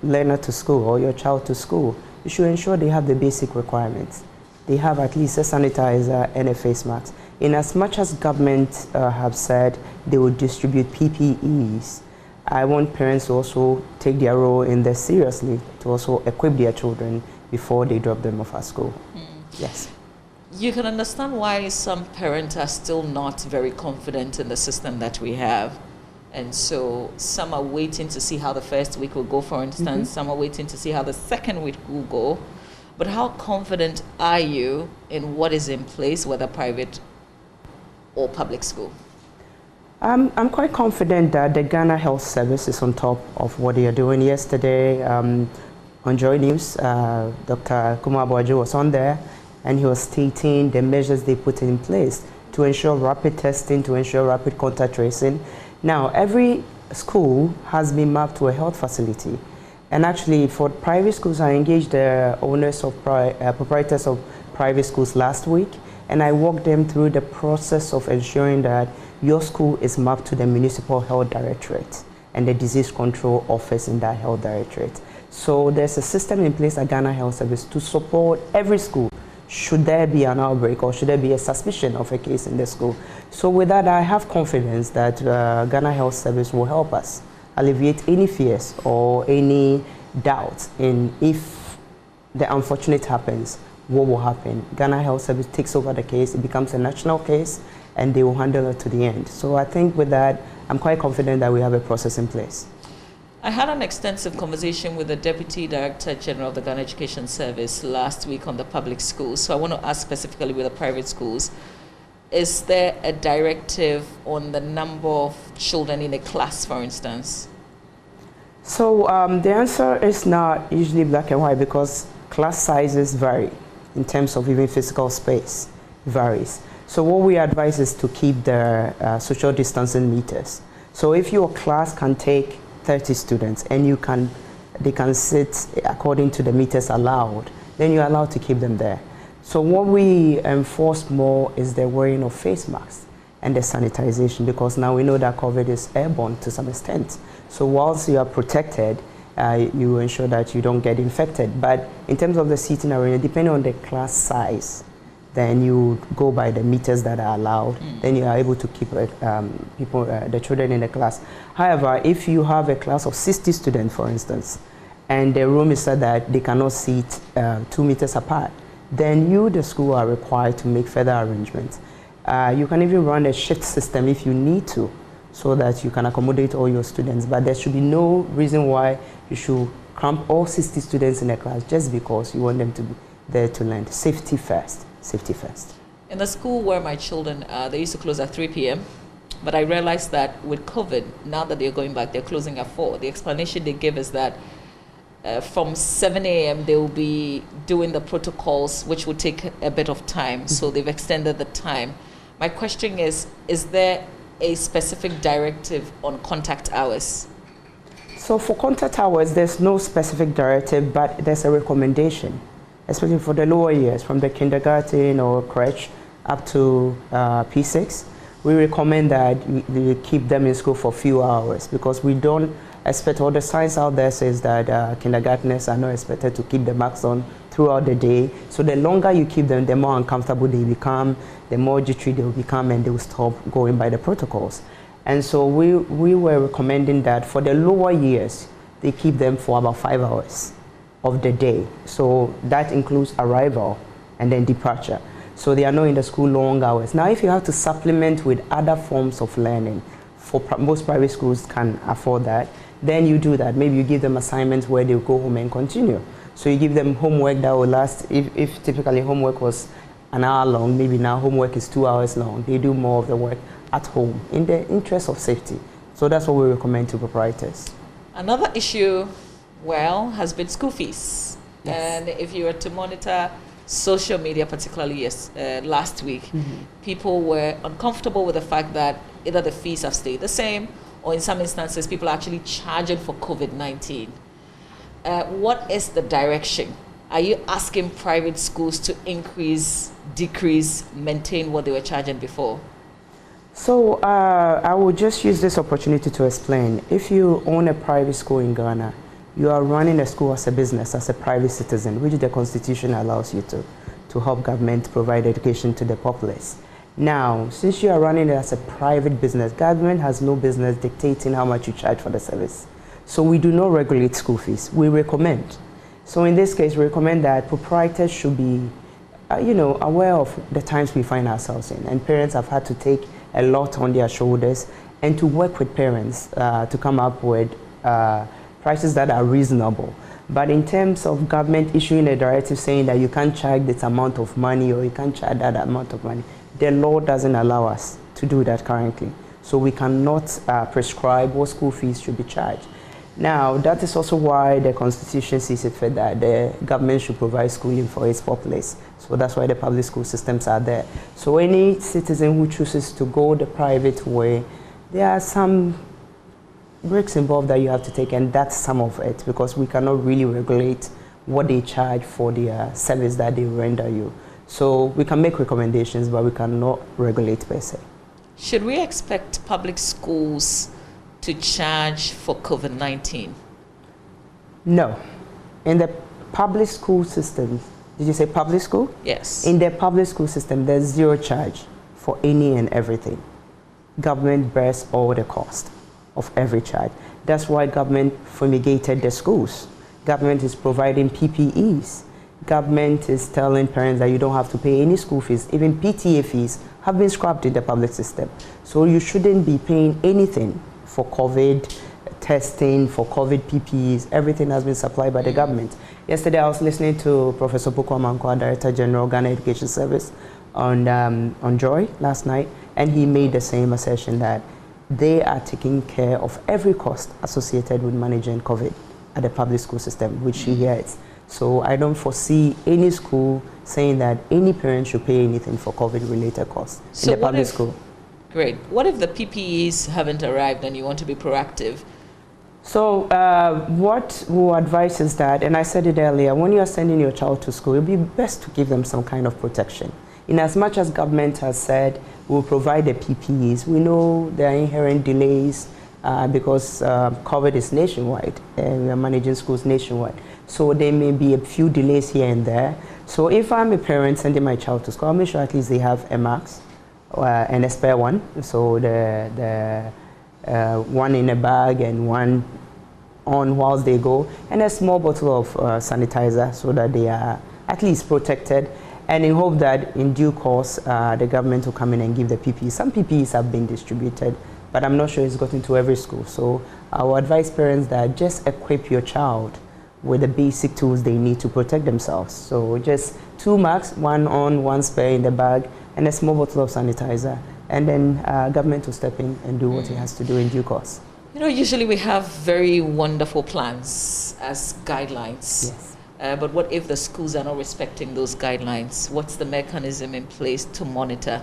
learner to school or your child to school, you should ensure they have the basic requirements. They have at least a sanitizer and a face mask. In as much as government have said they will distribute PPEs, I want parents to also take their role in this seriously, to also equip their children before they drop them off at school. Yes. You can understand why some parents are still not very confident in the system that we have. And so some are waiting to see how the first week will go, for instance. Some are waiting to see how the second week will go. But how confident are you in what is in place, whether private or public school? I'm quite confident that the Ghana Health Service is on top of what they are doing. Yesterday, on Joy News, Dr. Kumar Boajo was on there, and he was stating the measures they put in place to ensure rapid testing, to ensure rapid contact tracing. Now, every school has been mapped to a health facility. And actually, for private schools, I engaged the owners of proprietors of private schools last week, and I walked them through the process of ensuring that your school is mapped to the Municipal Health Directorate and the Disease Control Office in that Health Directorate. So there's a system in place at Ghana Health Service to support every school should there be an outbreak or should there be a suspicion of a case in the school. So with that, I have confidence that Ghana Health Service will help us alleviate any fears or any doubts in if the unfortunate happens, what will happen. Ghana Health Service takes over the case, it becomes a national case, and they will handle it to the end. So I think with that, I'm quite confident that we have a process in place. I had an extensive conversation with the Deputy Director General of the Ghana Education Service last week on the public schools. So I want to ask specifically with the private schools, is there a directive on the number of children in a class, for instance? So the answer is not usually black and white because class sizes vary in terms of even physical space varies. So what we advise is to keep the social distancing meters. So if your class can take 30 students and they can sit according to the meters allowed, then you're allowed to keep them there. So what we enforce more is the wearing of face masks and the sanitization, because now we know that COVID is airborne to some extent. So whilst you are protected, you ensure that you don't get infected. But in terms of the seating arena, depending on the class size, then you go by the meters that are allowed, then you are able to keep the children in the class. However, if you have a class of 60 students, for instance, and the room is said that they cannot sit 2 meters apart, then you, the school, are required to make further arrangements. You can even run a shift system if you need to, so that you can accommodate all your students. But there should be no reason why you should cramp all 60 students in a class just because you want them to be there to learn. Safety first. Safety first. In the school where my children are, they used to close at 3 p.m. But I realized that with COVID, now that they're going back, they're closing at 4. The explanation they give is that from 7 a.m. they will be doing the protocols, which will take a bit of time. So they've extended the time. My question is there a specific directive on contact hours? So for contact hours, there's no specific directive, but there's a recommendation, especially for the lower years, from the kindergarten or crèche up to P6. We recommend that you keep them in school for a few hours because we don't expect, all the science out there says that kindergartners are not expected to keep the masks on throughout the day. So the longer you keep them, the more uncomfortable they become, the more jittery they will become, and they will stop going by the protocols. And so we were recommending that for the lower years, they keep them for about 5 hours of the day. So that includes arrival and then departure. So they are not in the school long hours. Now, if you have to supplement with other forms of learning, most private schools can afford that, then you do that. Maybe you give them assignments where they'll go home and continue. So you give them homework that will last, if typically homework was an hour long, maybe now homework is 2 hours long. They do more of the work at home in the interest of safety. So that's what we recommend to proprietors. Another issue, well, has been school fees. Yes. And if you were to monitor social media, particularly last week, people were uncomfortable with the fact that either the fees have stayed the same, or in some instances, people are actually charging for COVID-19. What is the direction? Are you asking private schools to increase, decrease, maintain what they were charging before? So I will just use this opportunity to explain. If you own a private school in Ghana, you are running a school as a business, as a private citizen, which the Constitution allows you to help government provide education to the populace. Now, since you are running it as a private business, government has no business dictating how much you charge for the service. So we do not regulate school fees. We recommend. So in this case, we recommend that proprietors should be, aware of the times we find ourselves in. And parents have had to take a lot on their shoulders and to work with parents to come up with prices that are reasonable. But in terms of government issuing a directive saying that you can't charge this amount of money or you can't charge that amount of money, the law doesn't allow us to do that currently. So we cannot prescribe what school fees should be charged. Now, that is also why the Constitution sees it fit that the government should provide schooling for its populace. So that's why the public school systems are there. So any citizen who chooses to go the private way, there are some risks involved that you have to take, and that's some of it, because we cannot really regulate what they charge for the service that they render you. So we can make recommendations, but we cannot regulate per se. Should we expect public schools to charge for COVID-19? No. In the public school system, did you say public school? Yes. In the public school system, there's zero charge for any and everything. Government bears all the cost of every charge. That's why government fumigated the schools. Government is providing PPEs. Government is telling parents that you don't have to pay any school fees. Even PTA fees have been scrapped in the public system. So you shouldn't be paying anything for COVID testing, for COVID PPEs. Everything has been supplied by the government. Yesterday I was listening to Professor Boko Amankwa, Director General, Ghana Education Service, on Joy last night, and he made the same assertion that they are taking care of every cost associated with managing COVID at the public school system, which he hears. So I don't foresee any school saying that any parent should pay anything for COVID-related costs in the public school. Great. What if the PPEs haven't arrived and you want to be proactive? So what we'll advise is that, and I said it earlier, when you're sending your child to school, it would be best to give them some kind of protection. In as much as government has said we'll provide the PPEs, we know there are inherent delays because COVID is nationwide and we are managing schools nationwide. So there may be a few delays here and there. So if I'm a parent sending my child to school, I'll make sure at least they have a mask and a spare one. So the one in a bag and one on whilst they go, and a small bottle of sanitizer so that they are at least protected. And in hope that in due course, the government will come in and give the PPEs. Some PPEs have been distributed, but I'm not sure it's gotten to every school. So I will advise parents that just equip your child with the basic tools they need to protect themselves. So just 2 masks, one on, one spare in the bag, and a small bottle of sanitizer. And then government will step in and do what it has to do in due course. You know, usually we have very wonderful plans as guidelines. Yes. But what if the schools are not respecting those guidelines? What's the mechanism in place to monitor?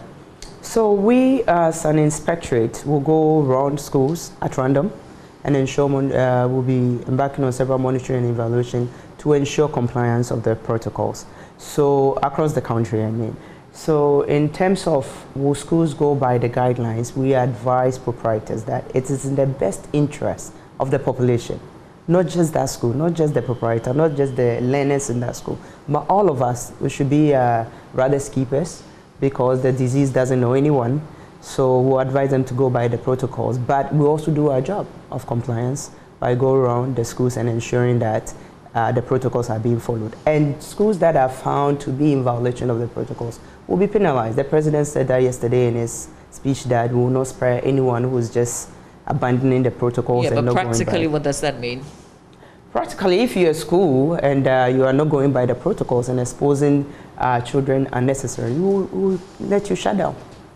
So we, as an inspectorate, will go around schools at random and ensure we'll be embarking on several monitoring and evaluation to ensure compliance of the protocols. So across the country, I mean. So in terms of will schools go by the guidelines, we advise proprietors that it is in the best interest of the population. Not just that school, not just the proprietor, not just the learners in that school, but all of us, we should be rather keepers because the disease doesn't know anyone. So we'll advise them to go by the protocols, but we also do our job of compliance by going around the schools and ensuring that the protocols are being followed. And schools that are found to be in violation of the protocols will be penalized. The president said that yesterday in his speech that we will not spare anyone who is just abandoning the protocols and not going by. But practically, what does that mean? Practically, if you're a school and you are not going by the protocols and exposing children unnecessarily, we will let you shut down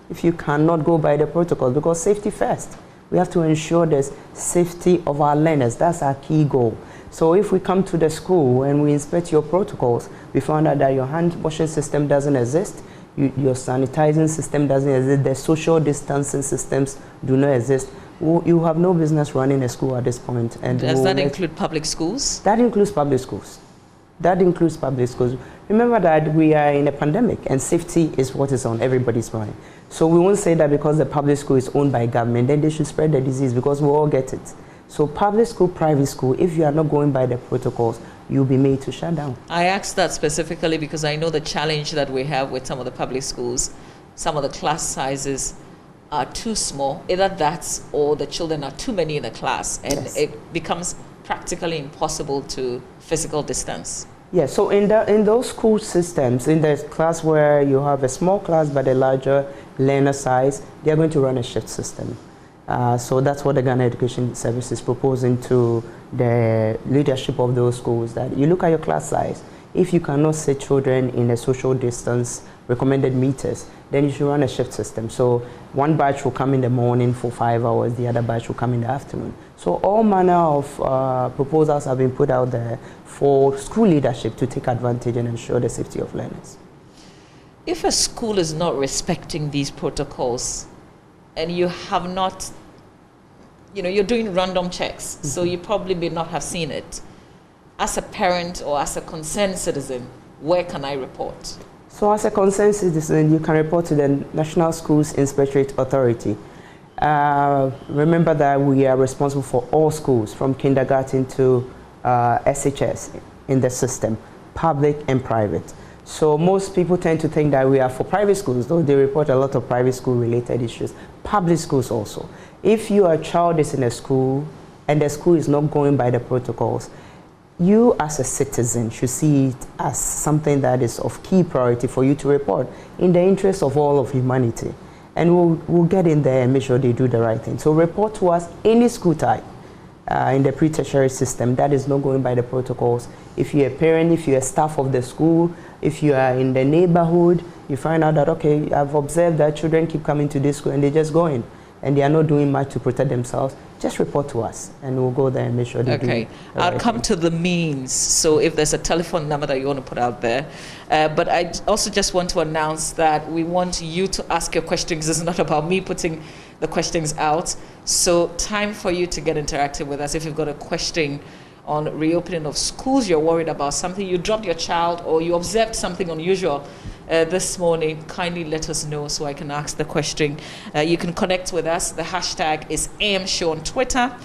if you cannot go by the protocols, because safety first. We have to ensure the safety of our learners. That's our key goal. So if we come to the school and we inspect your protocols, we found out that your hand washing system doesn't exist, your sanitizing system doesn't exist, the social distancing systems do not exist, you have no business running a school at this point. And does that include public schools? That includes public schools. That includes public schools. Remember that we are in a pandemic and safety is what is on everybody's mind. So we won't say that because the public school is owned by government, then they should spread the disease because we all get it. So public school, private school, if you are not going by the protocols, you'll be made to shut down. I asked that specifically because I know the challenge that we have with some of the public schools. Some of the class sizes are too small. Either that or the children are too many in the class, and Yes. it becomes practically impossible to physical distance. Yeah, so in those school systems, in the class where you have a small class but a larger learner size, they are going to run a shift system. So that's what the Ghana Education Service is proposing to the leadership of those schools, that you look at your class size. If you cannot sit children in a social distance recommended meters, then you should run a shift system. So one batch will come in the morning for 5 hours, the other batch will come in the afternoon. So all manner of proposals have been put out there for school leadership to take advantage and ensure the safety of learners. If a school is not respecting these protocols and you have not, you're doing random checks, so you probably may not have seen it. As a parent or as a concerned citizen, where can I report? So as a concerned citizen, you can report to the National Schools Inspectorate Authority. Remember that we are responsible for all schools from kindergarten to SHS in the system, public and private. So most people tend to think that we are for private schools, though they report a lot of private school related issues. Public schools also. If your child is in a school and the school is not going by the protocols, you as a citizen should see it as something that is of key priority for you to report in the interest of all of humanity. And we'll get in there and make sure they do the right thing. So report to us any school type in the pre-tertiary system that is not going by the protocols. If you're a parent, if you're a staff of the school, if you are in the neighborhood, you find out that, okay, I've observed that children keep coming to this school and they just go in and they are not doing much to protect themselves, just report to us and we'll go there and make sure they do. Okay, I'll come to the means. So if there's a telephone number that you want to put out there, but I also just want to announce that we want you to ask your questions. It's not about me putting the questions out. So time for you to get interactive with us. If you've got a question on reopening of schools, you're worried about something, you dropped your child or you observed something unusual this morning, kindly let us know so I can ask the question. You can connect with us. The hashtag is AMShow on Twitter.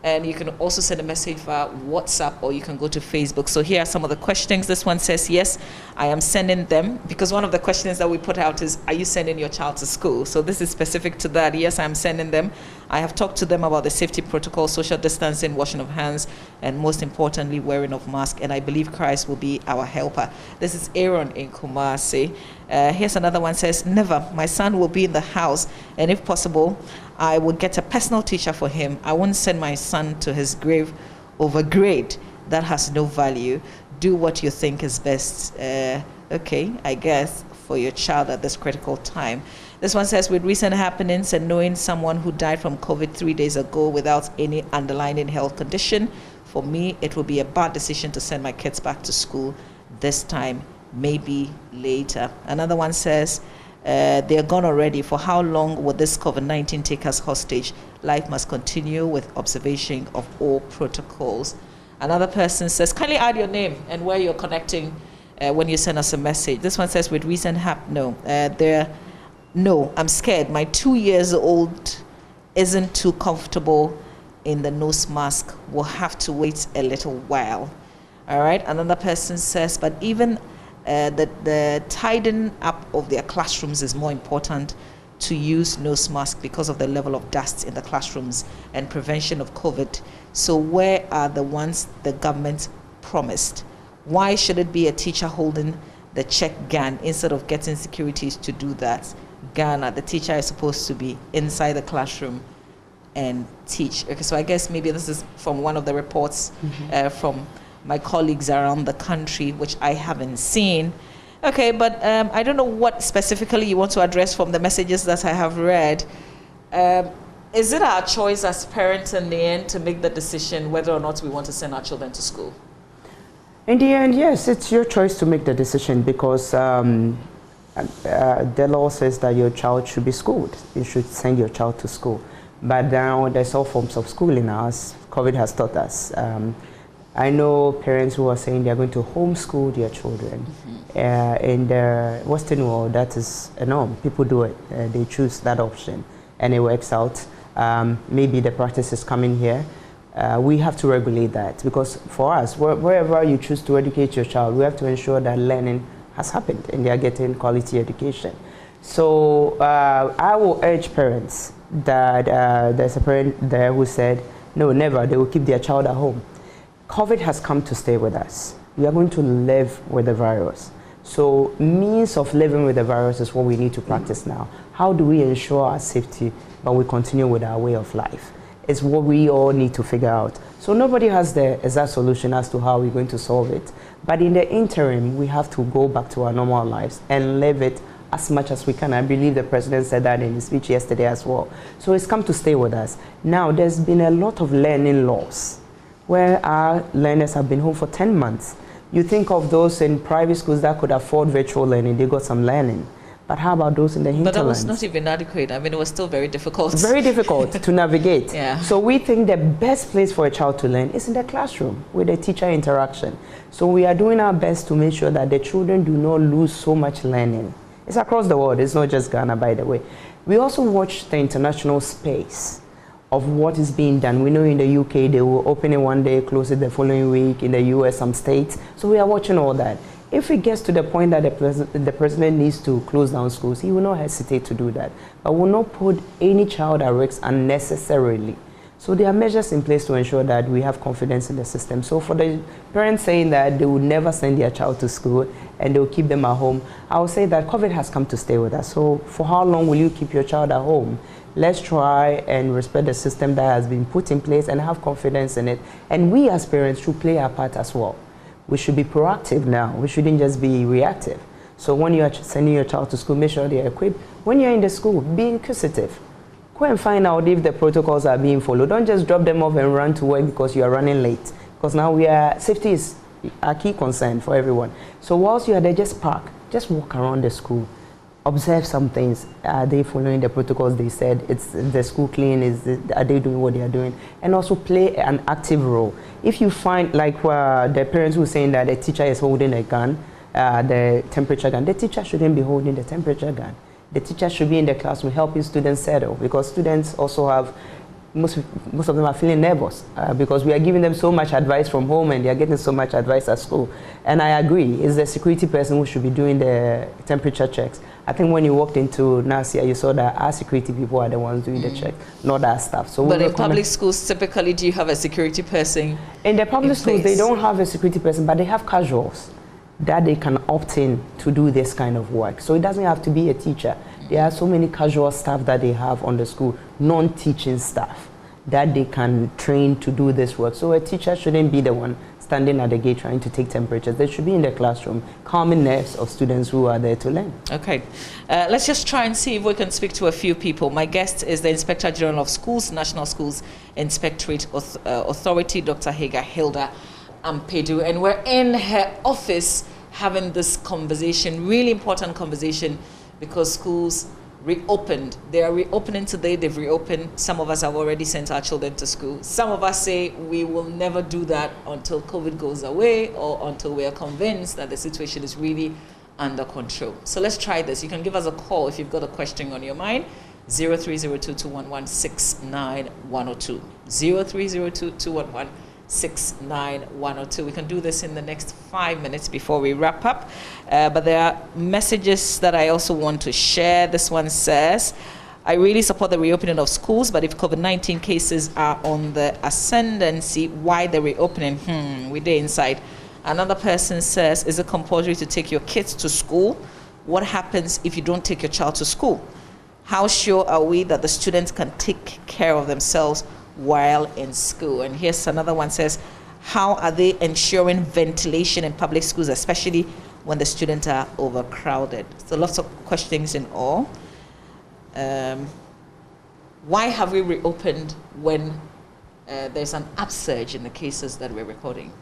And you can also send a message via WhatsApp or you can go to Facebook. So here are some of the questions. This one says, yes, I am sending them. Because one of the questions that we put out is, are you sending your child to school? So this is specific to that. Yes, I am sending them. I have talked to them about the safety protocol, social distancing, washing of hands, and most importantly, wearing of mask. And I believe Christ will be our helper. This is Aaron in Kumasi. Here's another one says, never. My son will be in the house. And if possible, I will get a personal teacher for him. I won't send my son to his grave over grade. That has no value. Do what you think is best. Okay, I guess, for your child at this critical time. This one says, with recent happenings and knowing someone who died from COVID 3 days ago without any underlying health condition, for me, it will be a bad decision to send my kids back to school this time, maybe later. Another one says, they're gone already. For how long will this COVID-19 take us hostage? Life must continue with observation of all protocols. Another person says, kindly add your name and where you're connecting when you send us a message. This one says, with recent no, I'm scared. My 2-year-old isn't too comfortable in the nose mask. We'll have to wait a little while. All right. Another person says, but even the tidying up of their classrooms is more important to use nose mask because of the level of dust in the classrooms and prevention of COVID. So where are the ones the government promised? Why should it be a teacher holding the check gun instead of getting securities to do that? Ghana, the teacher is supposed to be inside the classroom and teach. Okay, so I guess maybe this is from one of the reports from my colleagues around the country, which I haven't seen. Okay, but I don't know what specifically you want to address from the messages that I have read. Is it our choice as parents in the end to make the decision whether or not we want to send our children to school? In the end, yes, it's your choice to make the decision because the law says that your child should be schooled. You should send your child to school. But now there's all forms of schooling now, as COVID has taught us. I know parents who are saying they're going to homeschool their children. In the Western world, that is a norm. People do it. They choose that option, and it works out. Maybe the practice is coming here. We have to regulate that, because for us, wherever you choose to educate your child, we have to ensure that learning has happened and they are getting quality education. So I will urge parents that there's a parent there who said, no, never, they will keep their child at home. COVID has come to stay with us. We are going to live with the virus. So means of living with the virus is what we need to practice now. How do we ensure our safety, but we continue with our way of life? It's what we all need to figure out. So nobody has the exact solution as to how we're going to solve it. But in the interim, we have to go back to our normal lives and live it as much as we can. I believe the president said that in his speech yesterday as well. So it's come to stay with us. Now, there's been a lot of learning loss where our learners have been home for 10 months. You think of those in private schools that could afford virtual learning, they got some learning. But how about those in the hinterlands? But that was not even adequate. I mean, it was still very difficult. Very difficult to navigate. Yeah. So we think the best place for a child to learn is in the classroom with the teacher interaction. So we are doing our best to make sure that the children do not lose so much learning. It's across the world. It's not just Ghana, by the way. We also watch the international space of what is being done. We know in the UK they will open it one day, close it the following week. In the US, some states. So we are watching all that. If it gets to the point that the president needs to close down schools, he will not hesitate to do that. But will not put any child at risk unnecessarily. So there are measures in place to ensure that we have confidence in the system. So for the parents saying that they will never send their child to school and they will keep them at home, I will say that COVID has come to stay with us. So for how long will you keep your child at home? Let's try and respect the system that has been put in place and have confidence in it. And we as parents should play our part as well. We should be proactive now. We shouldn't just be reactive. So when you are sending your child to school, make sure they are equipped. When you're in the school, be inquisitive. Go and find out if the protocols are being followed. Don't just drop them off and run to work because you are running late. Because now safety is a key concern for everyone. So whilst you are there, just park. Just walk around the school. Observe some things. Are they following the protocols they said? It's the school clean? Are they doing what they are doing? And also play an active role. If you find, like the parents who are saying that the teacher is holding a gun, the temperature gun, the teacher shouldn't be holding the temperature gun. The teacher should be in the classroom helping students settle, because students also have, most of them are feeling nervous because we are giving them so much advice from home and they are getting so much advice at school. And I agree, it's the security person who should be doing the temperature checks. I think when you walked into Nasia, you saw that our security people are the ones doing the check, not our staff. So but in public schools, typically, do you have a security person? In the public schools, they don't have a security person, but they have casuals that they can opt in to do this kind of work. So it doesn't have to be a teacher. There are so many casual staff that they have on the school, non-teaching staff, that they can train to do this work. So a teacher shouldn't be the one standing at the gate trying to take temperatures. They should be in the classroom, calming nerves of students who are there to learn. Okay. Let's just try and see if we can speak to a few people. My guest is the Inspector General of Schools, National Schools Inspectorate Authority, Dr. Hagar Hilda Ampedu, and we're in her office having this conversation, really important conversation, because schools reopened. They are reopening today. They've reopened. Some of us have already sent our children to school. Some of us say we will never do that until COVID goes away or until we are convinced that the situation is really under control. So let's try this. You can give us a call if you've got a question on your mind. 0302-211-69102. 0302-211-69102. We can do this in the next 5 minutes before we wrap up. But there are messages that I also want to share. This one says, I really support the reopening of schools, but if COVID-19 cases are on the ascendancy, why the reopening? We did inside. Another person says, is it compulsory to take your kids to school? What happens if you don't take your child to school? How sure are we that the students can take care of themselves while in school? And here's another one, says, how are they ensuring ventilation in public schools, especially when the students are overcrowded? So lots of questions in all. Why have we reopened when there's an upsurge in the cases that we're recording?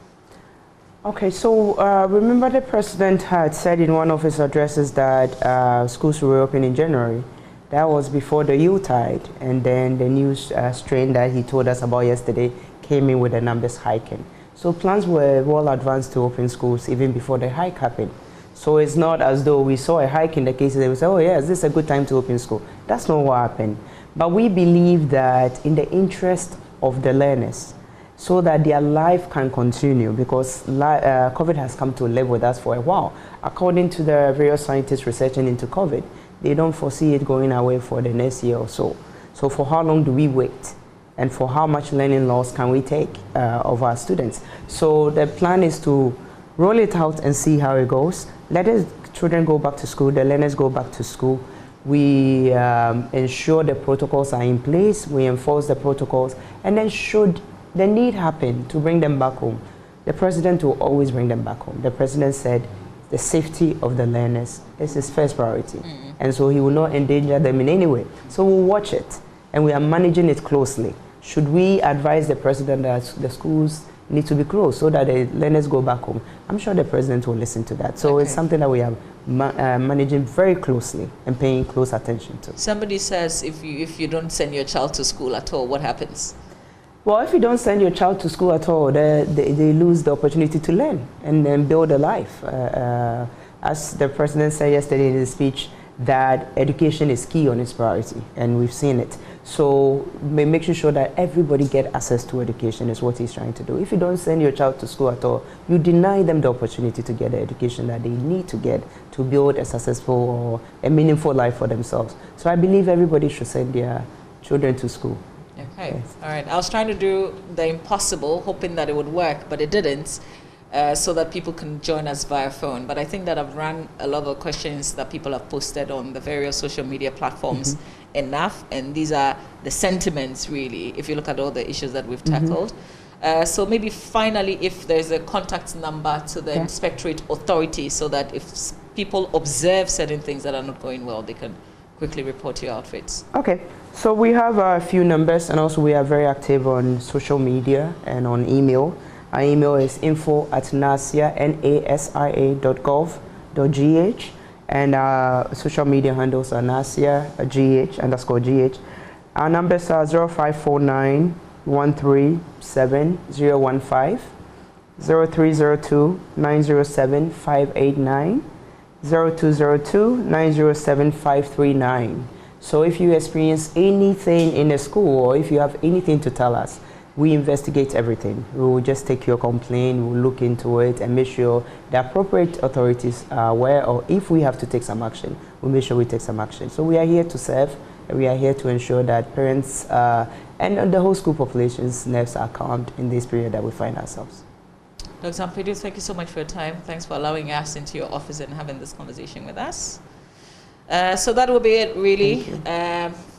Okay, so remember the president had said in one of his addresses that schools will reopen in January. That was before the Yuletide, and then the new strain that he told us about yesterday came in with the numbers hiking. So plans were well advanced to open schools even before the hike happened. So it's not as though we saw a hike in the cases and we say, oh yes, this is a good time to open school. That's not what happened. But we believe that in the interest of the learners, so that their life can continue, because COVID has come to live with us for a while. According to the various scientists researching into COVID, they don't foresee it going away for the next year or so. So for how long do we wait? And for how much learning loss can we take of our students? So the plan is to roll it out and see how it goes. Let the children go back to school, the learners go back to school. We ensure the protocols are in place, we enforce the protocols, and then should the need happen to bring them back home, the president will always bring them back home. The president said the safety of the learners is his first priority. And so he will not endanger them in any way. So we'll watch it, and we are managing it closely. Should we advise the president that the schools need to be closed so that the learners go back home? I'm sure the president will listen to that. So it's something that we are managing very closely and paying close attention to. Somebody says if you don't send your child to school at all, what happens? Well, if you don't send your child to school at all, they lose the opportunity to learn and then build a life. As the president said yesterday in his speech, that education is key on his priority, and we've seen it. So making sure that everybody get access to education is what he's trying to do. If you don't send your child to school at all, you deny them the opportunity to get the education that they need to get to build a successful or a meaningful life for themselves. So I believe everybody should send their children to school. Okay, yes. All right. I was trying to do the impossible, hoping that it would work, but it didn't, so that people can join us via phone. But I think that I've run a lot of questions that people have posted on the various social media platforms enough, and these are the sentiments, really, if you look at all the issues that we've tackled. So maybe finally, if there's a contact number to the Inspectorate authority, so that if people observe certain things that are not going well, they can quickly report your outfits. Okay, so we have a few numbers, and also we are very active on social media and on email. Our email is info@nasia.gov.gh, and our social media handles are nasia_gh. Our numbers are 0549 137 015, 0302 907 589, 0202 907 539. So if you experience anything in the school, or if you have anything to tell us, we investigate everything. We will just take your complaint, we'll look into it and make sure the appropriate authorities are aware, or if we have to take some action, we'll make sure we take some action. So we are here to serve, and we are here to ensure that parents and the whole school population's nerves are calmed in this period that we find ourselves. Dr. Ampedu, thank you so much for your time. Thanks for allowing us into your office and having this conversation with us. So that will be it, really.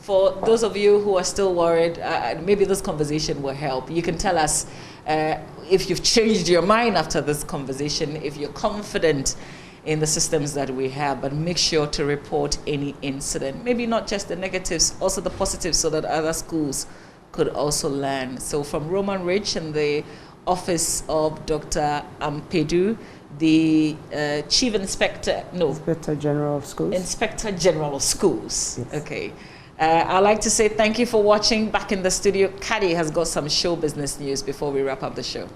For those of you who are still worried, maybe this conversation will help. You can tell us if you've changed your mind after this conversation, if you're confident in the systems that we have, but make sure to report any incident. Maybe not just the negatives, also the positives, so that other schools could also learn. So from Roman Ridge and the Office of Dr. Ampedu, the Chief Inspector, Inspector General of Schools. Inspector General of Schools. Yes. Okay. I'd like to say thank you for watching. Back in the studio, Kadi has got some show business news before we wrap up the show.